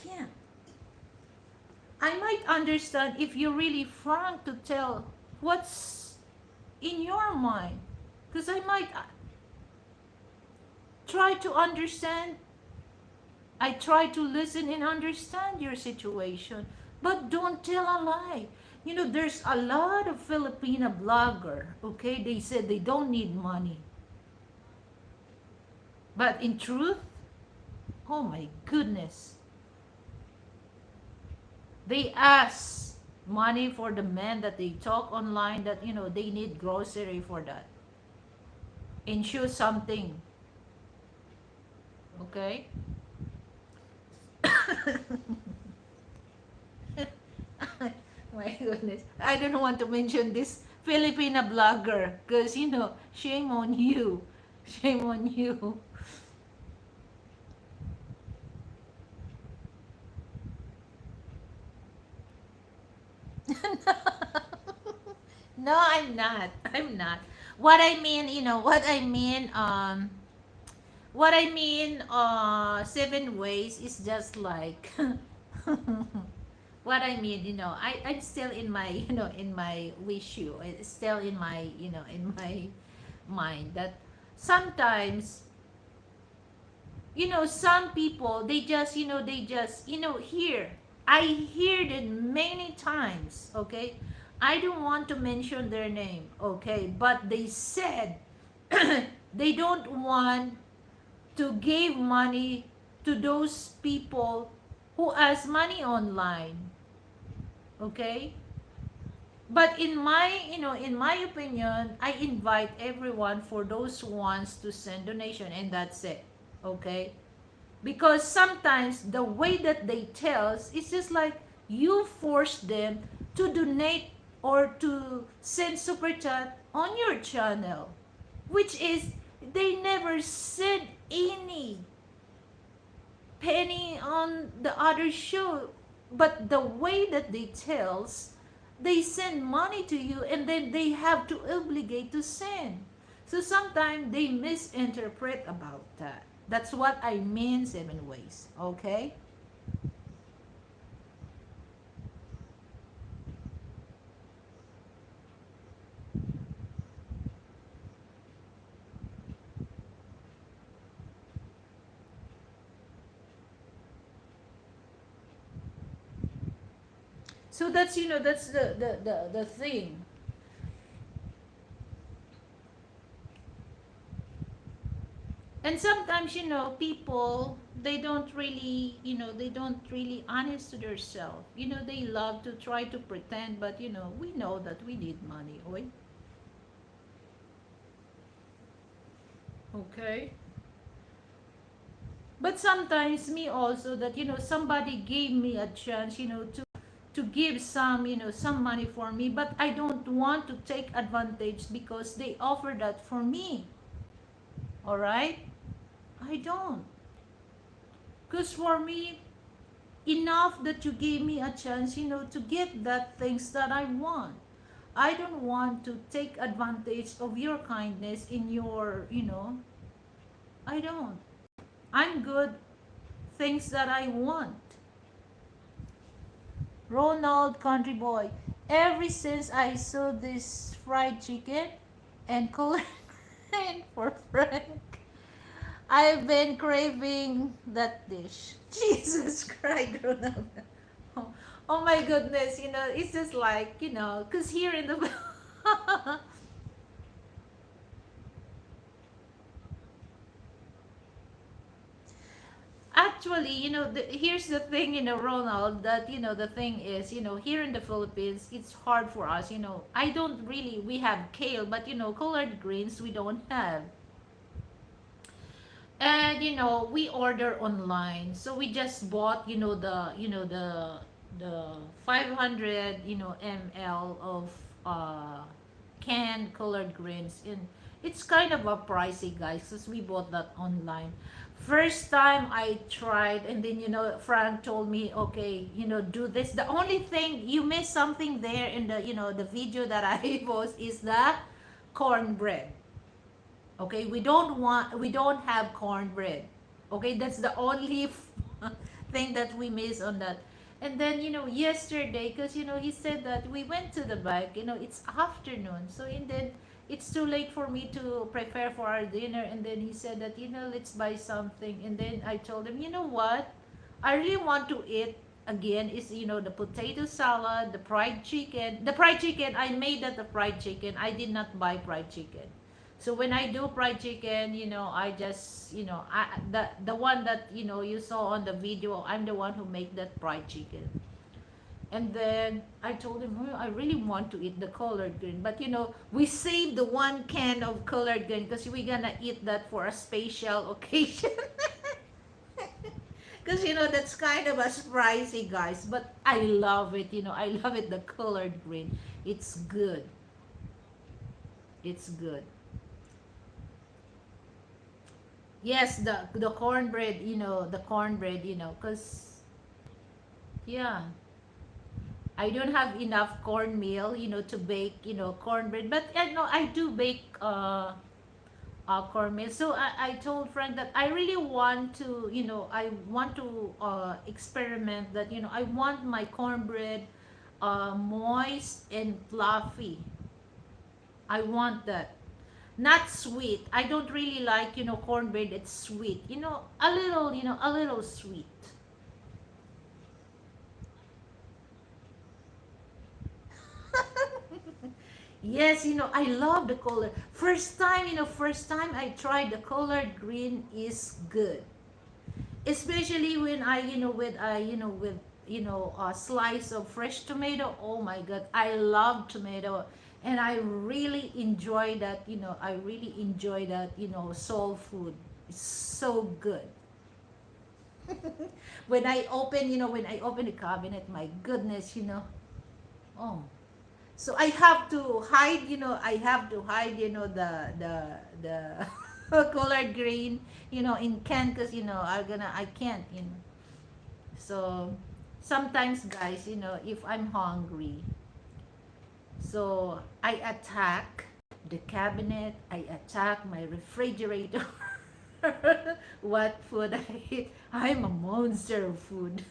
can't. I might understand if you're really frank to tell what's in your mind. Because I might try to understand. I try to listen and understand your situation. But don't tell a lie. There's a lot of Filipina blogger, okay? They said they don't need money. But in truth, oh my goodness. They ask money for the men that they talk online that, they need grocery for that. Ensure something. Okay? My goodness. I don't want to mention this Filipina blogger because, shame on you. Shame on you. No, I'm not. I'm not. What I mean, seven ways is just like what I mean, I'm still in my, in my wish you. It's still in my, in my mind that sometimes, some people, they just, here. I heard it many times, okay? I don't want to mention their name, okay? But they said they don't want to give money to those people who has money online, okay? But in my, in my opinion, I invite everyone for those who wants to send donation, and that's it, okay? Because sometimes the way that they tell us, it's just like you force them to donate or to send super chat on your channel, which is they never said any penny on the other show, but the way that they tells, they send money to you and then they have to obligate to send. So sometimes they misinterpret about that. That's what I mean, seven ways. Okay? So that's, that's the thing. And sometimes, people, they don't really, they don't really honest to themselves. They love to try to pretend, but we know that we need money, oy. Okay? But sometimes me also that, somebody gave me a chance, to give some, some money for me, but I don't want to take advantage because they offer that for me. All right? I don't. Because for me, enough that you gave me a chance, to get that things that I want. I don't want to take advantage of your kindness in your, I don't. I'm good things that I want. Ronald Country Boy. Ever since I saw this fried chicken and collecting for Frank, I've been craving that dish. Jesus Christ, Ronald. Oh, oh my goodness, it's just like, because here in the actually, here's the thing, Ronald, that, the thing is, here in the Philippines, it's hard for us, I don't really, we have kale, but, collard greens, we don't have. And, we order online. So we just bought, the 500, ml of canned collard greens. And it's kind of a pricey, guys, because we bought that online. First time I tried, and then, Frank told me, okay, do this. The only thing, you missed something there in the, the video that I post is the cornbread. Okay, we don't have cornbread. Okay, that's the only thing that we miss on that. And then, yesterday, because, he said that we went to the bike, it's afternoon. So, and then it's too late for me to prepare for our dinner. And then he said that, let's buy something. And then I told him, you know what? I really want to eat again is, the potato salad, the fried chicken. The fried chicken, I made that the fried chicken. I did not buy fried chicken. So when I do fried chicken, I just, the one that, you saw on the video, I'm the one who make that fried chicken. And then I told him, oh, I really want to eat the collard green. But, we saved the one can of collard green because we're gonna eat that for a special occasion. Because, that's kind of a pricey, guys. But I love it, I love it, the collard green. It's good. It's good. Yes, the cornbread, the cornbread, cause yeah, I don't have enough cornmeal, to bake, cornbread. But I do bake cornmeal. So I told Frank that I really want to, I want to experiment that, I want my cornbread moist and fluffy. I want that. Not sweet. I don't really like, cornbread. It's sweet. A little, a little sweet. Yes, I love the color. First time I tried the colored green is good. Especially when with a slice of fresh tomato. Oh my God, I love tomato, and I really enjoy that. I really enjoy that. Soul food. It's so good. When I open the cabinet, my goodness. Oh, so I have to hide, the colored green, in can, because I can't, so sometimes, guys, if I'm hungry, so I attack the cabinet, I attack my refrigerator. What food I eat. I'm a monster of food.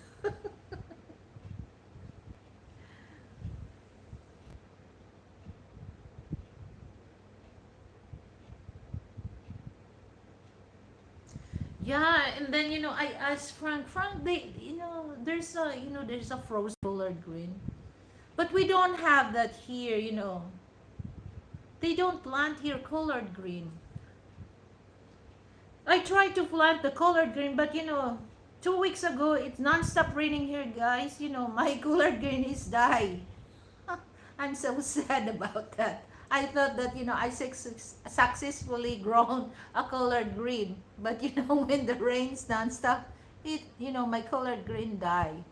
Yeah, and then I asked Frank, there's a frozen colored green, but we don't have that here. They don't plant here colored green. I tried to plant the colored green, but 2 weeks ago it's non-stop raining here, guys. My colored green is die. I'm so sad about that. I thought that I successfully grown a colored green, but when the rains non-stop, my colored green die.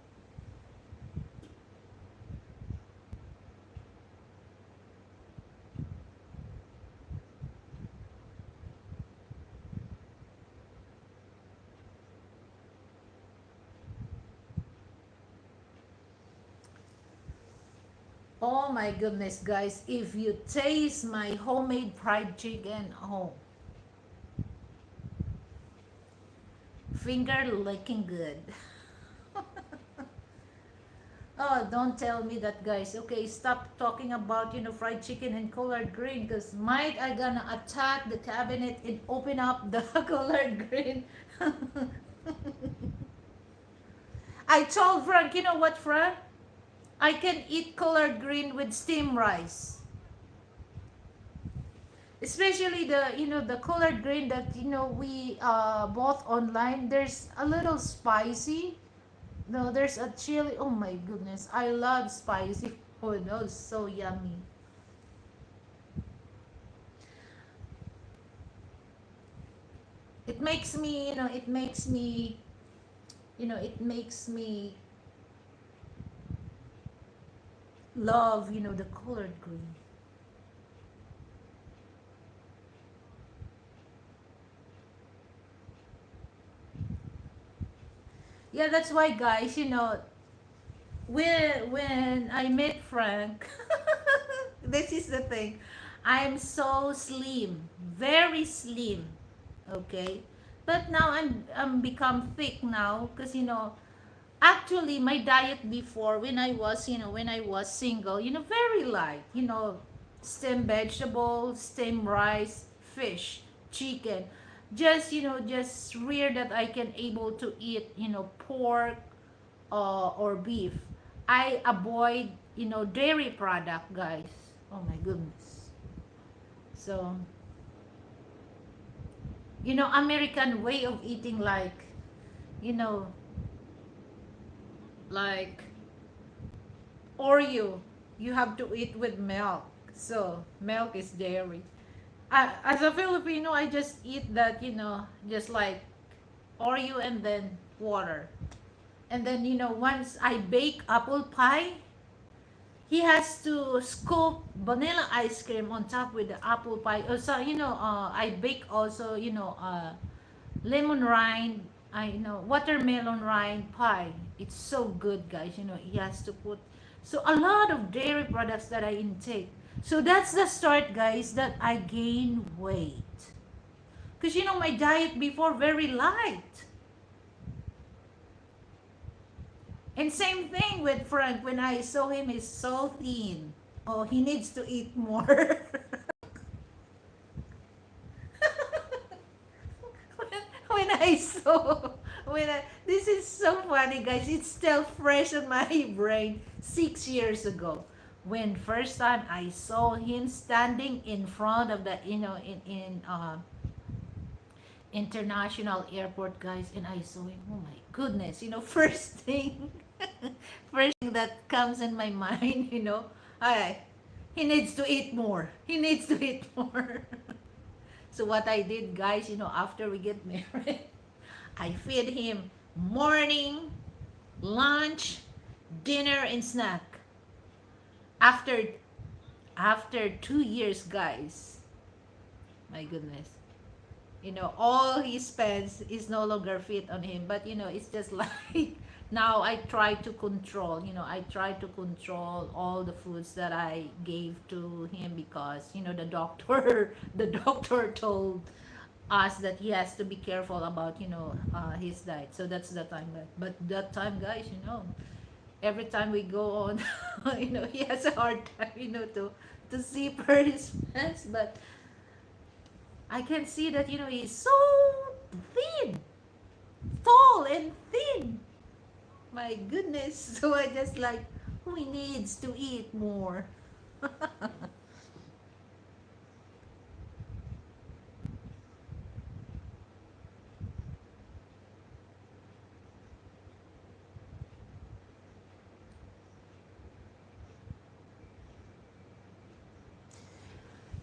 Oh my goodness, guys! If you taste my homemade fried chicken, oh, finger licking good. Oh, don't tell me that, guys. Okay, stop talking about, fried chicken and colored green, because might I gonna attack the cabinet and open up the colored green. I told Frank, you know what, Frank? I can eat colored green with steamed rice. Especially the colored green that, we bought online. There's a little spicy. No, there's a chili. Oh my goodness. I love spicy food. Oh, so yummy. It makes me, it makes me love, the colored green. Yeah, that's why, guys, when I met Frank, this is the thing. I'm so slim, very slim, okay? But now I'm become thick now, because actually my diet before, when I was single, very light, stem vegetables, stem rice, fish, chicken. Just rare that I can able to eat, pork, or beef. I avoid, dairy product, guys. Oh my goodness. So, American way of eating, you know, like Oreo, you have to eat with milk. So, milk is dairy. As a Filipino, I just eat that, just like Oreo and then water. And then, once I bake apple pie, he has to scoop vanilla ice cream on top with the apple pie. So, I bake also, lemon rind, watermelon rind pie. It's so good, guys. He has to put, so a lot of dairy products that I intake. So that's the start, guys, that I gain weight. Because, my diet before very light. And same thing with Frank. When I saw him, he's so thin. Oh, he needs to eat more. when I saw, this is so funny, guys. It's still fresh in my brain 6 years ago. When first time I saw him standing in front of the, in international airport, guys, and I saw him, oh my goodness, first thing, first thing that comes in my mind, I, he needs to eat more. He needs to eat more. So what I did, guys, after we get married, I feed him morning, lunch, dinner, and snack. After 2 years, guys, my goodness, all he spends is no longer fit on him. But it's just like now I try to control. I try to control all the foods that I gave to him, because the doctor the doctor told us that he has to be careful about his diet. So that's the time. But that time, guys, every time we go on, he has a hard time, to see per his mess. But I can see that he's so thin, tall and thin. My goodness. So I just like, he needs to eat more.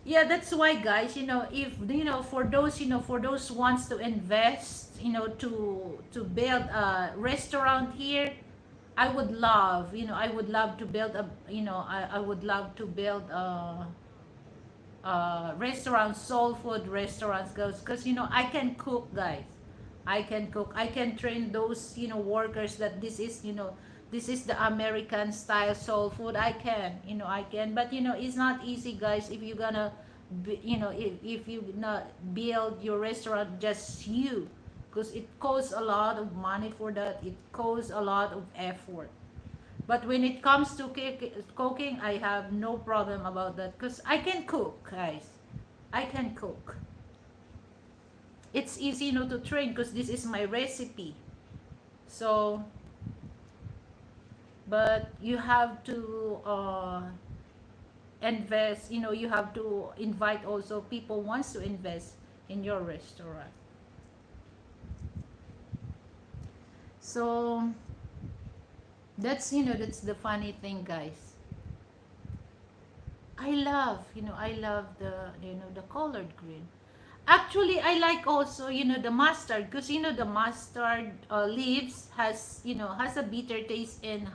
Yeah, that's why, guys, if for those wants to invest, to build a restaurant here, I would love to build a, I would love to build restaurants, soul food restaurants, because I can cook, guys. I can cook. I can train those workers that this is the American style soul food. I can, I can. But it's not easy, guys. If you're gonna if you not build your restaurant just you, because it costs a lot of money for that. It costs a lot of effort. But when it comes to cooking, I have no problem about that, because I can cook, guys. I can cook. It's easy, to train, because this is my recipe. So, but you have to invest. You have to invite also people wants to invest in your restaurant. So that's the funny thing, guys. I love the colored green. Actually, I like also, the mustard, because the mustard leaves has a bitter taste, and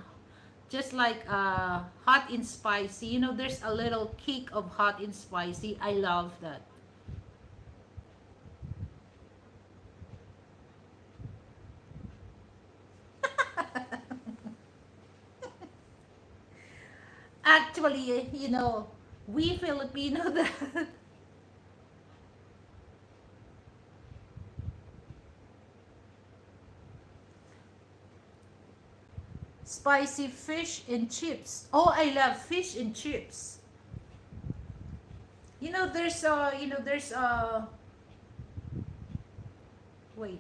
just like hot and spicy. There's a little kick of hot and spicy. I love that. Actually, we Filipino that spicy fish and chips. Oh, I love fish and chips. There's wait,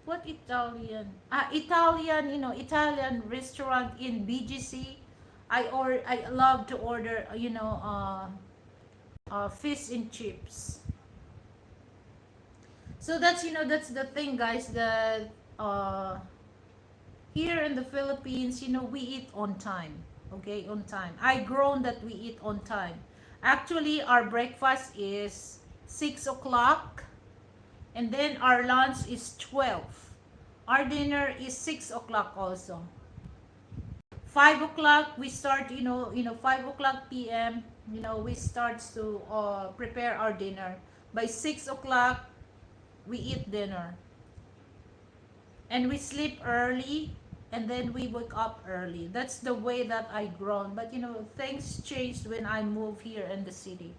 what Italian? Italian, Italian restaurant in BGC. I love to order, fish and chips. So that's the thing, guys. That here in the Philippines, we eat on time. Okay, on time. I grown that we eat on time. Actually, our breakfast is 6 o'clock, and then our lunch is 12. Our dinner is 6 o'clock also. 5 o'clock we start. 5 o'clock p.m. We start to prepare our dinner. By 6 o'clock we eat dinner, and we sleep early, and then we wake up early. That's the way that I grown. But things changed when I moved here in the city.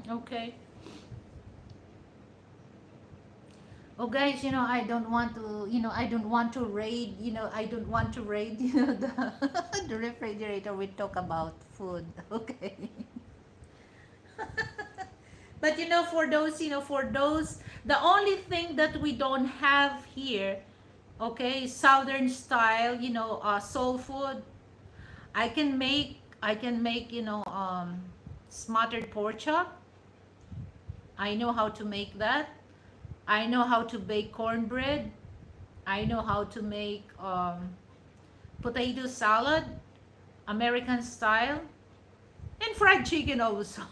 Okay. Oh, guys, I don't want to raid, I don't want to raid, the, the the refrigerator, we talk about food. Okay. But for those, the only thing that we don't have here, okay, southern style, soul food. I can make, smothered pork chop. I know how to make that. I know how to bake cornbread. I know how to make potato salad, American style, and fried chicken also.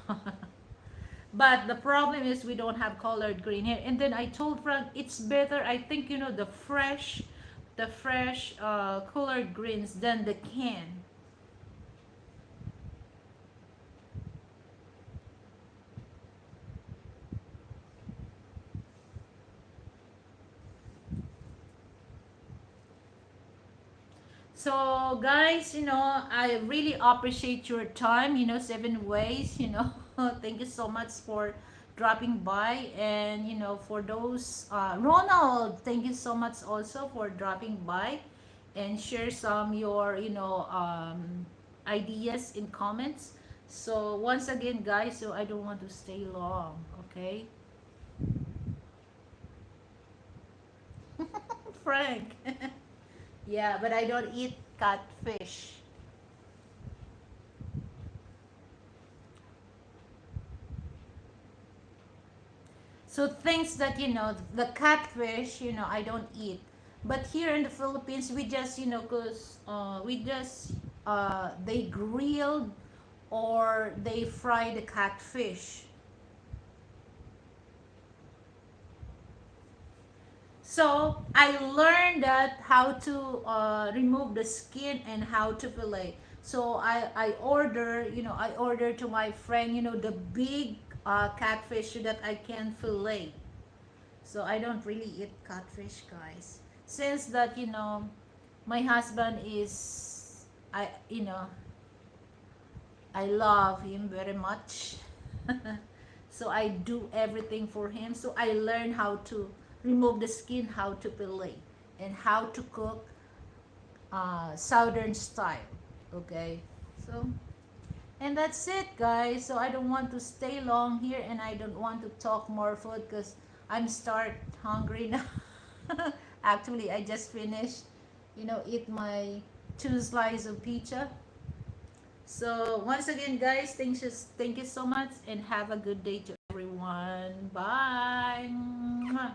But the problem is we don't have colored green here. And then I told Frank it's better. I think the fresh colored greens than the can. So guys, I really appreciate your time. 7 ways. Thank you so much for dropping by, and for those Ronald, thank you so much also for dropping by and share some your ideas in comments. So once again, guys, so I don't want to stay long, okay? Frank. Yeah, but I don't eat catfish. So things that the catfish, I don't eat. But here in the Philippines, we just cause we just they grilled or they fry the catfish. So I learned that how to remove the skin and how to fillet. So I order to my friend, the big catfish so that I can fillet. So I don't really eat catfish, guys. Since that, my husband is, I love him very much. So I do everything for him. So I learned how to remove the skin, how to fillet, and how to cook southern style. Okay, so and that's it, guys. So I don't want to stay long here, and I don't want to talk more food because I'm start hungry now. Actually, I just finished, eat my 2 slices of pizza. So once again, guys, thank you so much, and have a good day to everyone. Bye. Mwah.